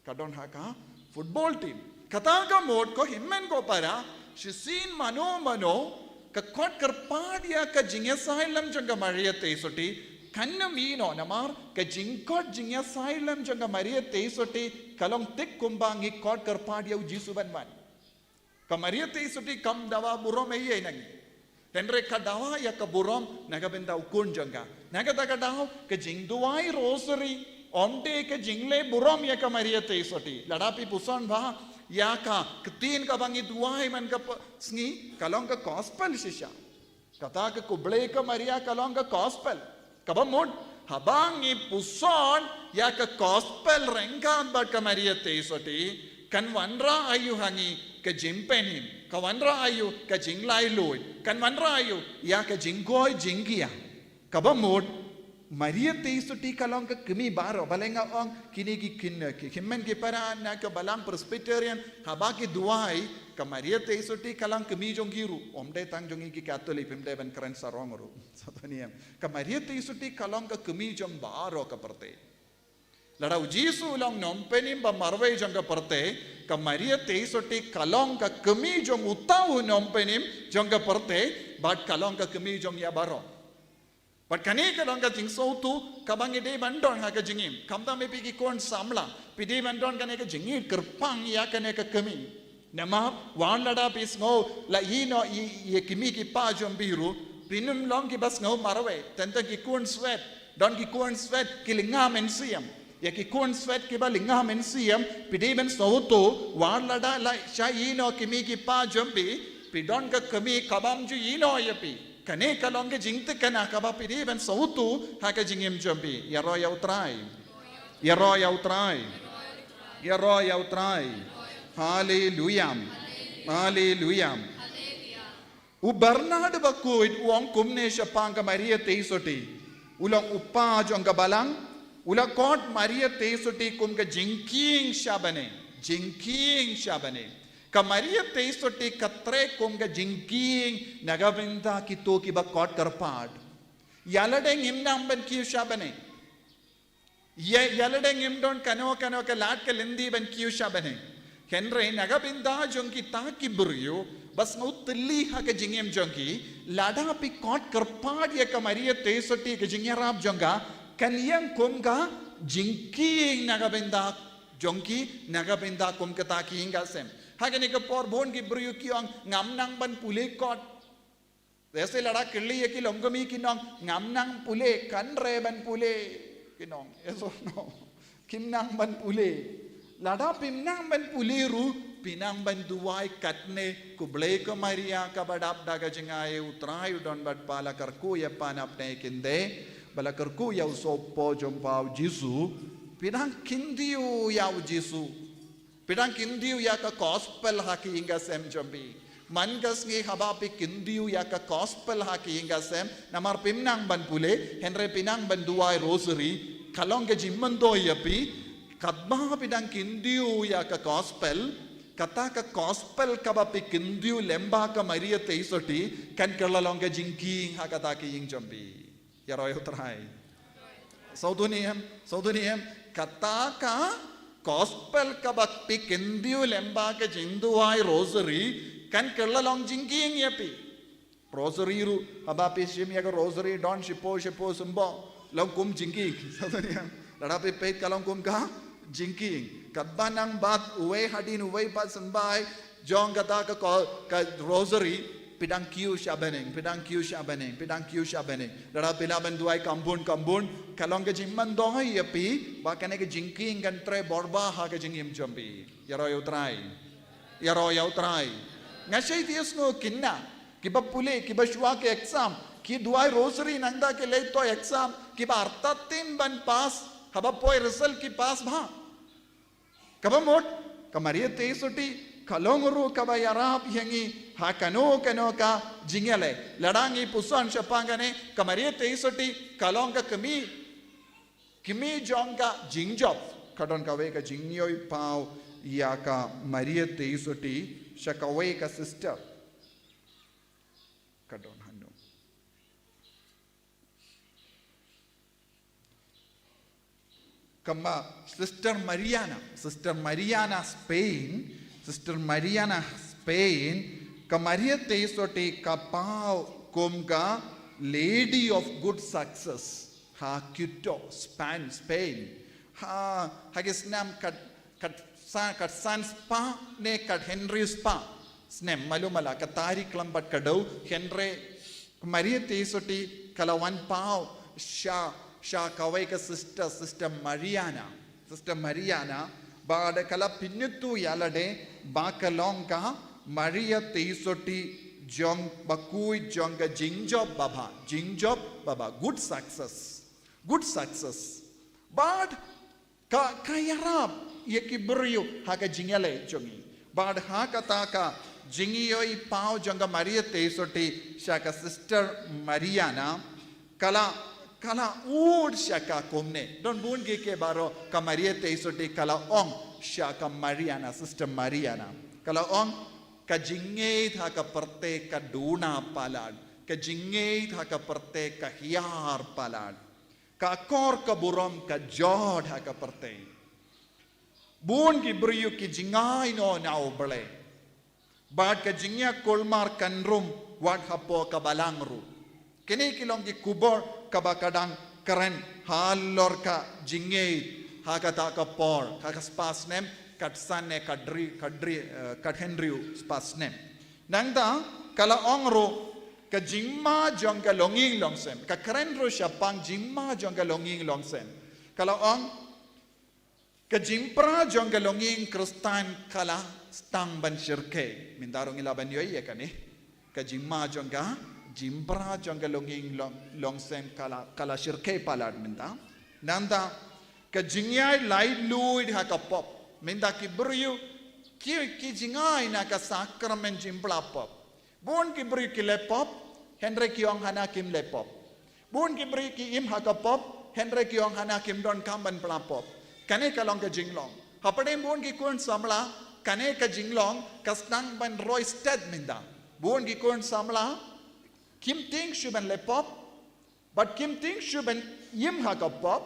kadon haka football team. Kata ka mod ko himmen ko para shisin mano ka kot kerpadia ka jingya sailam janga Maria teisoti kanna mino namar ka jingkot jingya sailam janga Maria teisoti kalong tik kumbangi kot kerpadia uji suban man ka Maria teisoti kam dawa burom ei nangi Henry ka dawa ya ka burom naga benda ukun janga naga ta ka daw ka jingduai rosary omte ka jingle burom ya ka Maria teisoti ladapi puson ba Yaka ketin ka bangi duai man ka sngi kalong ka gospel shisha kata ka kublay ka Maria kalong ka gospel kabamod habangi puson ya ka gospel rengkan ba ka Maria teisoti kan wanra ayu hangi ka jimpenin ka wanra ayu ka jinglai loy kan wanra ayu ya ka jinggoy jinggia kabamod Maria teisoti kalong ka kami baro balenga ong kini ki kinna ki himmen ki para na ka balang Presbyterian habaki duai ka Maria teisoti kalang kami jongiru omde tang jongi ki Catholic pimde ban keren sarongru satoniam ka Maria teisoti kalong ka kami jong baro ka parte lada ujisu long nompenim ba marwei jong ka parte ka Maria teisoti kalong ka kami jong utau nompenim jong ka parte bat kalong ka kami jong ya baro But kani ka dong ka jing so tu kabang ide bandon ha ka jingim kamta me pi ki kon samla pide bandon kane ka jingi kerpang ya kane ka kami nama wan lada pis ngo la hino ye kimi ki pa jom biru pinum long ki bas ngo marwe tenta ki kon sweat don ki kon sweat ki linga men siam ya ki kon sweat ki ba linga men siam pide ban so tu wan lada la sha hino kimi ki pa jom bi pidon ka kami kabam ju hino ya pi Kane kalong ke jingte kana kaba pidi ben sautu haka jingim jombi ya ro ya utrai hallelujah u Bernard bakuit uang kumne shapang ka Maria teisoti ulang upa jong ka balang ula kot Maria teisoti kum ka jingking shabane ka Maria teisoti katre konga jingking nagavinda kito kiba kot karpad yaladeng imnamban kiu shabane yaladeng imdon kano ka lat ka lindi ban kiu shabane Henry nagabinda jonki taki buryo bas ngau tilli ha ka jingem jonki lada pi kot karpad ya ka Maria teisoti ka jingyarab jonga kanyang konga jingking nagabinda jonki nagabinda komka taki hinga sem hagani ka por bon ki buryo ki ang ngamnang ban pule kot ऐसे लड़ा किल्ली ये कि लंगमी की नॉन्ग ngамnang pule kanre ban pule ki nong eso no kimnang ban pule lada pimnang ban pule ru pinang ban duwai katne kuble ko Maria ka badap daga jingaye utrai udon bad pala karku ya pan apne kinde bala karku ya usopo jompau Jisu pinang kindiu ya Jisu pinang kindiu ya ka gospel haki inga sem jombi Mangas ngi habapi kindiu ya ka gospel haki inga sem namar pimnang ban pule henre pinang ban duai rosary kalong ke jimmando yapi kadma pinang kindiu ya ka gospel kata ka gospel kabapi kindiu lemba ka Maria teisoti kan kerlalong ke jingking hakata ki ing jombi yaroy utrai sauduniem kata ka gospel kabapi kindiu lemba ke jinduai rosary kan kerlalong jingking yapi rosary ru habapi shim ya rosary don shipo sumbo long kum jingking sadaniam ladapi peit kalong kum ka jingking kadbanang bat uwe hadin uwe pat sambai jong kata ka rosary pidang kiu shabaneng ladapi laban duai kambun kalong ka jimman dong yapi bakane ka jingking kan tre borba ha ka jingim jombi yaroy utrai Ngasay tiyas no kinna kiba pule kiba shua ke exam ki duai rosary nanda ke leito exam kiba artatin ban pass haba poi result ki pass bha kaba mot ka Maria teisoti kalongru kaba yarap yangi ha kano ka jingale ladangi pusan shapangane ka Maria teisoti kalonga kimi jonga jingjob kadon ka we ka jingyoi pau ya ka Maria teisoti Shakaway ka sister kadon hanu kama sister Mariana Spain ka Maria teisoti ka pau kumga lady of good success ha Quito Spain ha hagisnam kat san spa ne kat Henry spa snem malumala katari klambat kadau Henry Maria teisoti kalawan pau sha kawai ka sister Mariana ba de kala pinnitu yalade ba kalong ka Maria teisoti jong bakui jonga jingjob baba good success but kayarap yeki buryu haka jingale jongi bad haka taka jingiyoi pau jonga Maria teisoti shaka sister Mariana kala ud shaka komne don bunge ke baro ka Maria teisoti kala ong shaka Mariana sister Mariana kala ong ka jingeit haka perte ka duna palad ka jingeit haka perte ka hiar palad ka kor ka burom ka jod haka perte Bun ki briyu ki jingai no nao bale. Bad ka jingya kolmar kanrum wad hapo ka balangru. Kini kilong ki kubor ka bakadang karen halor ka jingay hakata ka por haka spasnem katsane kadhenriu spasnem. Nangda kala ongro ka jingma jong ka longing longsem ka karen ro shapang jingma jong ka longing longsem. Kala ong Kajimpra jong galonging kristan kala stang ban shirke mindarong ilaban yoy yakani kajimma jonga jimpra jong galonging longsem kala shirke palad minda nanda kajingyai light luid hakapop minda kibryu ki jingai na ka sakramen jimpla pop bon kibryu ki lepop henry kiong hana kim lepop bon kibryu ki im hakapop henry kiong hana kim don kamban plapop Kane kalong ka jinglong. Hapadem bon ki kun samla kane ka jinglong kastang ban roy sted minda buon gi kon samla kim ting shuban le pop but kim ting shuban yim ha ka pop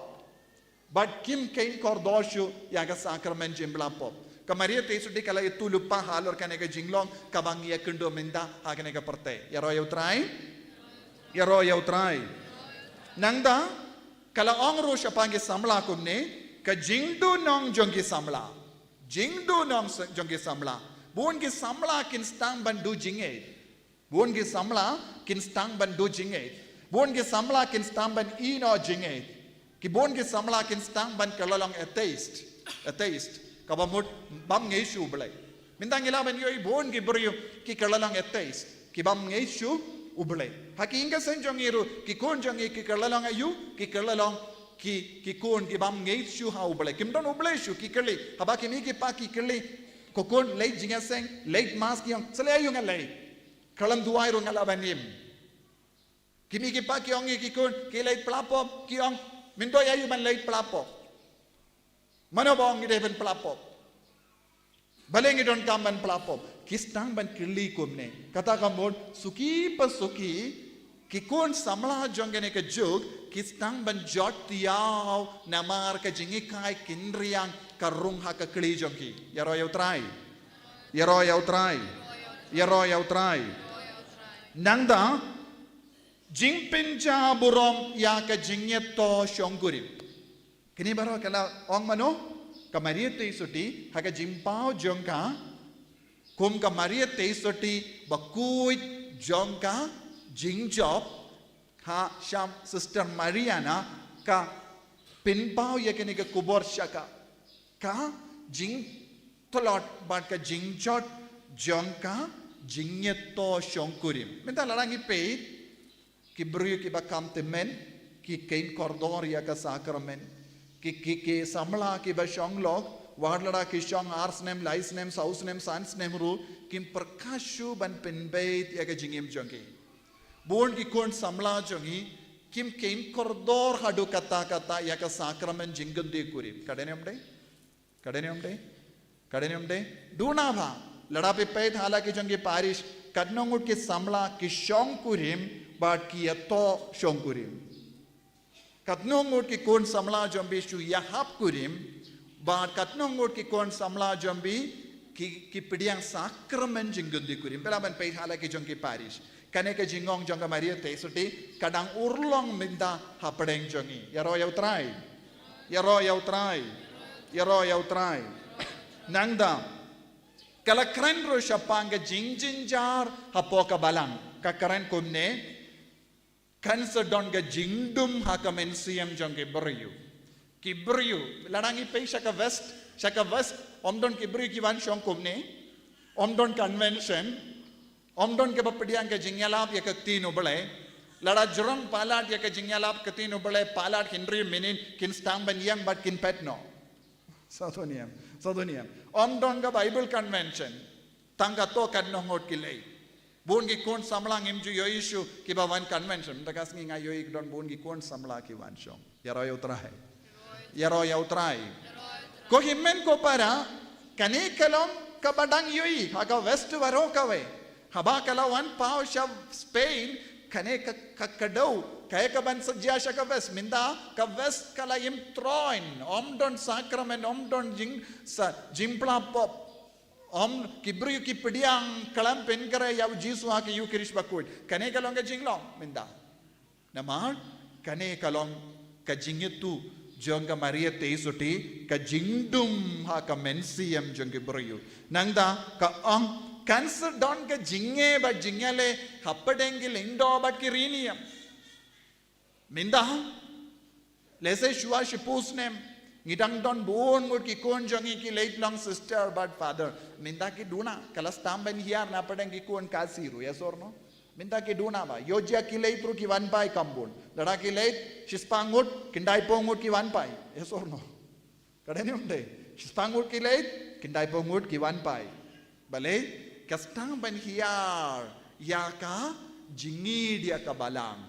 but kim kain kordoshu ya ga sakramen jimbla pop kamaria te sudi kala itu lupa halor kane ka jinglong kabang ya kendo minda ha kane ka perte ya roy utrai nangda kala ong ro shapangi samla kumne ka jingdu nong jongi samla buon gi samla kin stang ban du jinge buon gi samla kin stang ban du jinge buon gi samla kin stang ban ino jinge ki buon gi samla kin stang ban kalalong atheist kabamut bam ngei shu blai mintang ila ban yoi buon gi brio ki kalalong atheist ki bam ngei shu ublai haki inga senjongiru ki kon jongi ki kalalong ayu ki kalalong ki kon ki bam ngei shu ha ublai kim don ublai shu ki kali haba ki mi ki pa ki kali kokon late jinga seng late mas ki yang sele ayu ngalai kalam duai ro ngala banim kimi ki pa ki ongi ki kon ki late plapop ki ong mindo ayu ban late plapop mano bong ngi ben plapop balengi don kam ban plapop kistang ban kili kumne kata kamon suki pasuki ki kon samla jongene ke jog kistang ban jot tiaw namar ka jingi kai kinriang karung ha ka kli jongi yaro yau trai nangda jingpin ja burom ya ka jingyeto shonguri kini baro kala ong mano kamariete suti ha ka jimpao jongka kum kamariete suti bakui jongka jingjob ha sham sister Mariana ka pinpao ya kini ka kubor shaka ka jing tolot bat ka jingjot jongka jingyeto shongkurim minta larangi peit ki brio ki bakam temen ki kain kordor ya ka sakramen ki samla ki ba shonglog wadlada ki shong ars name lies name saus name sans name ru kim prakashu ban pinbeit ya ka jingim jongi bon ki kon samla jongi kim kain kordor hadu kata ya ka sakramen jingande kurim kadenyamde duna bha lada pe peit hala ki jongi parish kadnongut ki samla ki shong kurim but ki yato shong kurim katnongut ki kon samla jombi shu yahap kurim but katnongut ki kon samla jombi ki pidiang sakramen jingandi kurim pelaban peit hala ki jongi parish kane ka jingong jonga maria te suti kadang urlong minda hapadeng jongi yaro yau trai nangda kala kren ro shapanga jingjinjar hapoka balang ka karen kumne kansa don ga jingdum hakamen siam jonge brio kibrio larangi pe shaka west omdon kibrio ki wan shong kumne omdon convention omdon ke bapdiang ke jingyalap ya katino bale lada jurang palat ya ke jingyalap katino bale palat hinri minin kin stang ban yang bat kin petno Sadoniam. Omdon ga Bible convention tangga to kadnongot kilei bon gi kon samlang imju yoishu ki bawan convention takas ngi nga yoik don bon gi kon samla ki wan shong yaro yau trai ko himmen ko para kane kalom kabadang yoi haga west waro kawe haba kala wan pau shav Spain kane kakadau kaya ka ban sajya shaka west minda ka west kala im troin omdon sakramen omdon jimpla pop om kibru ki pidiang kalam pen kare yaw jisu ha ki yu kirish bakut kane kalong ka jinglong minda namar kane kalong ka jingetu jonga maria te suti ka jingdum ha ka mensiam jonga bru nangda ka cancer don ka jinge ba jingale happadengil indo bat ki rinium minda lese shua shipus nem ngidang don bon mut ki kon jongi ki late long sister but father minda ki duna kalas tamben hiar na padeng ki kon kasiru yes or no minda ki duna ba yojia ki late ru ki wan pai kambun dada ki late shispangut kindai pongut ki wan pai yes or no kadene unde shispangut ki late kindai pongut ki wan pai bale kastang ban hiar ya ka jingi dia ka balang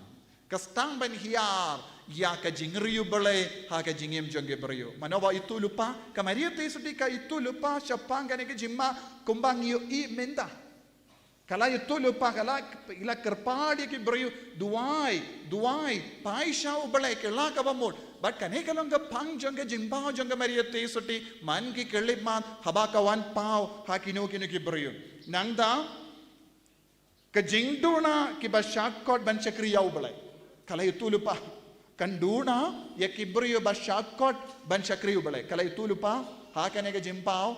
kastang ban hiar ya ka jingriu bale ha ka jingim jonge brio manoba itu lupa ka Maria te suti ka itu lupa syapang ka ne ke jimma kumbang yu I menda kala itu lupa kala ila kerpadi ki brio duai paisha ubale ke la ka bamot but kane kalong ka pang jonge jimba jonge Maria te suti man ki kelip man haba ka wan pau ha kino ki brio nangda ka jingduna ki ba shortcut ban chakriya ubale kala itu lupa kanduna ya kibrio ba shortcut ban chakriya ubale kala itu lupa ha kane ka jimpao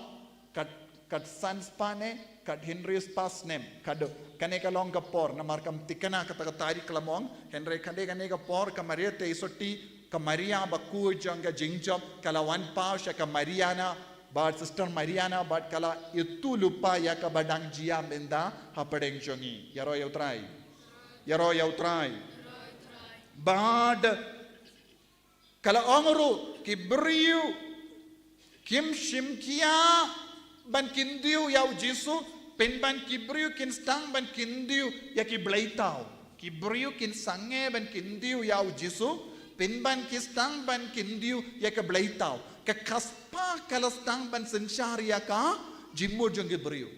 kat sanspane kat Henry pas nem kado kane ka long ka por na markam tikana ka tarik lamong Henry kane ka por ka Maria te isoti ka Maria baku janga jingjob kala wan pa sha ka Mariana but sister Mariana but kala itu lupa ya ka badang jia menda hapadeng jongi yaro yautrai bad kala ongru kibriu kim shimkia ban kindiu yau jisu pen ban kibriu kin stang ban kindiu ya ki blaitau kibriu kin sange ban kindiu yau jisu pen ban ki stang ban kindiu ya ka blaitau ka kaspa kala stang ban senshariya ka jimmo jonge briu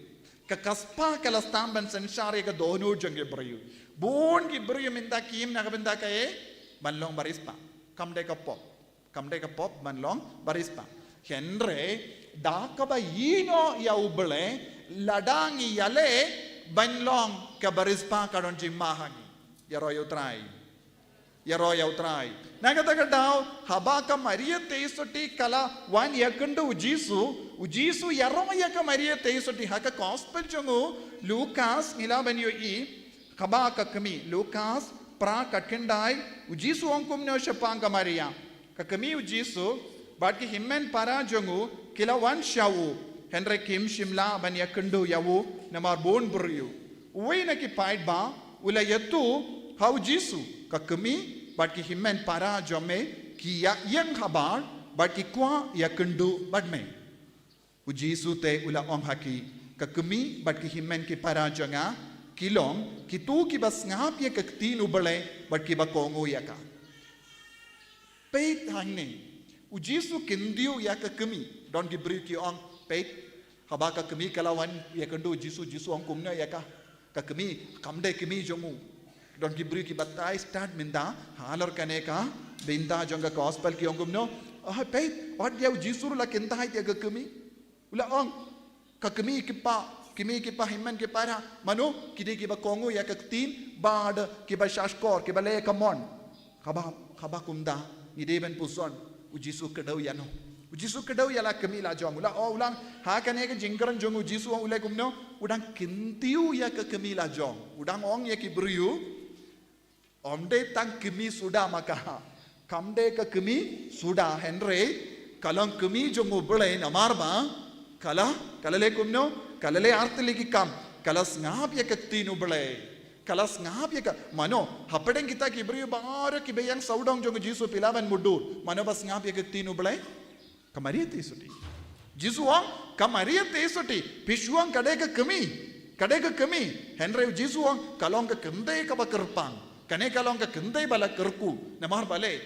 ka kaspa kala stang ban senshariya ka dono jonge briu bon ki briu minta kim na ka benda ka e manlong barispa kamde ka pop manlong barispa Henry dakaba ino ya ubele ladangi yale banlong ka barispa kadon jimahangi yaro yautrai nagata daw habaka Maria teisoti kala wan yakundu ujisu yaro yaka Maria teisoti haka gospel jongu Lucas nila banyo I habaka kami Lucas pra katkendai ujisu onkum no shapanga Maria kakami ujisu bat ki himmen para jongu kila wan shawu Henry kim shimla ban yakundu yawu namar bon buriu uina ki paid ba ula yatu how jisu kakami bat ki himmen para jome ki yang habar bat ki kwa yakundu badme ujisu te ula ong haki kakami bat ki himmen ki para jonga kilong kitu ki bas ngap ya kaktin ubale bat ki ba kongo yaka peit hangne ujisu kindiu ya kakami don ki bri ki ong peit haba kakami kalawan ya kendo jisu ong kumna yaka kakami kamde kimi jomu don ki bri ki batai start minda halor kaneka binda jonga gospel ki ong kumno peit what ya ujisu la kinta hai ya kakami ula ong kakami kimi ki pa himman ki para manu kidi ki ba kongo ya kaktin bad ki ba shashkor ki ba le kamon khaba kumda ideben puson ujisu kedau yala kami la jong ulang ha kane ke jingkaran jong ujisu ulai kumno udang kintiu ya ke kami la jong udang ong ya ki briu omde tang kami suda maka kamde ke kami suda Henry kalang kami jong ubule namarba kala le kumno kala le artli ki kam kala ngap ya ke tinu bule kalas ngap ya ka mano hapedeng kita ki beri bar ki beyang saudong jong jisu pilaban mudur mano bas ngap ya ke tinu belai kamaria te suti jisu ang kamaria te suti pisuang kade ka kami Henry jisu ang kalong ka kende ka ba kerpang kane kalong ka kende bala kerku namar bale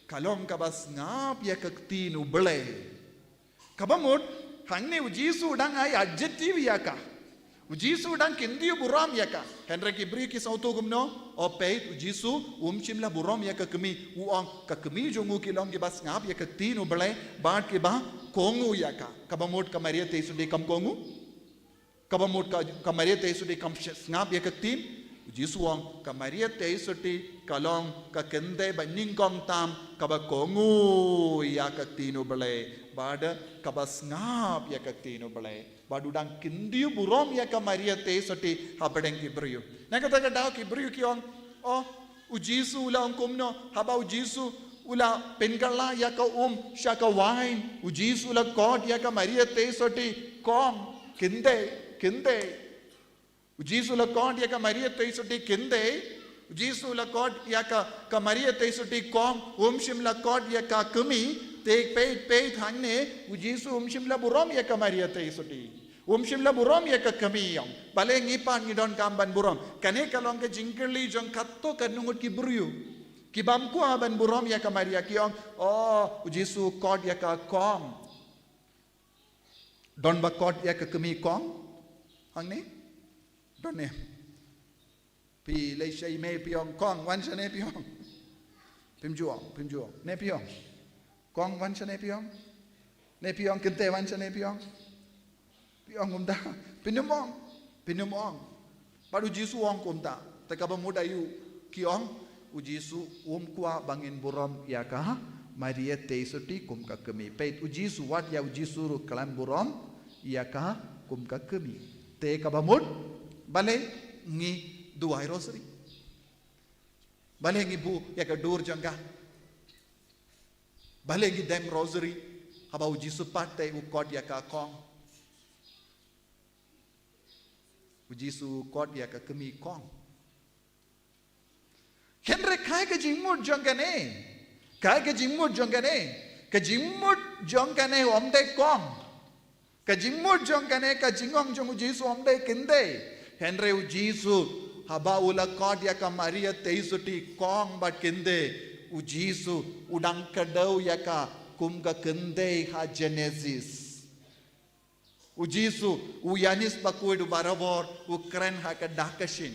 kalong ka bas ngap ya ke tinu belai kabamut hangne jisu dang ai adjective ya ka ujisu dan kindiu buram yaka Henry kibri ki sauto gumno o peit ujisu chimla buram yaka kami uang ka kami jongu ki long ki bas ngap yaka tinu belai bat ki ba kongu yaka kabamut ka Maria te sudi kam kongu kabamut ka Maria te sudi kam ngap yaka tin ujisu ang ka Maria te sudi kalong ka kende ba ningkong tam ka ba kongu yaka tinu belai bad ka bas ngap yaka tinu belai badudang kindiu burom ya ka Maria te soti habedeng kibriu nakata daw kibriu ki ong ujisu ula ong kumno haba ujisu ula penkala ya ka shaka wine ujisu ula god ya ka Maria te soti kom kinde ujisu ula god ya ka Maria te soti kinde ujisu ula god ya ka Maria te soti kom shimla god ya ka kumi take peit hangne ujisu shimla burom ya ka Maria te soti shimla burom ya ka kami yang bale ngipan ngidon kamban burom kane kalong ke jingkerli jong katto kanungut ki Kibam ku aban burom ya ka Maria kiong oh Jesu kod ya ka kong. Don ba kod ya ka kemi kong? Hang ni? Don ne. Pi lei shai me piong kong wan chane piong. Pim juong. Ne piong. Kong wan chane piong. Ne piong kente wan chane piong. Piong kumda. Pinumong. Baru Jesu ong kumda. Teka ba muda yu kiong u Jesu kwa bangin burom ya ka Maria teisuti kum ka kemi. Peit u Jesu wat ya u Jesu ru kalan burom ya ka kum ka kemi. Te ka ba mud bale ngi duai rosary. Bale ngi bu ya ka dur jangga. Bale ngi dem rosary. Haba u Jesu pate u kod ya ka kong. U Jesu kod ya ka kemi kong. Henry kai ka jingmut jangane. Kai ka jingmut jangane. Ka jingmut jangane omde kong. Ka jingmut jangane ka jingong jong u Jesu omde kinde. Henry u Jesu haba ula kod ya ka Maria teisuti kong bat kinde. U Jesu udang kadau ya ka kum ka kinde ha Genesis. U Jesu u Yanis pakui du barabor u kren ha ka dakashin.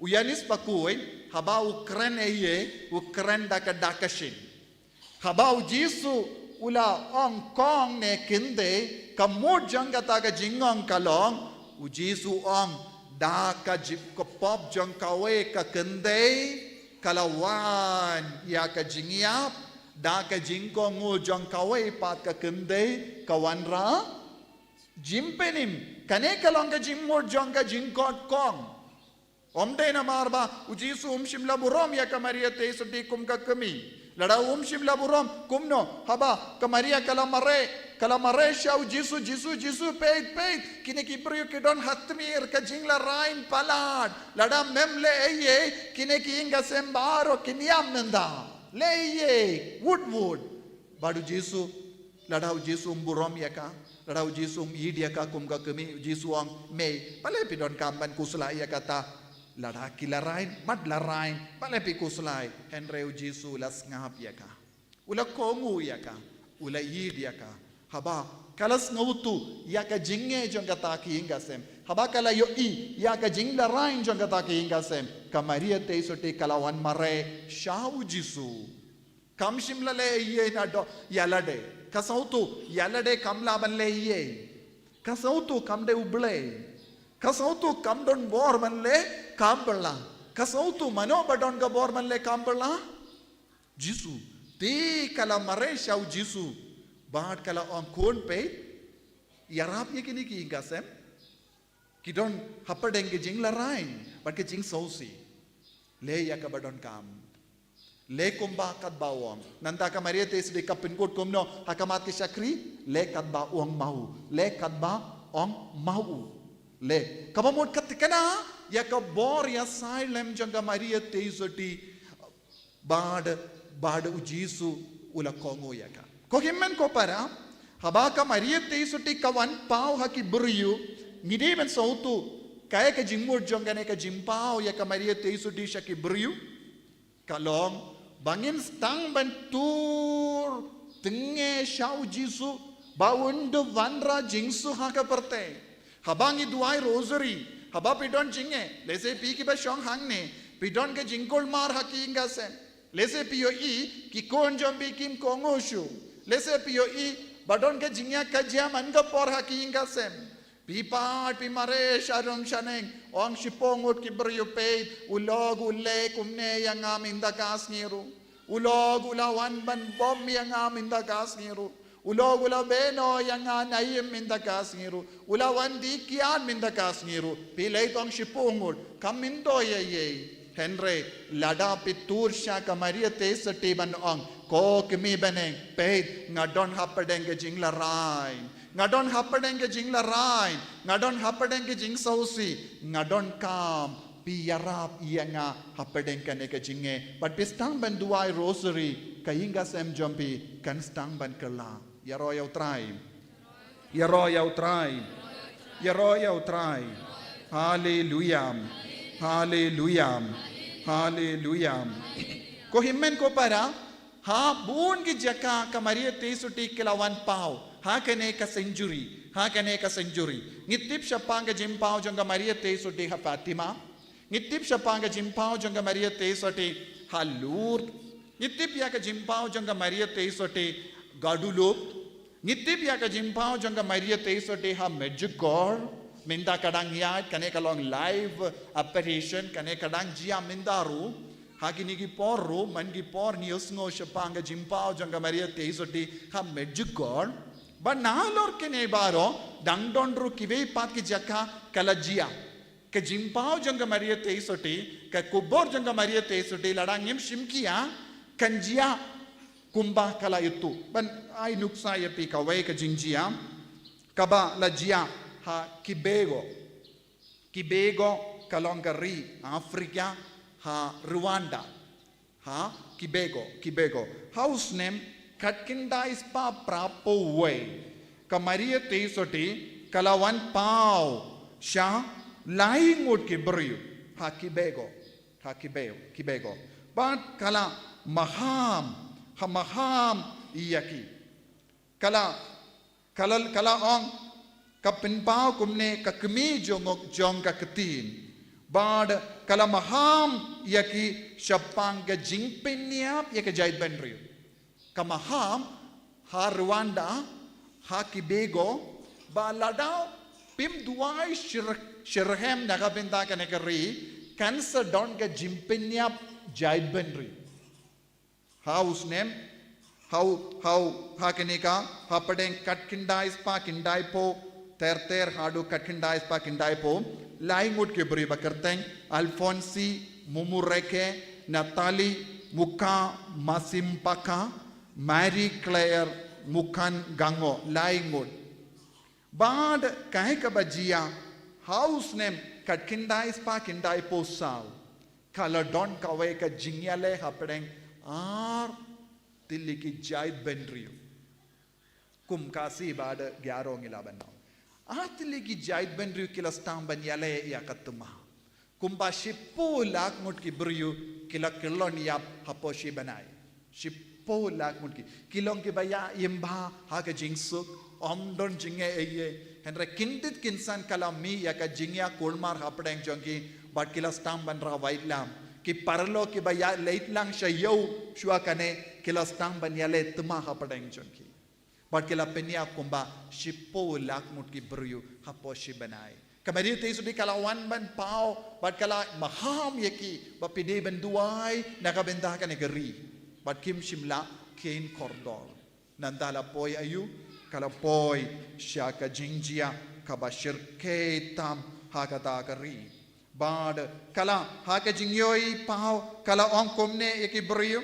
U Yanis pakui haba u kren eye u kren da ka dakashin. Haba u Jesu ula ong kong ne kinde ka mud jangata ka jingong kalong u Jesu ong da ka jip ko pop jang kawe ka kinde kalawan ya ka jingiap da ka jingkong u jang kawe pat ka kinde kawanra Jimpenim, kane kalong ka jimmod jong ka jingkot kong. Omde na marba, u Jesu shimla burom ya ka Maria teisuti kum ka kami. Lada shimla burom kumno, haba ka Maria kalamare siya u Jesu peit. Kini kipriyo kidon hatmir ka jingla rain palad. Lada memle eye, kini kiinga sembaro kiniyam nanda. Leye, wood. Badu Jesu, lada u Jesu burom ya ka. Lada u Jesu idia ka kum ka kami Jesu ang may pale pidon kamban kuslai ya kata lada kilarain madlarain pale pi kuslai Henry u Jesu las ngap ya ka ula kongu ya ka ula idia ka haba kalas ngautu ya ka jinge jong kata ki ingasem haba kala yo I ya ka jinglarain jong kata ki ingasem ka Maria teisuti kalawan mare shau Jesu kam shimlale ye na do yalade Kasautu yalade kamla banle ye. Kasautu kamde uble. Kasautu kamdon bor banle kambala. Kasautu mano badon ka bor banle kambala. Jesu. Ti kala mare shau Jesu. Bad kala on kon pe. Yarap ye kini ki ingasem. Kidon hapadenge jing larain. But ke jing sausi. Le ya ka badon kam. Le kumba kat bawang nanta ka Maria tes de kapin kot kumno hakamat ki sakri le kat ba ong mau le kat ba ong mau le kabamot kat kana ya ka bor ya silem janga Maria tesoti bad u Jesu ula kongo ya ka ko himmen ko para haba ka Maria tesoti kawan pau haki buriu ngide men sautu kaya ka jingmur janga ne ka jimpau ya ka Maria tesoti shaki buriu kalong bangin stang bantur tenge shau Jesu bawundu vandra jingsu haka perte habangi duai rosary haba pidon jinge lese pi ki ba shong hangne pidon ke jingkol mar haki ingasem lese pio I ki kon jombi kim kongoshu lese pio I badon ke jingya kajya manga por haki ingasem Pipat pimare sharom shaneng ong shipongot kibryo peit ulog ule kumne yang amin dakas ngiru ulog ulawan ban bom yang amin dakas ngiru ulog ula beno yang anayim min dakas ngiru ulawan dikian min dakas ngiru pilay tong shipongot kamindo ye Henry lada pitur sha ka Maria tesati ban ong ko kimi beneng peit ngadon hapadeng jingla rain ngadon hapadenge jing larain ngadon hapadenge jing sausi ngadon kam piyarap iyanga hapadeng kaneka jinge but pistang ban duai rosary kayinga sem jompi kan stang ban kala yaro yau trai hallelujah ko himmen ko para ha bun ki jaka ka Maria te suti kelawan pau ha kene ka century ngitip siya jim pau janga Maria te suti ha Fatima ngitip siya jim pau janga Maria te suti ha Lourdes ngitip ya ka jim pau janga Maria te suti Guadeloupe ngitip ya ka jim pau janga Maria te suti ha Medjugorje minda kadang yat kane kalong live apparition kane kadang jia mindaru hagi nigi porro mangi por nios ngo shapanga jimpao janga Maria teisoti ha Medjugorje ba nalor kene baro dangdondru kive pat ki jaka kala jia ke jimpao janga Maria teisoti ke kubor janga Maria teisoti ladangim shimkia kanjia kumba kala itu ban ai nuksa ya pi kawai ke jingjia kaba la jia ha Kibego kalongari Afrika ha Rwanda ha Kibego house name Katkinda ispa prapo way ka Maria teisoti kalawan pau sha laingut kibriu ha Kibego but kala maham iyaki kala ong kapinpao kumne kakmi jong kaketin bad kala maham yaki shapang ga jingpeniap yaka jait benriu kamaham ha Rwanda ha Kibego ba ladao pim duai shirhem nagabinda kanekari cancer don ga jimpeniap jait benriu house name how hakenika hapadeng katkindai spa kindai po ter hadu katkindai spa kindai po laingut ke beri bakarteng Alfonsi Mumureke Natali Muka Masimpaka Mary Claire Mukan Gango laingut bad kahe ka bajia house name katkindai spa kindai po sao kala don kawe ka jingyale hapadeng ar tilli ki jait benriu kum kasi bada gyaro ngilabana tilli ki jait benriu kila stam banyale ya katuma kumba shippo lak mut ki briu kila kilon ya haposhi banai shippo lak mut ki kilong ki baya yimba ha ka jingsuk omdon jinge eye henre kindit kinsan kalami ya ka jingya kulmar hapdeng jongi bat kila stam banra waitlam ki parlo ki baya late lang siya yo shua kane kila stang banyale tuma hapadeng jonki but kila penya kumba shippo lak mut ki briu haposhi banai kamari te sudi kala wan ban pao but kala maham yeki ba pide banduai nakabenta ka negeri but kim shimla kain kordor nandala poi ayu kala poi siya ka jingjia kabashir ke tam hakata kari bad kala hake jingyoi pau kala ong komne yaki briu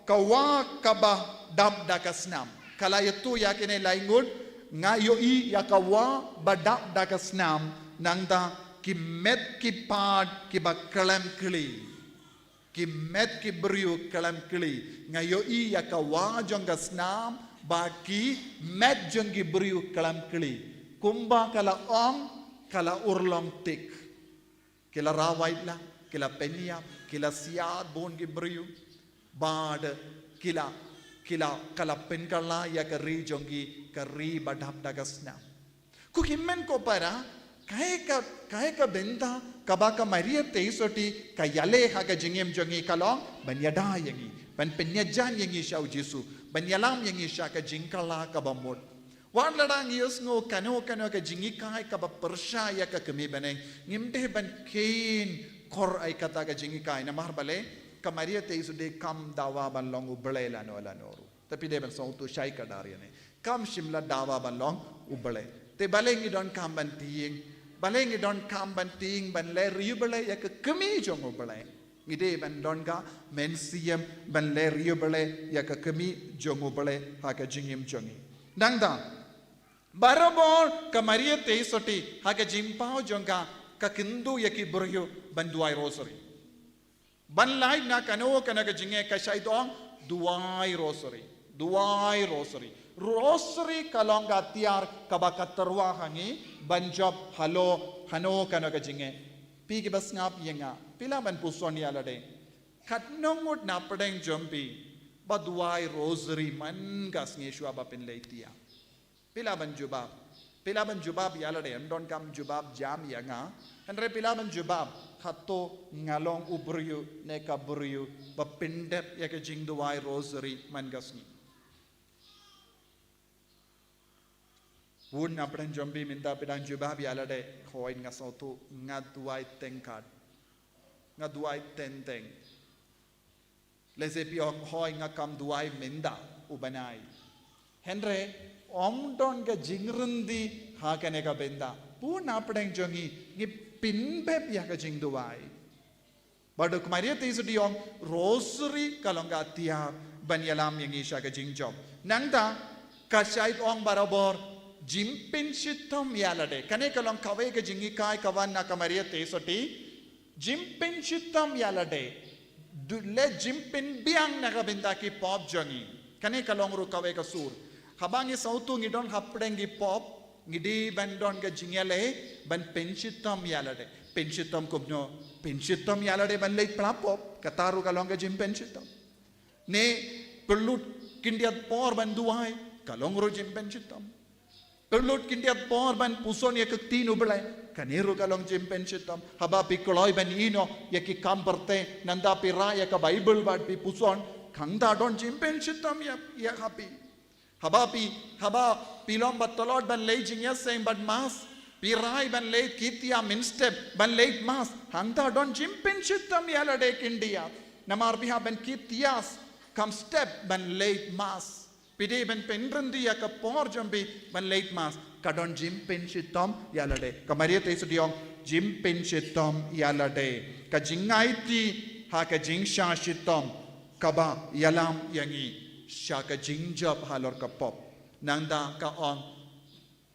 kawa kaba dab dakasnam kala itu yakine laingun ngayoi yakawa badab dakasnam nangda kimet ki pad ki bakalam kli kimet ki briu kalam kli ngayoi yakawa jongasnam baki met jongi briu kalam kli kumba kala ong kala urlong tik kila rawaitla kila penia kila siad bon gibriu bad kila kala penkala ya kari jongi kari badhap dagasna kukimmen ko para kahe ka benda kabaka Maria teisoti kayale haga jingem jongi kalong banyada yangi ban penyajan yangi shau Jesu banyalam yangi shaka jingkala kabamot wan ladang yus ngo kano ka jingi kai ka ba persha ya ka kemi baneng ngimde ban kain kor ai kata ka jingi kai na mar bale ka Maria te isude kam dawa ban long ubale la no tapi de ban so tu shai ka dar ne kam shimla dawa ban long ubale te bale ngi don kam ban tiing bale ngi don kam ban tiing ban le riubale ya ka kemi jong ubale ngide ban don ga mensiam ban le riubale ya ka kemi jong ubale ha ka jingim jongi dangda barabor ka Maria teisoti haga jimpao jonga ka kindu yaki buryo banduai rosary ban lai na kano kana ka jinge ka shaidong duai rosary kalonga tiar kabaka terwa hangi banjob hano kana ka jinge pi ki bas ngap yenga pila ban puson ya lade Katnongut na pedeng jompi baduai rosary man gas ngesua bapin leitia. Pilaban jubab yalade andon kam jubab jam yanga. Andre pilaban jubab hato ngalong ubriu neka briu bapindep ya ke jing duai rosary man gas ni. Wun na pedeng jompi minta pedang jubab yalade koin ngasautu ngaduai tengkat. Ngaduai tenteng. Lesepi ong hoi ngakam duai menda ubanai. Henry omdon ga jingrundi hakane ka benda. Puna pedeng jongi ngi pinbeb ya ka jing duai. Baduk Maria tisudi ong rosary kalonga tia banyalam yang isha ka jing job. Nangda kasait ong barabor jimpin shitom yalade. Kane kalong kawe ka jingi kai kawan na ka Maria tisudi jimpin shitom yalade. Le jimpin biang nakabinda ki pop jongi kane kalong ru kawe ka sur habangi sautu ngidon hapdengi pop ngidi bandon ga jingele ban penchitam yalade penchitam kubno penchitam yalade ban leit plapop kataru kalong ga jim penchitam ne perlut kindiat por ban duai kalong ru jim penchitam perlut kindiat por ban puson ya kektinu belai Kaniru kalong jimpen sitam haba pikoloi ban ino ya ki kamperte nanda pi raya ka Bible bad pi puson kangda don jimpen sitam ya happy haba pilom batolot ban leijing ya same but mas pi rai ban leit kitia min step ban leit mas hangda don jimpen sitam ya lade kindia namar pi ha ban kitias kam step ban leit mas pide ban penrendi ya ka por jambi ban leit mas kadon jimpen shitom yalade kamaria tesudiong jimpen shitom yalade ka jingaiti ha ka jingsha shitom kaba yalam yangi sha ka jingjab halor ka pop nangda ka on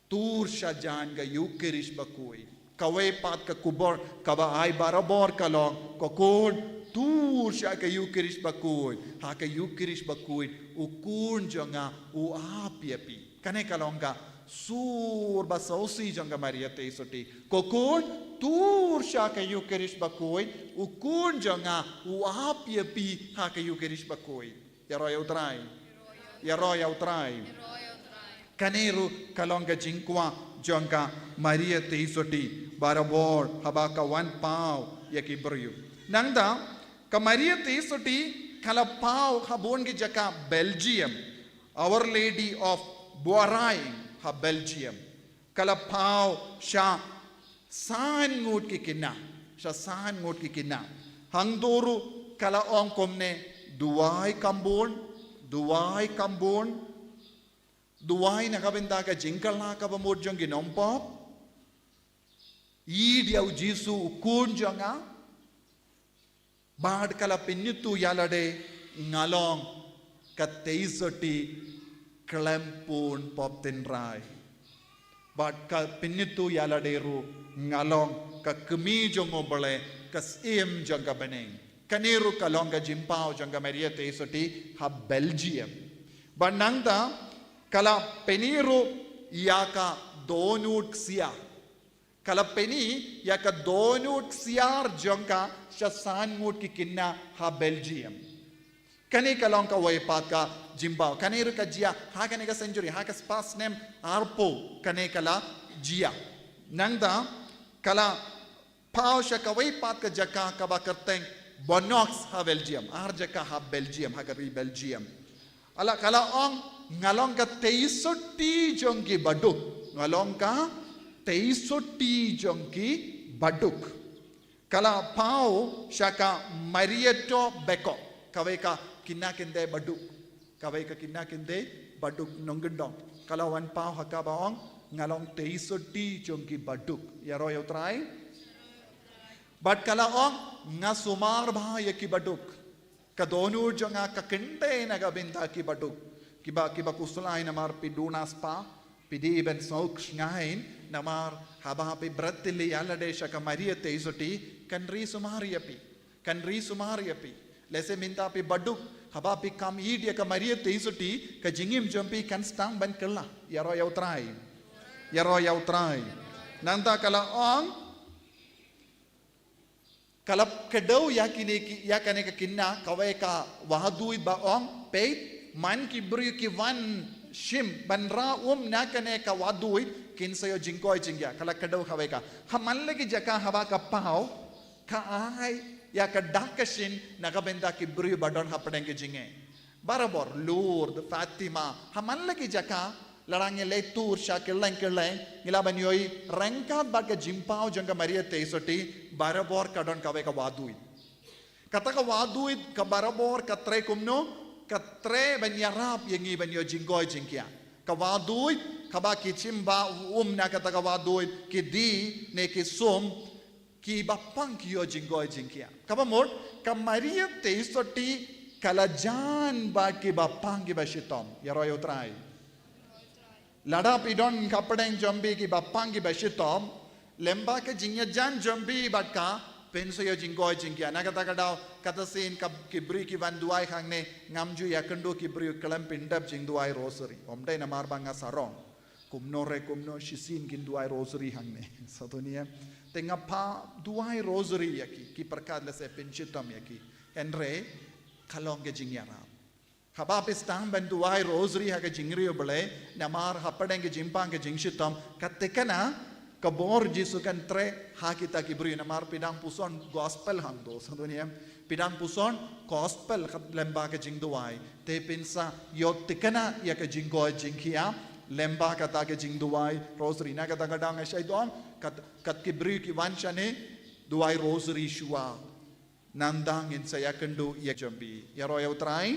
tur shajan ga yukirish bakui kawe pat ka kubor kaba ai barabor kalong kokon tur sha ka yukirish bakui ha ka yukirish bakui ukun jonga u apiapi kane kalonga sur basausi jonga Maria teisoti kokun tur sha ka yukirish bakui ukun jonga u apiapi ha ka yukirish bakui yaroy utrai kaneru kalonga jinkwa jonga Maria teisoti barabor habaka wan pau yakibriu nangda ka Maria teisoti kala pau habon gi jaka Belgium Our Lady of Boarai ha Belgium kala pau sha san ngut ki kina hangdoru kala ong komne duai kambon duai nakabenda ka jingkal na ka bamod jong ginompop idiau jisu kun jonga bad kala pinnitu yalade ngalong ka teisoti klempun popten rai bad ka pinnitu yalade ru ngalong ka kemi jongo bale kas em jonga beneng kaniru kalonga jimpao jonga Maria teisoti ha Belgium banangda kala peniru yaka donut sia kala peni yaka donut siar jonga shasan ngut ki kinna ha Belgium kani kalong ka way pat ka jimbao kaniru ka jia ha kani ka century ha ka spas name arpo kani kala jia nangda kala pau sha ka way pat ka jaka ka ba karteng bonox ha Belgium ar jaka ha Belgium ha ka Belgium ala kala ong ngalong ka teisoti jongki baduk ngalong ka teisoti jongki baduk kala pau shaka Marieto Beko kawe ka kinakinde baduk nonggendong kala wan pau haka baong ngalong teisoti jongki baduk yaro yautrai but kala ong ngasumar bahaya ki baduk kadonu jonga kakende nagabinta ki baduk kiba kusulay namar pidunas pa pidi ben sauks ngain namar haba pe bratili alade shaka Maria teisoti kanri sumariapi lese minta pe baduk haba pe kam idia ka Maria teisoti ka jingim jompi kan stang ban kala yaro yautrai nanta kala ong kalap kedau yakane ka kinna kawai ka wahadui ba ong peit man ki bru ki van shim ban ra nakane ka wadui kin sayo jingkoi jingya kala kedau kawai ka haman lagi jaka hawa ka pau ka ai ya ka dakashin nakabenda ki bru badon hapadeng ki jinge barabor Lourdes Fatima haman lagi jaka larangnya leitur syakileng ngilaban yoi rengkat baga jimpau jangka Maria Teisoti barabor kadon kawe ka waduit kata ka waduit ka barabor ka tre kumno ka tre banyarap yengi banyo jinggoy jingkia ka waduit ka ba ki chimba na kata ka waduit ki di ne ki sum ki bapang kiyo jinggoy jingkia ka ba mod ka Maria Teisoti kalajan ba ki bapang ki bashitom yaroy utrai lada pidon kapadeng jombi ki bapang ki bashitom lemba ke jingya jan jombi batka penso yo jinggoy jingkia nakata kadao kata sin kibri ki vanduai hangne ngamju yakendo kibri kalam pindap jingduai rosary omdai namar banga sarong kumno shisin ginduai rosary hangne satunia tengapa duai rosary yaki ki perkad le se penchitom yaki enre kalong ke jingyara habapis tang banduai rosary haga jingriyo bale namar hapadeng ke jimpang ke jingshitom katekana kabor jisukan tre hakita kibri namar pidang puson gospel hangdo sadunia pidang puson gospel lemba ke jingduai te pinsa yo tekana ya ke jinggoy jingkia lemba kata ke jingduai rosary na kata kadang shaidon kat kibri ki wanchane duai rosary shua nandang in saya kendu ya jambi yaro yautrai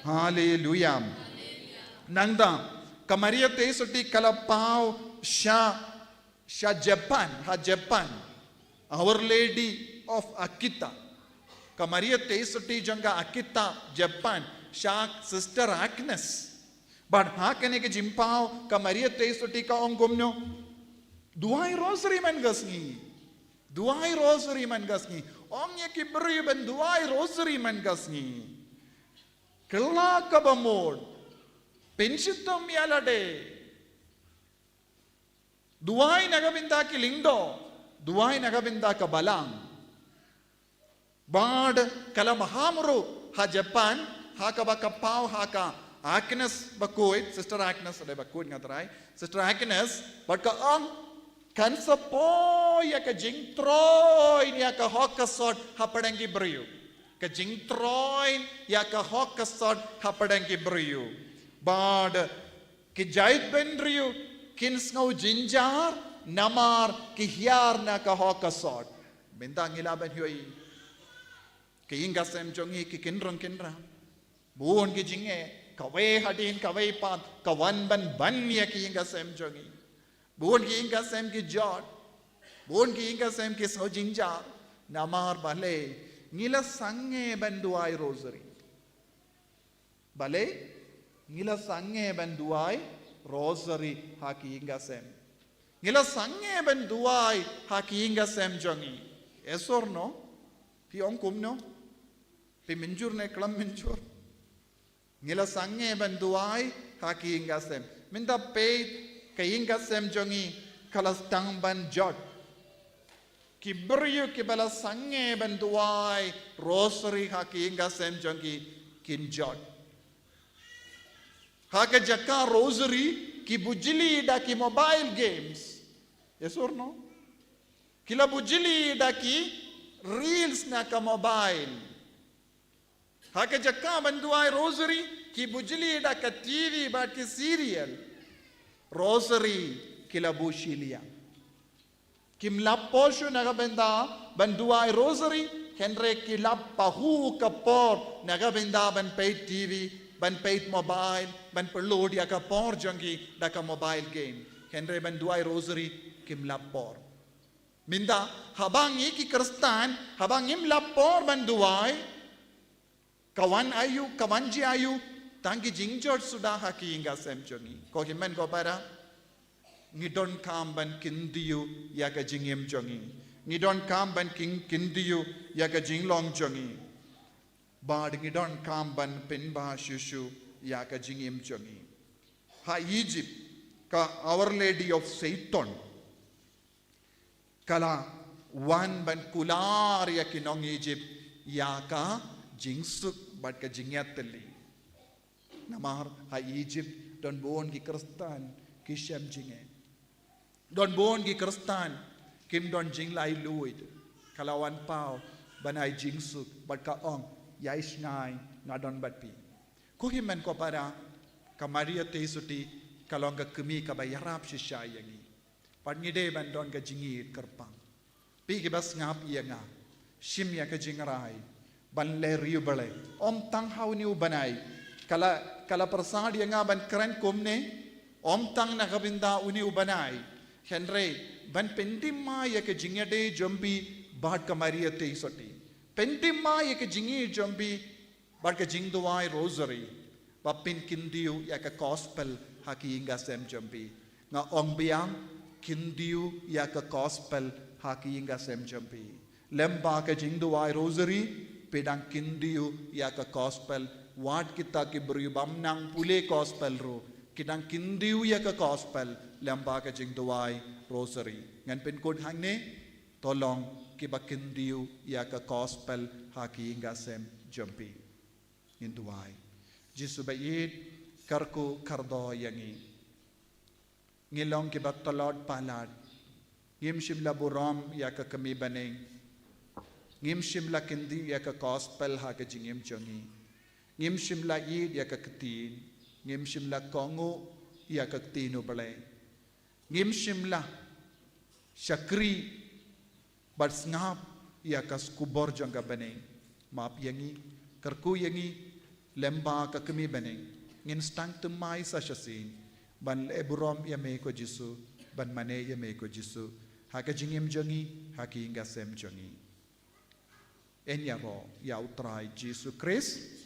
hallelujah nangda kamaria Teisoti kalapau sha Japan Our Lady of Akita kamaria Teisoti janga Akita Japan sha sister Agnes but hakane ke jimpau kamaria Teisoti ka ongomno duai rosary man gasngi ongnya ki beri ben duai rosary man gasngi kela ka bamod pensitom yalade duai nagabinda ki lingdo duai nagabinda ka balang bad kala mahamru ha Japan ha ka ba kapau ha ka Agnes bakuit sister Agnes ade bakuit ngatrai sister Agnes but ka ong kan sapo ya ka jingtroin ya ka hokasot hapadangi briyu ka jingtroin ya ka hokasot hapadangi briyu bad ki jait benriyu kinsngau jinjar namar ki hiar na ka hokasot bintang ilaban hioi ki inga sem jongi ki kinrong kinra buon ki jinge kawe hadin kawe pat kawan ban ya ki inga sem jongi buon ki inga sem ki jot buon ki inga sem ki so jinjar namar bale ngila sange banduai rosary bale ngila sange banduai rosary haki inga sem ngila sange banduai haki inga sem jongi yes or no pi ong kumno pi minjur ne klam minjur ngila sange banduai haki inga sem minda peit kayinga sem jongi kalas tang ban jot kibriyu kibala sange banduai rosary haki inga sem jongi kin jot haka jaka rosary ki bujili da ki mobile games yes or no kila bujili da ki reels na ka mobile haka jaka banduai rosary ki bujili da ka TV ba ki serial rosary kila bushilia kim laposhu nagabenda banduai rosary henre kila pahu kapor nagabenda ban pay TV ban pay mobile ban perload ya kapor jangi daka mobile game henre banduai rosary kim lapor minda habang iki kristan habang im lapor banduai kawan ji ayu tangi jingjot sudah haki inga sem jongi ko himen ko para ngidon kamban kindiyu ya ka jingim jongi ngidon kamban kindiyu ya ka jinglong jongi bad ngidon kamban pinba shushu ya ka jingim jongi ha Egypt ka Our Lady of Satan kala wan ban kular ya kinong Egypt ya ka jingsuk bat ka jingyateli namar ha Egypt don bon ki kristan ki shem jinge don bon ki kristan kim don jing lai luid kala wan pau banai jingsuk bat ka ong yais ngai na don bat pi ko hi men ko para ka Maria te suti kalong ka kemi ka bayarap si syayangi pat ngide ban don ka jingi kerpang pi ki bas ngap ia nga shim ya ka jingrai ban le riu bale om tang hau ni banai kala persang dia nga ban keren kumne om tang na kabinda uni ubanai henry ban pentimma ya ka jingade jombi bat ka Maria te suti pentimma ya ka jingi jombi bat ka jingduai rosary bapin kindiu ya ka gospel haki inga sem jombi nga ong biang kindiu ya ka gospel haki inga sem jombi lemba ka jingduai rosary pedang kindiu ya ka gospel wat kita ki beri bamnang pule gospel ro kidang kindiu ya ka gospel lemba ka jingduai rosary ngan pen kod hangne tolong ki ba kindiu ya ka gospel haki inga sem jombi induai Jisu bayit karku kardo yangi ngilong ki bat talod palad ngim shimla buram ya ka kami baneng ngim shimla kindi ya ka gospel ha ka jingim jongi ngim shimla yid ya ka katin ngim shimla kongo ya ka tino balay ngim shimla shakri bat snap ya ka skubor jonga baneng map yangi karku yangi lemba ka kami baneng ngin stang tumai sa shasin ban eburom ya me ko Jisu ban mane ya me ko Jisu ha ka jingim jongi ha ki inga sem jongi enya ro ya utrai Jisu Christ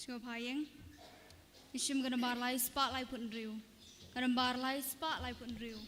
Payeng. Ishim gambar lai spotlight pun riu. Gambar lai spotlight pun riu.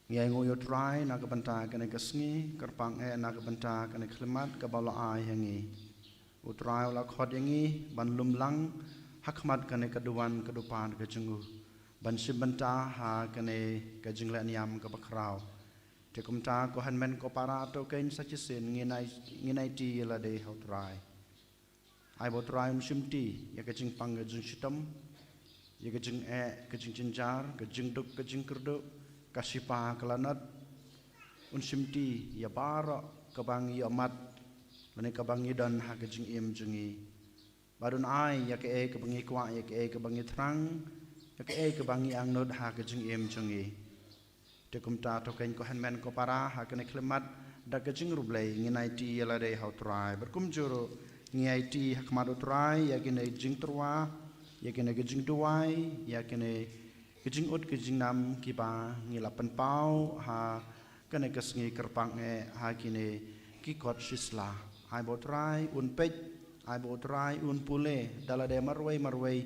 Ngai ngoyo try nak benta kena kesngi kerpang nak benta kena klimat ke bawah ai hangi. Utrai olah khod yangi ban lumlang hakmat kena keduan kedupan ke jengu. Ban sibenta ha kena ke jengla niam ke bakrau. Tekumta ko hanmen ko para to kain sachisin nginai ti la de how try. Ai bo try simti ya ke jing pang ke jing sitam. Ya ke jing ke jing jinjar ke jing duk ke jing kerdu. Kasipa kelanat unsimti ya bara kebangi ya mat lane kebangi dan ha kejing im jengi barun ai ya ke kebangi kwa ya ke kebangi terang ya ke kebangi angnod ha kejing im jengi tekum ta to kain ko hanmen ko para ha kene klemat da kejing rublai nginai ti ya lade how try berkum juro ngai ti hakmadu try ya kene jing terwa ya kene kejing duai ya kene kejing ut kejing nam kiba ngilapan pau ha kene kesngi kerpang ha kine kikot sisla ai botrai un pej ai botrai un pule dalade marwai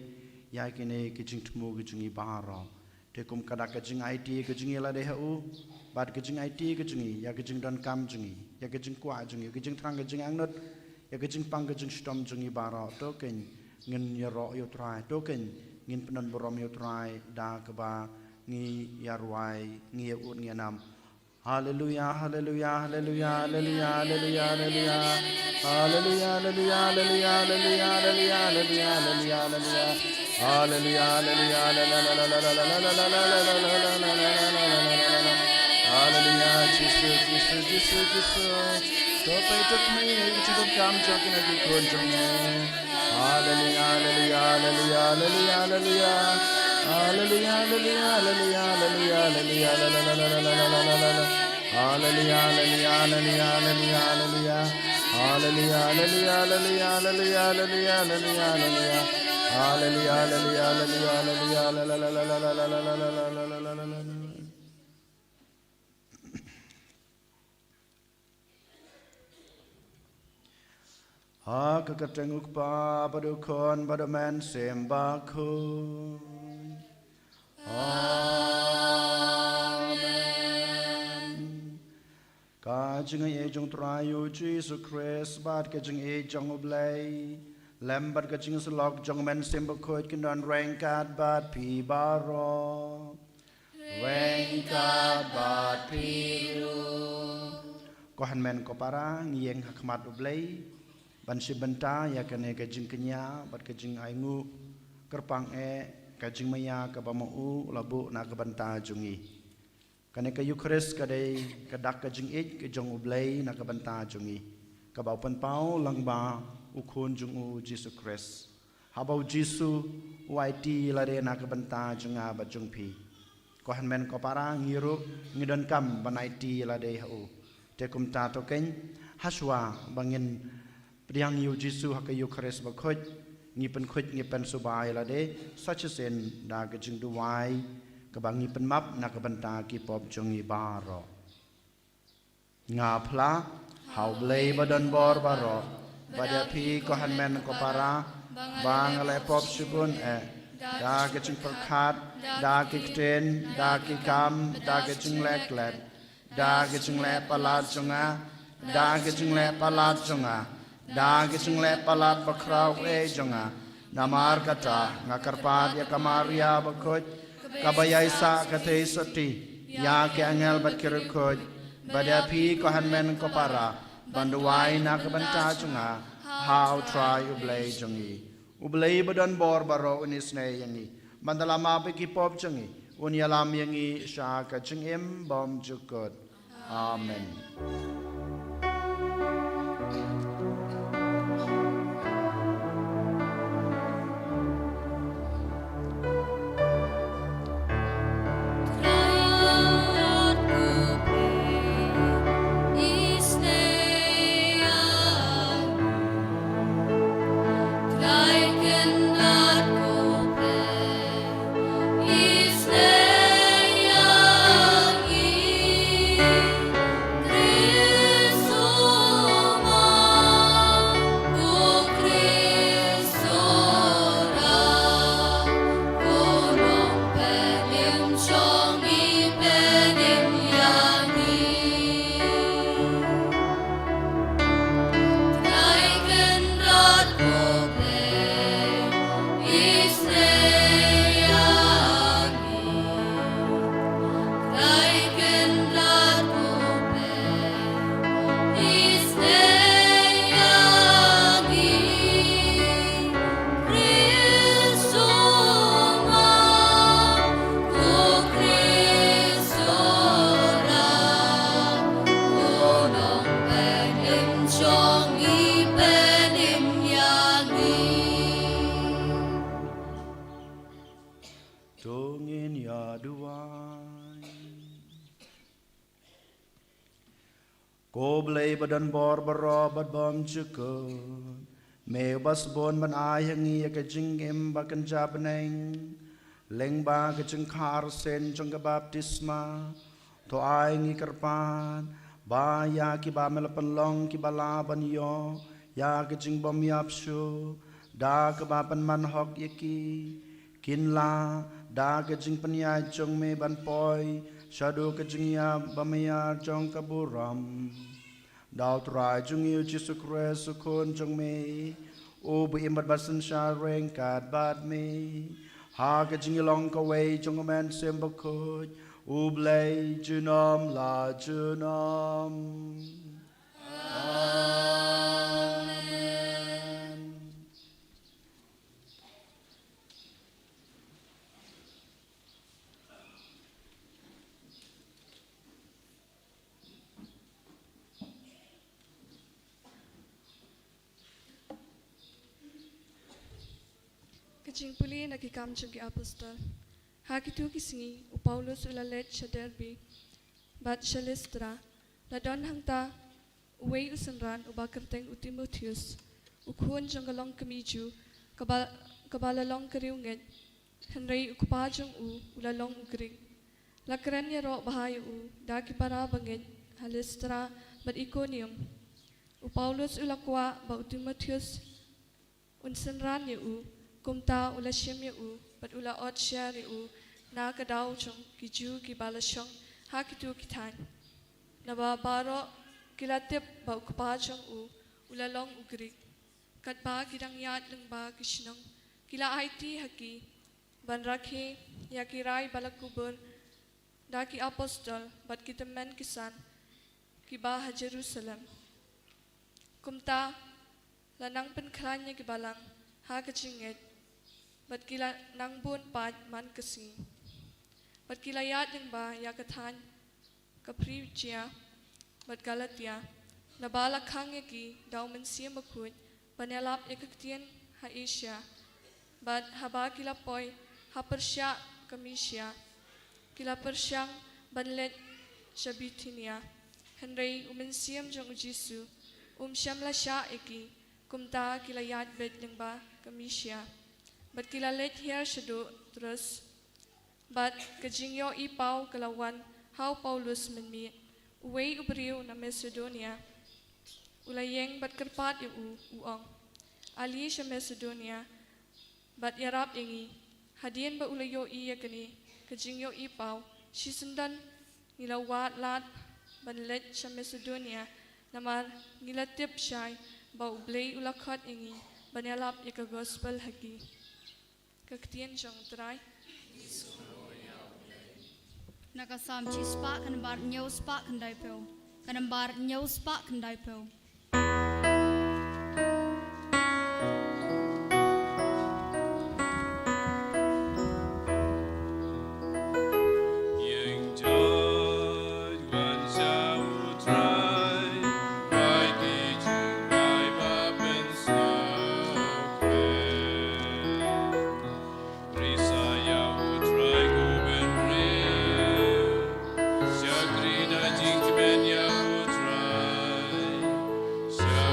ya kine kejing temu kejing ibaro tekum kada kejing IT kejing la de hu bad kejing IT kejing ya kejing dan kam jengi ya kejing kwa jengi kejing trang kejing angnot ya kejing pang kejing stom jengi baro to ken ngin yaro yo trai to ken ngin penan borom yo try da keba ngi yarwai ngi ut ngi nam haleluya haleluya haleluya haleluya haleluya haleluya haleluya haleluya haleluya haleluya haleluya haleluya haleluya haleluya Jesus to pay to me to come joking at the hallelujah hallelujah hallelujah hallelujah hallelujah Hallelujah, hallelujah, hallelujah, hallelujah, hallelujah, hallelujah, hallelujah, hallelujah, hallelujah, hallelujah, hallelujah, hallelujah, hallelujah, hallelujah, hallelujah, hallelujah, hallelujah. Hallelujah, hallelujah, hallelujah, hallelujah. Ha kakatenguk pa padukon padaman sembaku. Amen. Kajeng e jong trayu Jesus Christ bat kajeng e jong oblay. Lambat kajeng selok jong men sembakut kendon rengkat bat pi baro. Rengkat bat piru. Kohan men kopara ngiyeng hakmat oblay. Ban sibenta ya kene kajing kenya bat kajing aingu kerpang kajing maya ka bamu labu na ka banta jungi kane ka Eucharist kadai kadak kajing ke jong ublay na ka banta jungi ka bau pan pau lang ba ukun jung u Jesus Christ habau Jisu YT lare na ka banta junga bat jung pi ko han men ko para ngiru ngidon kam banai ti lade hu te kum ta to ken haswa bangin Priang yu Jisu haka Eucharist bakut ngipen kut ngipen subai lade such as in da kajing duwai kabang ngipen map na kabanta ki pop jongi baro nga pla hau blay badan bor baro bada pi ko hanmen ko para bang ale pop shibun da kajing perkat da kikten da kikam da kajing lek lek da kajing lek palat jonga da kajing lek palat jonga da kising le palat bakraw jonga namar kata ngakarpat ya kamaria bakut kabayay sa katay soti ya ke angel bat kirukut badapi ko hanmen ko para banduway na kabanta jonga how try ublay jongi ublay badan bor baro unis ne yangi bandalama piki pop jongi unyalam yangi sha ka jingim bom jukut amen. Koblay badan bor barobad bom cukup me bas bon ban ayangi ka jingim bakan jabneng lengba ka jengkar sen jong baptisma to ayangi karpan ba ya ki ba melapan long ki bala ban yo ya ka jing bom yapsu da ka ba pan man hok yaki kinla da ka jing panya jong me ban poi Shadu kajingya bamaya jong kaburam Dao trai jung yu Jisu Christ sukun jong me Ubu imbat basan sha rengkat bat me Ha kajing long kaway jong amen sembakut Ublay junom la junom Amen. Kajing puli nakikam chung ki apostol. Hakitu kisingi Paulus ulalet shaderbi bat shalestra ladon hangta uway usanran ubakerteng Timotheus ukhuan jangalong kamiju kabalalong kariunget henry ukupajong ulalong ugring lakran yaro bahayu daki para banget halestra bat Iconium Paulus ulakwa ba Timotheus unsanran kumta ula shem bat ula ot share na kadaw chong kiju ki balashong hakitu kitan na ba baro kilatip ba ukpa chong ula long ugrik kat ba kidang yat lang ba kishnong kila IT haki ban rakhe ya kirai balakubur daki apostol bat kitamen kisan ki ba ha Jerusalem kumta lanang penklanya ki balang ha kachinget bat kila nang bun pat man kasi bat kila yat ng ba yakatan kapricia bat Galatia nabala kang ki daw man siya makut panelap ekaktian ha Asia bat haba kila poy ha Persya Kamisia kila Persyang banlet sa Bitinia henry umansiyam jang Jisu siyam la siya eki kumta kila yat bet ng ba Kamisia bat kilalet here shado terus bat kajingyo ipaw kalawan how Paulus menmi uway ubriw na Macedonia ulayeng bat karpat uang ali sa Macedonia bat yarap yengi hadien ba ulayo iya kani kajingyo ipaw sisundan nilawat lat banlet sa Macedonia namar nilatip siyay ba ublay ulakot yengi banyalap ika gospel hagi kaktian jong try Nakasam chi spa kan bar nyau spa kan dai peu. Kan bar nyau spa kan dai peu. Shall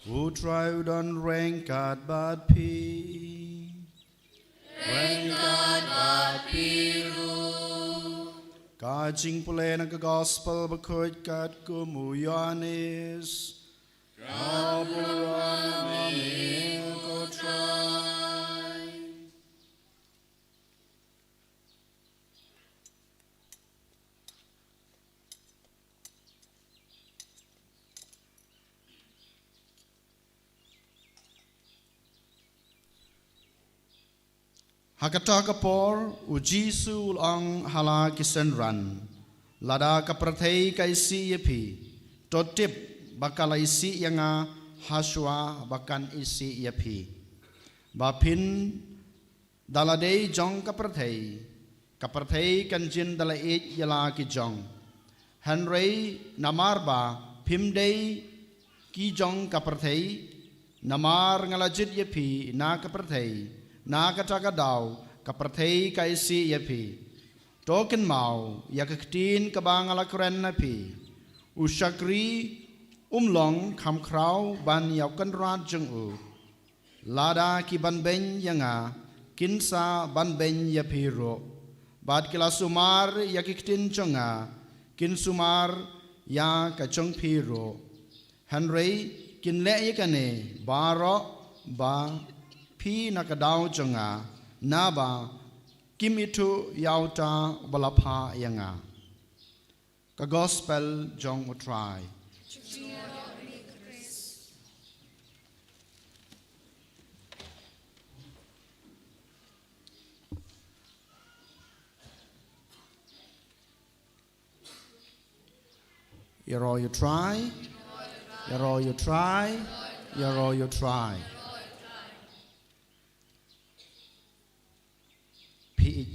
utrai udon rengkat bat pi rengkat bat piru kajing pule na ka gospel bakut kat kumu Yohanes kaburan ko try Hakata kapor ujisu ang hala kisenran lada kaprathei kaisi yepi totip bakal isi yanga haswa bakan isi yepi bapin daladei jong kaprathei kanjin dalait yala ki jong Henry namarba pimdei ki jong kaprathei namar ngalajit yepi na kaprathei na kataga daw kaprathei kaisi yapi token mau yakaktin kabangala kren napi usakri umlong khamkrau ban yaukan rat jung lada ki ban ben yanga kinsa ban ben yapi ro bad kila sumar yakiktin jonga kin sumar ya ka jong pi ro Henry kin le yakane baro ba Pi nakadaw jonga naba kimitu yauta balapha yanga ka gospel jong utrai Yaro you try Yaro you try Yaro you try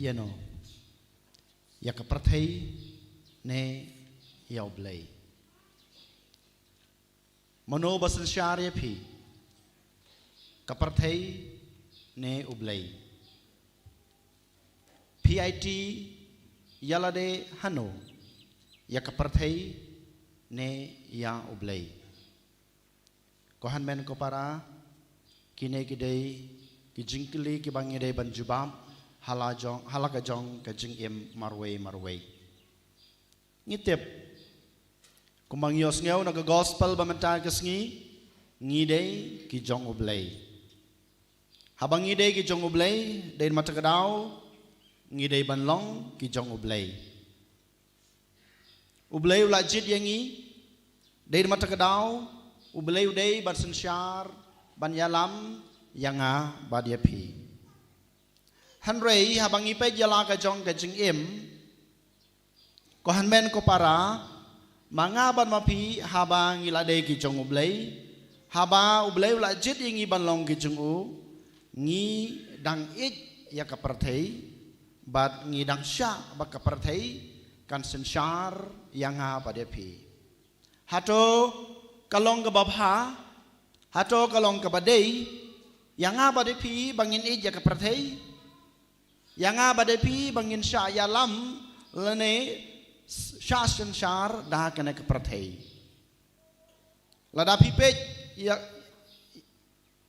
Yano yakaprathei ne yaublei mano basan syarya phi kaprathei ne ublei PIT yalade hano yakaprathei ne ya ublei kohan men ko para kine kidei ki jingkili ki bangide banjubam halakajong kajing im marway ngitip kumang yos ngeu na gospel bamenta kasngi ngidei ki jong ublei habang ngidei ki jong ublei dei matakadaw ngidei banlong ki jong ublei ula jit yangi dei matakadaw ublei udei ban sansyar ban yalam yanga badiapi Henry habang ipay yala ka jong ka jing im ko hanmen ko para mangaban mapi habang ilade ki jong ublei haba ublei ula jit ingi banlong ki jong u ngi dang it ya kaprathei bat ngi dang sya ba kaprathei kan sensyar yang ha padepi hato kalong ka babha hato kalong ka badei yang ha padepi bangin it ya kaprathei yang abadapi bangin sya yalam lene sya sensyar dah kena keprathei ladapi pej ya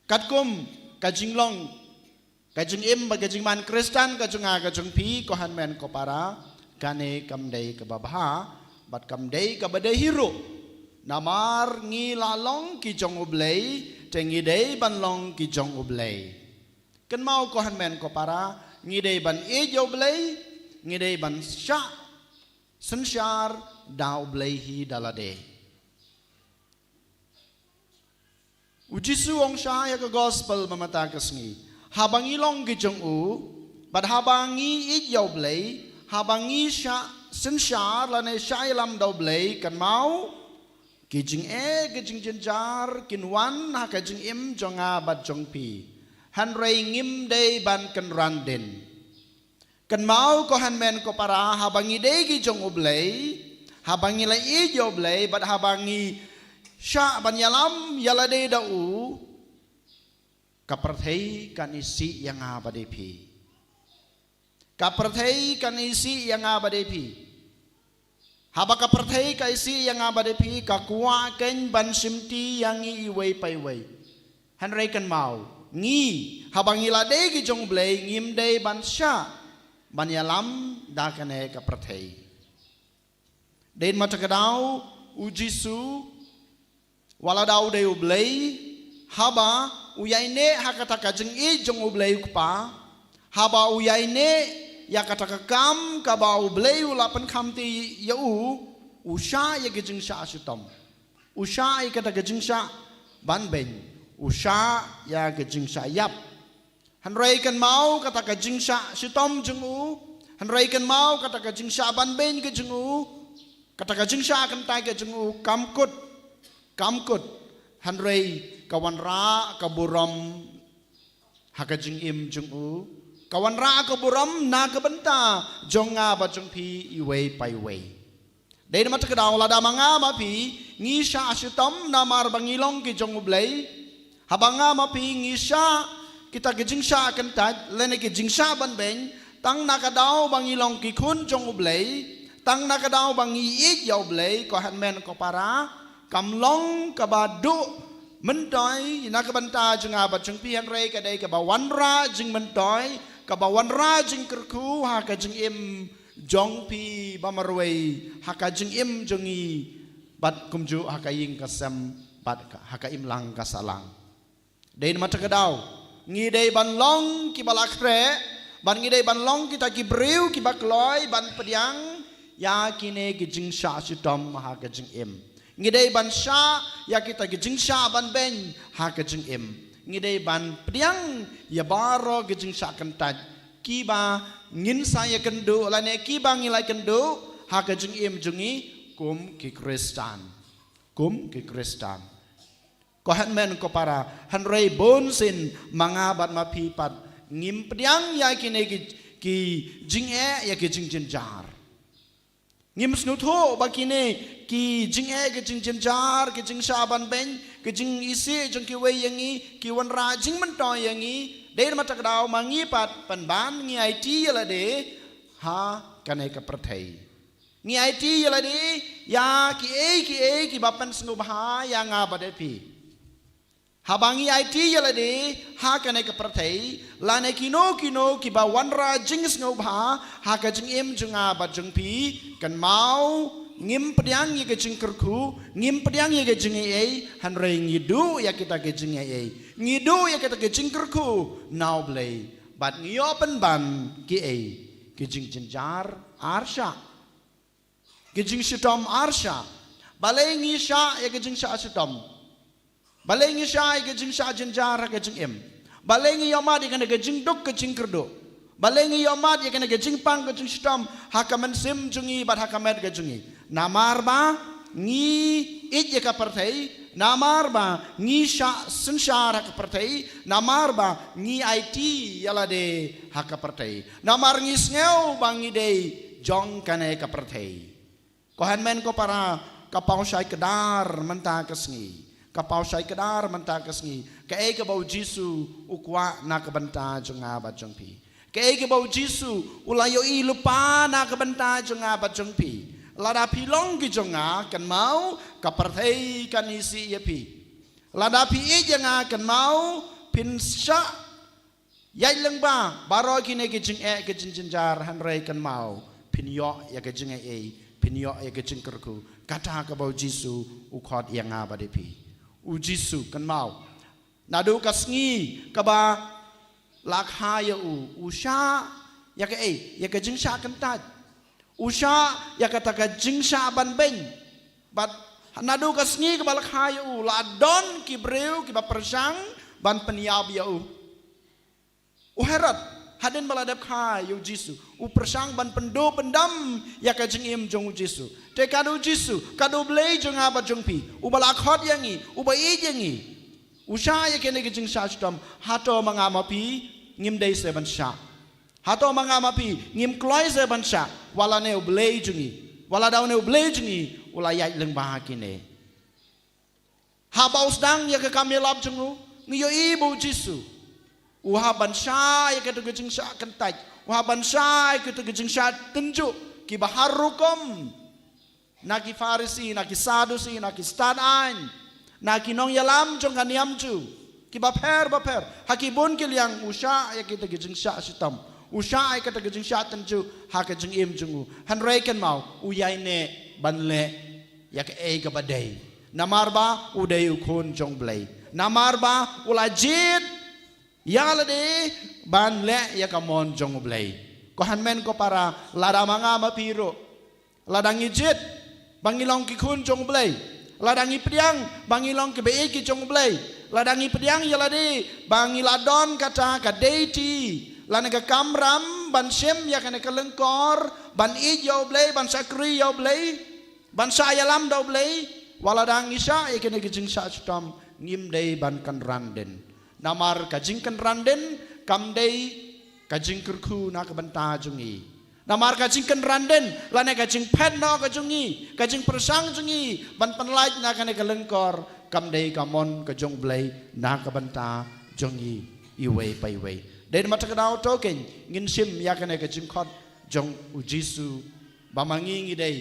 katkum kajinglong kajing im kajing man Kristen kajing kajing pi kohan men ko para kane kamdei ke babha bat kamdei ke badai hiro namar ngi lalong ki jong ublei tengi dei banlong ki jong ublei ken mau kohan men ko para ngidei ban ejo blei ngidei ban sya sensyar dau blei hi dalade ujisu ong sya ya ka gospel mamata kasngi habangi long ki jong u bad habangi ejo blei habangi sya sensyar lane sya lam dau blei kan mau kijing kijing jenjar kinwan ha kijing im jonga bad jong pi Henry ngim day ban kan randen kan mau ko hanmen ko para habangi day ki jong ublei habangi la i jo blei bat habangi sya ban yalam yala day da u kaprathei kan isi yang abadipi kaprathei kan isi yang abadipi Habaka perthei ka isi yang abade pi ka kuwa ken ban simti yang i wei pai wei. Henry kan mau ngi habang ila de ki jong blei ngim de ban sha ban yalam da kane ka perthei. Den matakadau ujisu wala dau de ublei haba uyaine hakataka jeng i jong ublei kupa haba uyaine ya kataka kam ka ba ublei ulapan khamti yau usha ya gejeng sha sutom usha ya kataka jeng sha ban ben usha ya gejeng sha yap hanrei kan mau kataka jeng sha sutom jeng u hanrei kan mau kataka jeng sha ban ben ke jeng u kataka jeng sha kan tai ke jeng u kamkut hanrei kawan ra kaburam hakajing im jung u kawan ra kaburam na kabenta jonga ba jung pi iwei pai wei dei ma tak daw la da manga ma pi ngi sha asitom na mar bangilong ki jong ublei habanga ma pi ngi sha kita ke jing sha kan ta lene ke jing sha ban ben tang na ka daw bangilong ki khun jong ublei tang na ka daw bangi ik yaw blei ko han men ko para kamlong kabadu mentoi nak banta jeng abat jeng pian rei kadai ka bawanra jeng mentoi ka bawanra jeng kerku ha ka jeng im jong pi bamarwei ha ka jeng im jongi bat kumju ha ka ying kasam bat ha ka im lang ka salang dein mata kadau ngi dei ban long ki balakre ban ngi dei ban long kita ki breu ki bakloi ban pediang ya kine ki jeng sha sitom ha ka jeng im ngidei ban sha ya kita gejing sha ban ben ha gejing im ngidei ban priang ya baro gejing sha kan tat ki ba ngin sa ya kendu lane ki ba ngilai kendu ha gejing im jungi kum ki kristan ko han men ko para han rei bon sin manga bat ma pi pat ngim priang ya kine ki jing ya gejing jenjar ngim snu tho bakine ki jing ke jing jenjar ke jing saban ben ke jing isi jong ki wei yangi ki wan ra jing man to yangi de ma tak daw mangi pat pan ban ngi it la de ha kane ka perthei ngi it la de ya ki ba pan snu ba ya nga ba de pi habangi it la de ha kane ka perthei la ne kino ki ba wan ra jing snu ba ha ka jing im junga ba jung pi kan mau ngim pediang ye ke jing kerku ngim pediang ye ke jing ei han rei ngidu ya kita ke jing ei ngidu ya kita ke jing kerku now blei bat ngiopen ban ki ei ke jing jenjar arsha ke jing sitom arsha balai ngi sha ya ke jing sha sitom balai ngi sha ya ke jing sha jenjar ke jing em balai ngi yoma di kana ke jing duk ke jing kerdo balai ngi yoma di kana ke jing pang ke jing sitom hakaman sim jungi bat hakamet ke jungi namar ba ngi ije ka perthei namar ba ngi sha sensyara ka perthei namar ba ngi it yala de haka perthei namar ngi sneu bangi de jong kane ka perthei ko han men ko para kapau sai kedar menta kesngi kapau sai kedar menta kesngi ka e ka bau jisu ukwa na ka banta jonga ba jongpi ka e ka bau jisu ulayo i lupa na ka banta jonga ba jongpi lada pilong ki jonga kan mau kaperthei kan isi yapi lada pi janga kan mau pinsha yai lengba baro kine ki jing ke jing jenjar han rei kan mau pinyo ya ke jing pinyo ya ke jing kerku kata ka bau jisu ukhot yang aba de pi u jisu kan mau nadu kasngi ka ba lakha ya usha ya ke jing sha kan ta usha ya kata ka jingsha ban ben bat nadu kasngi ke balak hayu la don ki breu ki ba persang ban peniab ya u herat haden baladap khayu jisu u persang ban pendo pendam ya ka jingim jong jisu te kadu jisu kadu blei jong aba jong pi u balak hot yangi u ba i yangi usha ya kene ke jingsha stom hato mangama pi ngim dei se ban sha hato mangama pi ngim kloi se ban sha wala ne ublei jungi wala daw ne ublei jungi ula yai leng bahakine ha baus dang ya ke kamelap jungu ngiyo ibu jisu uha ban sha ya ke tu gejing sha kentai uha ban sha ya ke tu gejing sha tunjuk ki baharukum naki Farisi, naki Sadusi, naki Stan Ein, naki nong yalam jong kaniam ju, ki baper, haki bun ki liang usha ya kita gijing sya sitam, usha ay kata gijing sya tenju, haka jing im jungu, han reken mau, uyai ne banle, ya ke ka badai, namarba udai ukun jong blay, namarba ulajit, ya lade banle ya kamon jong blay, ko han men ko para lada manga mapiro, ladang ijit, bangilong ki kun jong blay, ladangi pediang bangilong ke be ki jong blay, ladangi pediang yalade bangiladon kata ka deity lanaga kamram ban shem ya kana kalengkor ban i yo blay ban sakri yo blay ban sayalam do blay waladang isa ya kana gijing sa stam ngim dei ban kan randen namar kajing kan randen kam dei kajing kurku na ka banta jungi namar kajing kan randen lane kajing pen no kajungi kajing persang jungi ban penlait na kana kalengkor kam dei kamon kajong blay na ka banta jungi iwe pai we dei mata kadau token ngin sim ya kana kajing khot jong ujisu bamangi ngi dei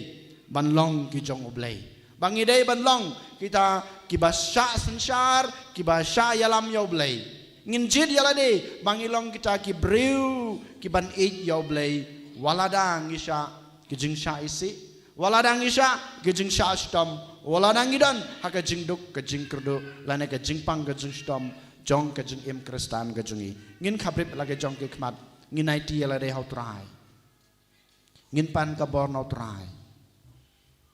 ban long ki jong blay bangi dei ban long kita kibasya sensar kibasya yalam yo blay ngin jid yala dei bangi long kita ki brew ki ban ej yo blay waladang isya kijing sya isi waladang isya kijing sya stom waladang idan haka jing duk kijing kerdu lane kijing pang kijing stom jong kijing im kristan kijungi ngin khabrip lage jong ke khmat ngin IT yala de how try ngin pan ka bor no try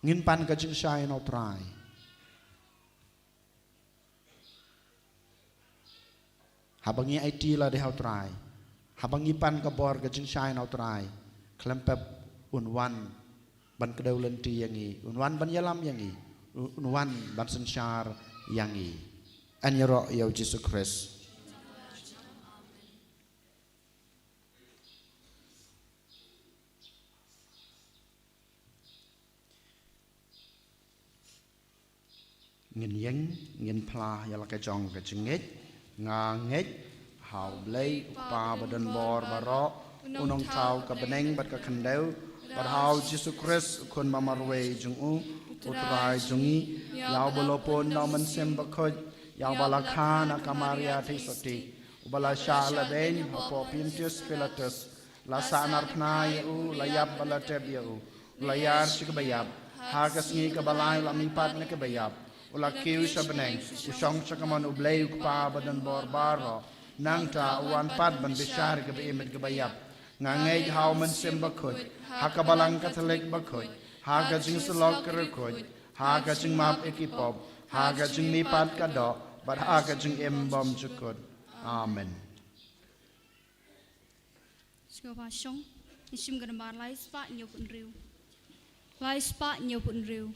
ngin pan kijing sya no try habangi IT la de how try habangi pan ka bor kijing sya no try kelempep unwan ban kedau lenti yangi unwan ban yalam yangi unwan ban sensar yangi anyaro ya Jesus Christ ngin yang ngin pla ya la ka jong ka chinget nga nget hau blai pa badan bor baro unong tau ka beneng bat ka khandeu bat hau Jesus Christ kun mamarwe jungu utrai jungi yau bolopon naman sem bakhoj yau balakha na kamaria thisoti ubala sha la ben hopo pintius pilatus la sanar phna yu la yab balateb yu la yar sikbayab ha kasngi ka balai la mipat ne ka bayab ula kiu sabeneng usong sakaman ublay ukpa badan bor baro nangta uwan pat ban bishar ka beimit ka bayab ngangay haw man sim bakhoj hakabalang katolik bakhoj hagajing salok kerkhoj hagajing map ekipop hagajing mipat ka do but hagajing embom chukod amen Skopa song isim gambar lai spa nyopun riu lai spa nyopun riu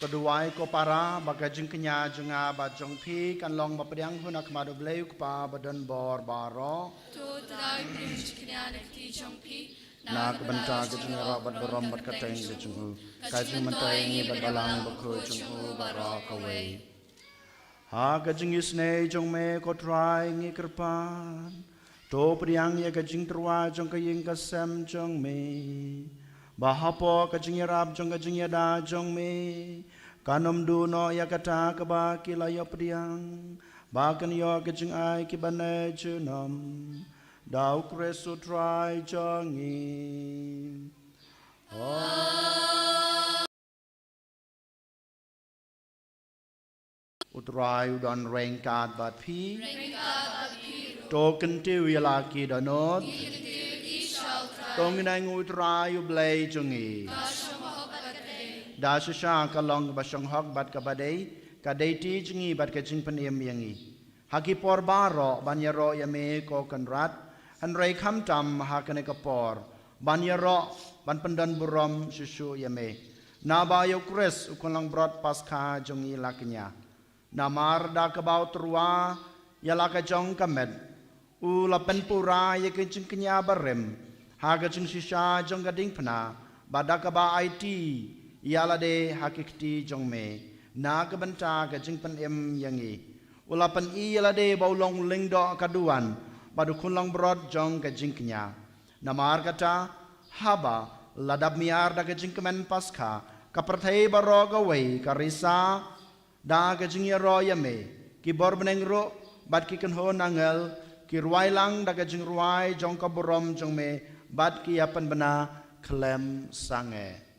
Kedua ko para bagajeng kenya jenga bajong pi kan long bapriang hunak madu bleu pa badan bor baro Tu tadai prince kenya nekti jongpi. na kebenta kejeng rabat berom bat kateng kejeng kajeng mentai ni balang bakho jeng bara kawe ha kejeng isne jong me ko try ngi kerpan to priang ye kejeng terwa jong kayeng kasem jong me bahapo kejeng rap jong kejeng da jong me kanom duno ya kata kaba kilaya priang bakan yo kejeng ai kibane junam Dau kresu try jangi. Utrai udan rengkat bat pi. Token tiu yalaki danot. Tongin ang utrai ublay jangi. Dasha kalong basang hok bat kabadai. Kadai ti jangi bat kajing paniem yangi. Haki por baro banyaro yame ko kanrat. Hanrai kham tam hakane kapor banyaro ban pandan buram susu yame nabayo kres ukolang brot paskha jongi laknya namar da kabau trua yalaka jong kamet u lapen pura ye kecing kenya barem haga jing sisa jong gading phna badaka ba it yalade hakikti jong me na kabanta ga jing pan em yangi ulapan i yalade baulong lingdo kaduan Badu kunlang brod jong ke jingknya. Namar kata haba ladab miar da ke jingkemen paska kaperthai baroga wei karisa da ke jingya roya me ki bor beneng ro bad ki kan ho nangel ki ruai lang da ke jing ruai jong ka borom jong me bad ki apan bena klem sange.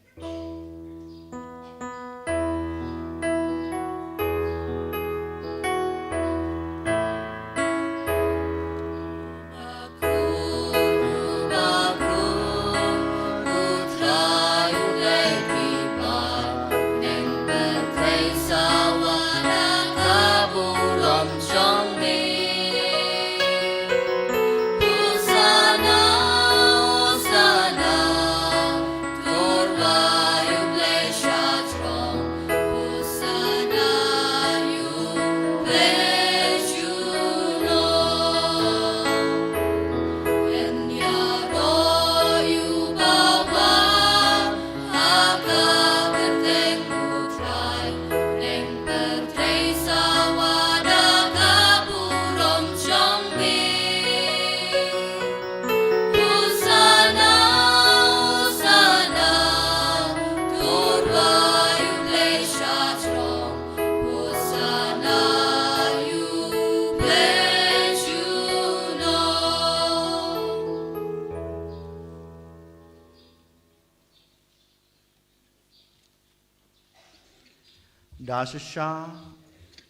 Dasha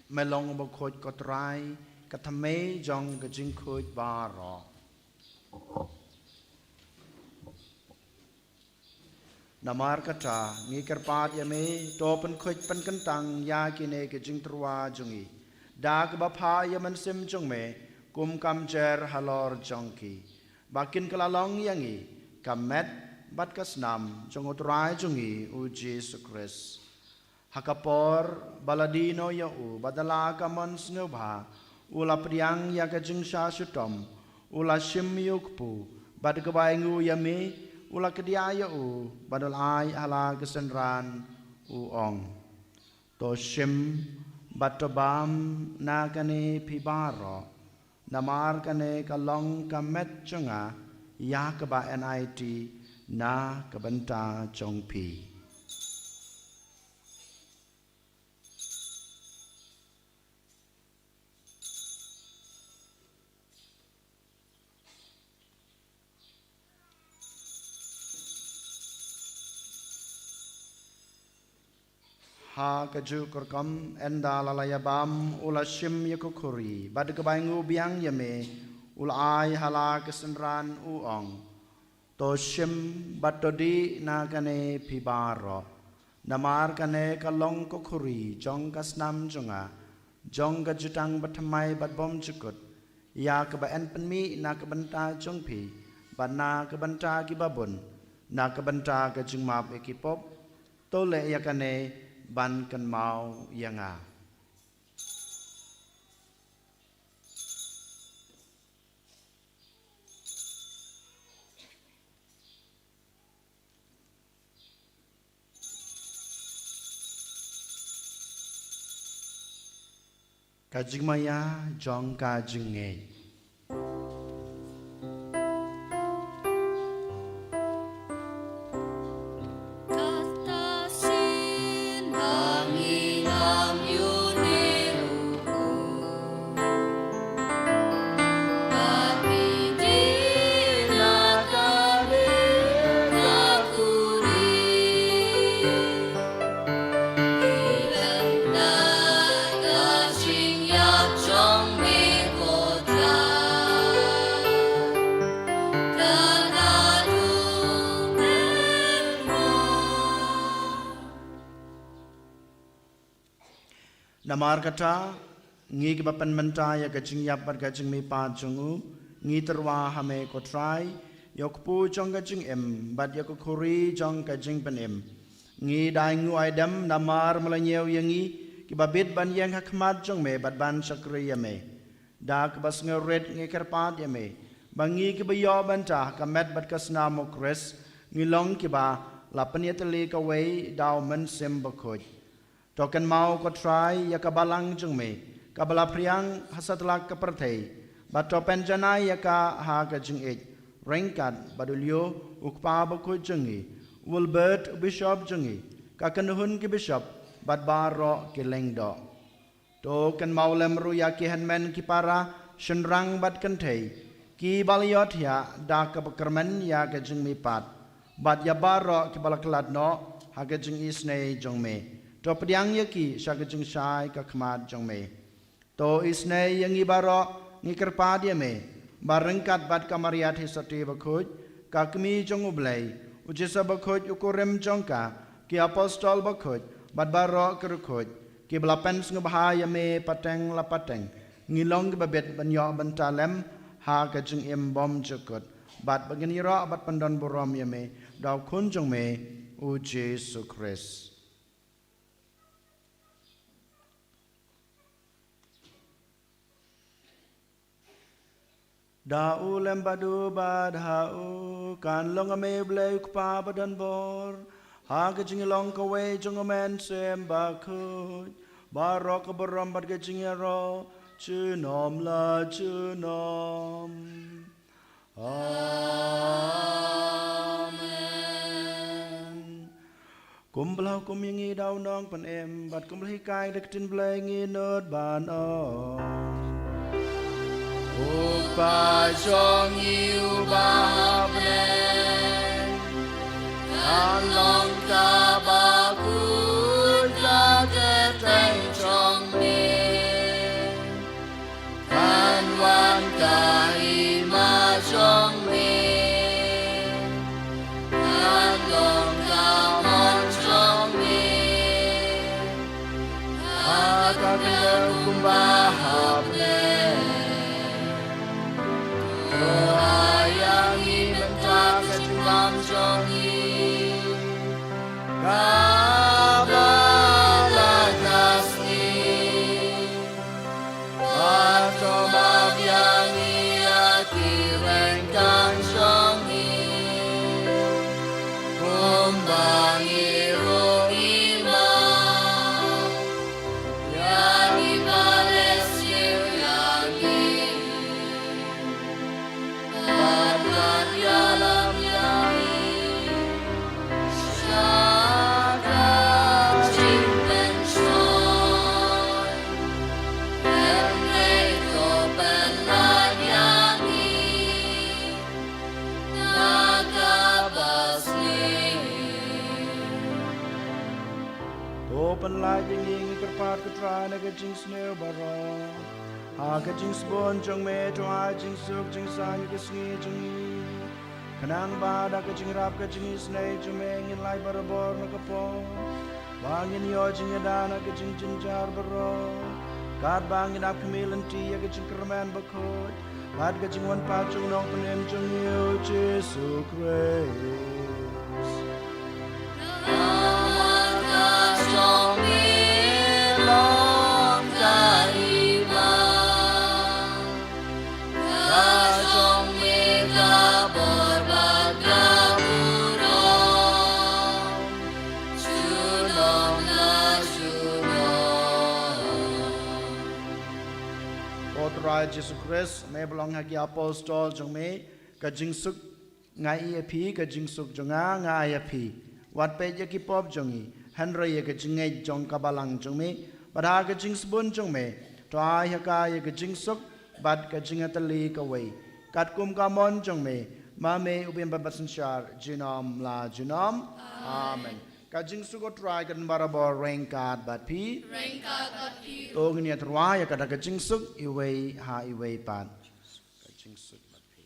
melong bokoj kotrai katame jong gajing koj baro. Namar kata ngikar pat yame topen koj pen kentang ya kine gajing trua jongi. Dag bapa yaman sim jong me kum kam jer halor jongki. Bakin kelalong yangi kamet bat kasnam jong utrai jongi uji sukres. Hakapor baladino yau badala kamon snubha ula priang ya kajing sha sutom ula shim yukpu bad kabaingu yame ulah kedia u badal ai hala kesenran u ong to shim batobam nagane pibaro namar kane kalong kamet chunga ya kaba NIT na kabanta chongpi ha kaju korkam enda lalayabam ula shim yakukuri bad kebaingu biang yame ula ai hala kesenran uong to shim batodi nagane pibaro namar kane kalong kokuri jong kasnam jonga jong gajutang bathamai batbom chukut ya kebaen penmi na kebenta jongpi bana kebenta kibabun na kebenta kajungmap ekipop tole yakane ban kan mau yanga kajingmaya jong kajinge namar kata ngi ke bapan mentaya kajing yapat kajing mi pa jungu ngi terwa hame ko try yok pu jong kajing em bat yok khuri jong kajing pen em ngi dai ngu aidam namar melanyeu yangi ki babit ban yang hakmat jong me bat ban sakri yame dak bas ngeret ngi kerpat yame bangi ki bayo banta kamet bat kasna mokres ngi long ki ba lapan yetali ka wei daw men sem bakoj token mau ko try ya kabalang jung me kabala priang hasatlak ka perthei bato penjana ya ka ha ka jung e rengkat badulio ukpa ba ko jungi wilbert bishop jungi ka kanhun ki bishop bat baro ki lengdo token mau lemru ya ki hanmen ki para shenrang bat kanthei ki baliot ya da ka kermen ya ka jung mi pat bat ya baro ki balaklat no ha ka jung isne jung me to pediang yaki syakajung syai ka khmat jong me to isne yang ibaro ngi kerpa dia me barengkat bat kamaria thisati bakhoj ka kmi jong ublai ujisa bakhoj ukurem jongka ki apostol bakhoj bat baro kerkhoj ki blapen ngabhaya me pateng lapateng ngilong babet banyo bantalem ha ka jung em bom jukut bat bagani ro bat pandon borom yame daw khun jong me u Jesus Christ Dau lembadu badhau kan long ame blai ukpa badan bor ha kajing long kawe jong men sem bakhoj barok borom bad kajing ro chunom la chunom amen kumblau kumyingi dau nong pan em bad kumlhi kai dektin blai ngi nod ban Upa jongi ubahne Along kabaku jageteng chong me Kanwan kahima chong me Along kamon chong me Akakang kumbahne Ayang imentak kejuang jongi Kabalan nasni Atau mabiangi aki rengkang jongi Open light ying kerpat ketrai na kajing snare baro. Ha kajing spon jong me to ha jing suk jing san kasngi jing. Kanang ba da kajing rap kajing snai jong me ngin lai barabor na kapo. Bangin yo jing da na kajing jinjar baro. God bangin ap kamilan ti ya kajing kerman bakot. Bad kajing wan pa jong nong penem jong yo Jesus Christ. Jesus Christ may belong hagi apostol jong me ka jingsuk ngai api ka jingsuk jonga ngai api wat pe je ki pop jongi hanra ye ka jingai jong ka balang jong me badha ka jingsbun jong me to ai ha ka ye ka jingsuk bad ka jingatali ka wei kat kum ka mon jong me ma me ubin babasan shar jinom la jinom amen ka jingsuk ko try kan barabor rank card bat pi Ong ni atwa ya kada kajing suk iway ha iway pan kajing suk bat pi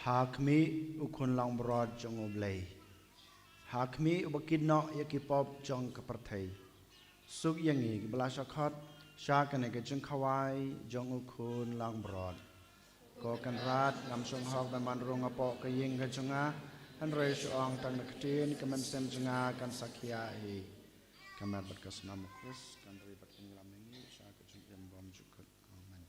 Hakmi ukun lang broad jong oblay Hakmi ubakid no yakipop jong kapartay Suk yangi belasakot Syakane ke jong kawai jong ukun lang broad Ko kan rat ngam song hok dan manrung apok ke ying ke jonga Han rei suang tang naktin kemen sem jonga kan sakya hi Kamat berkas nama Kris kan rei batin lamingi Syak jong yam bom jukut Amen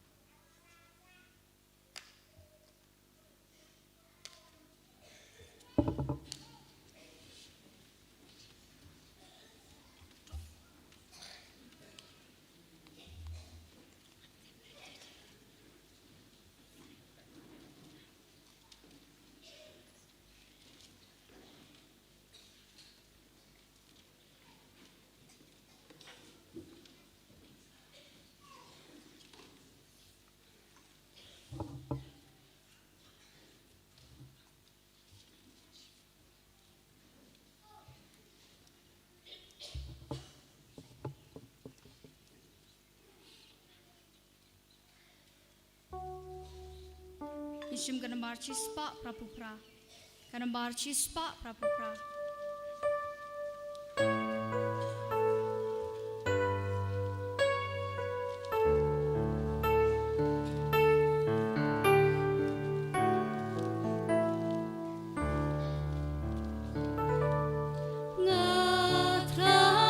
Ishim ganambar chispa prapupra. Ganambar chispa prapupra. Ngatrangulo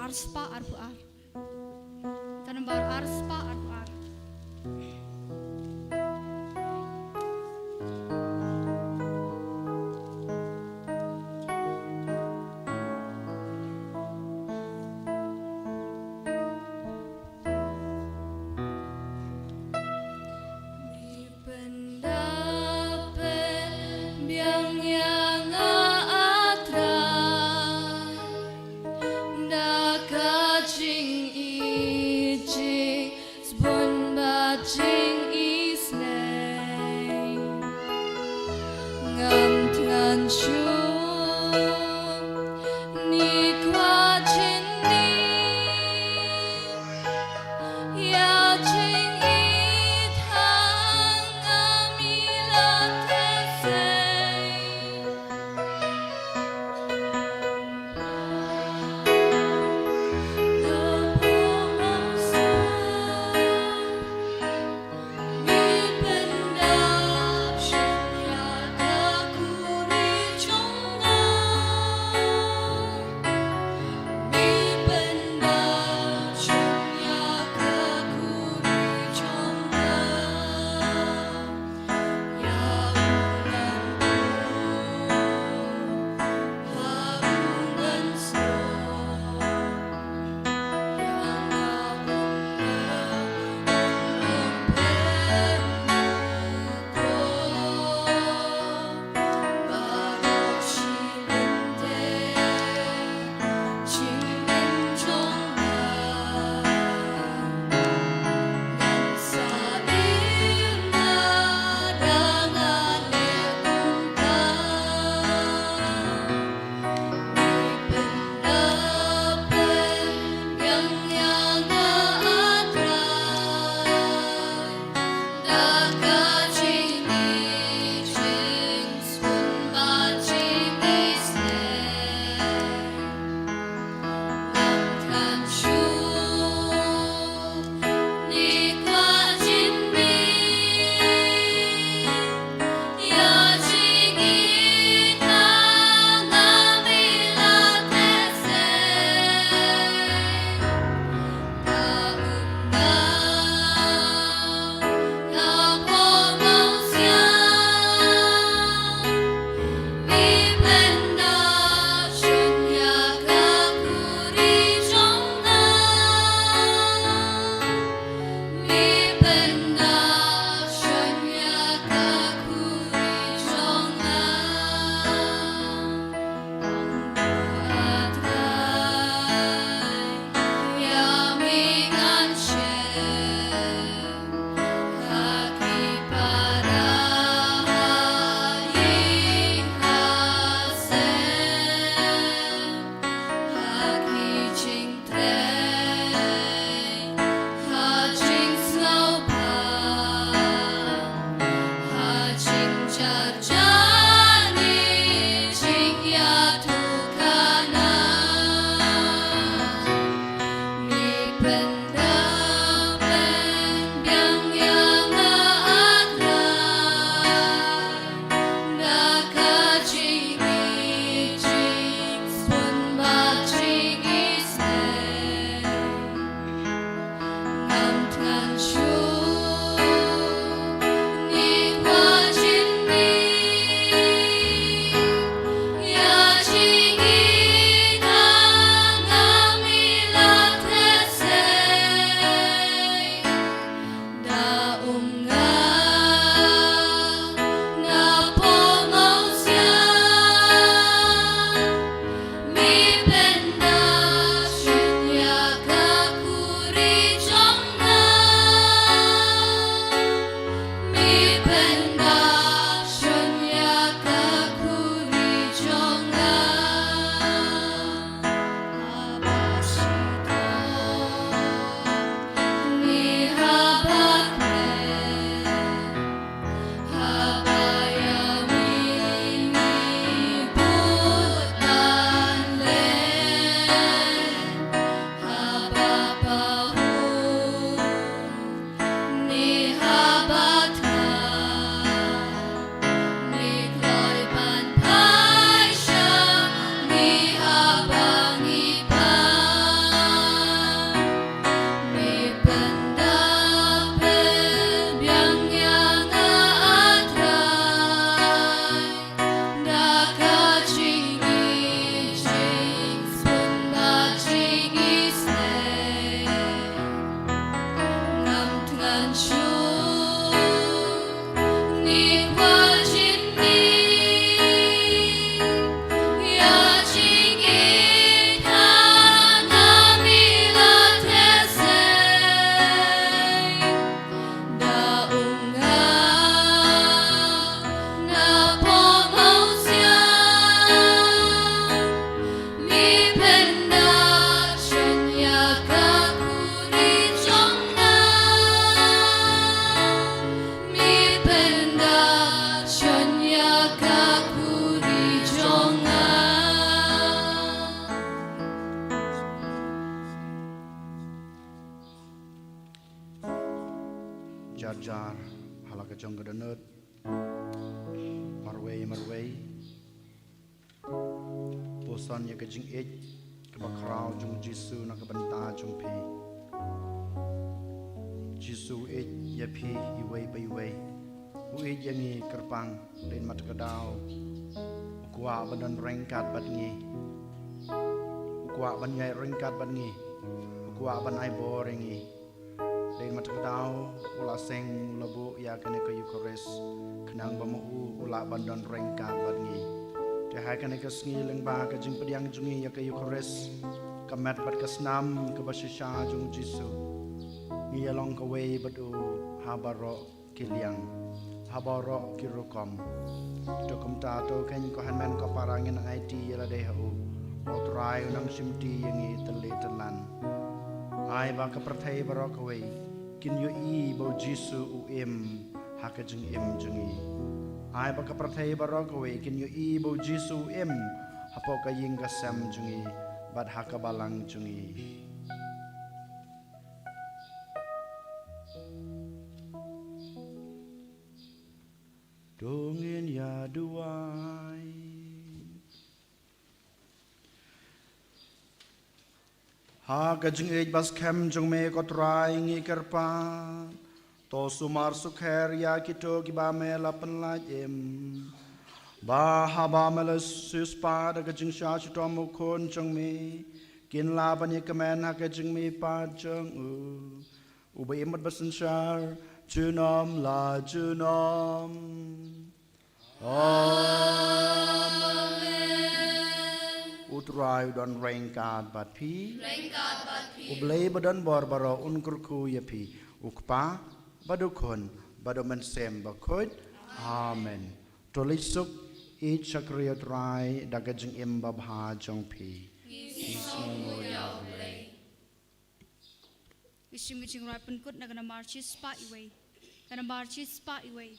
arspa arpu ar. Tanambar arspa arpu ar. Trong jong ke denut marway poson ya ke jing ich ke bakrau jong Jisu nak ke benta jong pi Jisu ich ya pi iway pa iway ui jangi kerpang len mat kedau ukwa badan rengkat bat ngi ukwa ban ngai rengkat bat ngi ukwa ban ai borengi len mat kedau ula seng ula bu ya kene ke Eucharis kenang bamu ula badan rengkat bat ngi te hai kene ke sngi leng ba ke jing pediang jungi ya ke Eucharis kamet bat ke snam ke basisha jung Jisu ngi along ke way badu habaro kiliang habaro kirukom to kumta to ken ko hanmen ko parangin ang IT yala de hu o try nang simti yangi tele telan ai ba ka prathai baro ko we kin yo I bo Jisu u im hakajing im jungi ai ba ka prathai baro ko we kin yo I bo Jisu im hapo ka ying ka sam jungi bad hakabalang jungi Dongin ya duai Ha kajing ej bas kem jong me ko trai ngi kerpa to sumar sukher ya kito ki ba me la pen la jem ba ha ba me la sus pa da kajing sha chu mo kon jong me kin la ban ye kamen ha kajing me pa jong u ba yemat basan shar Junom la junom Amen Utrai don rengkat bat pi Ublay badan barbaro unkurku ya pi Ukpa badukon badomen sem bakod Amen Tolisuk it chakriya trai dagajing imbabha jong pi Isim gijing rai penkut na kana marchis pa iway. Kana marchis pa iway.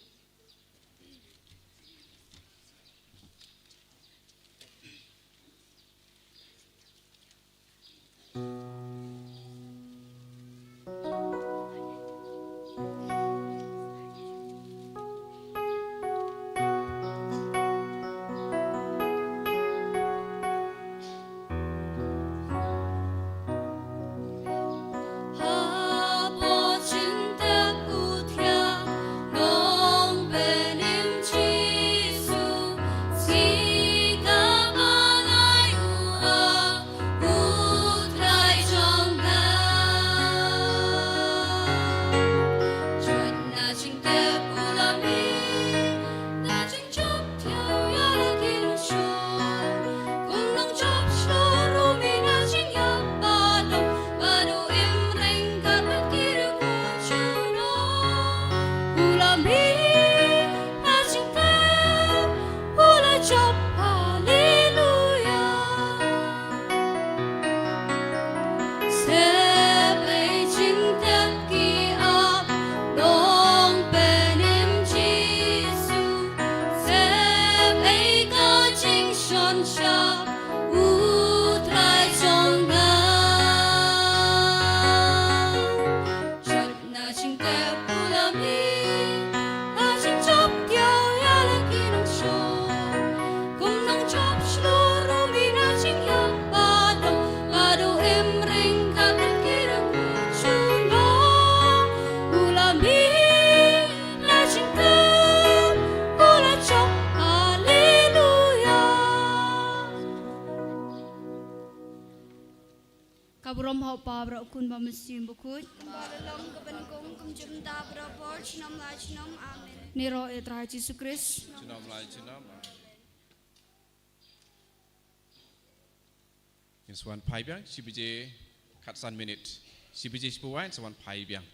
Kabrom hau pa bra kun ba mesim bukut. Baralong kebenkong kumjumta berapor chinam la chinam amen. Nero etra Yesus Kristus. In swan pai biang, CBJ cut sun minute. CBJ sepuan swan pai biang.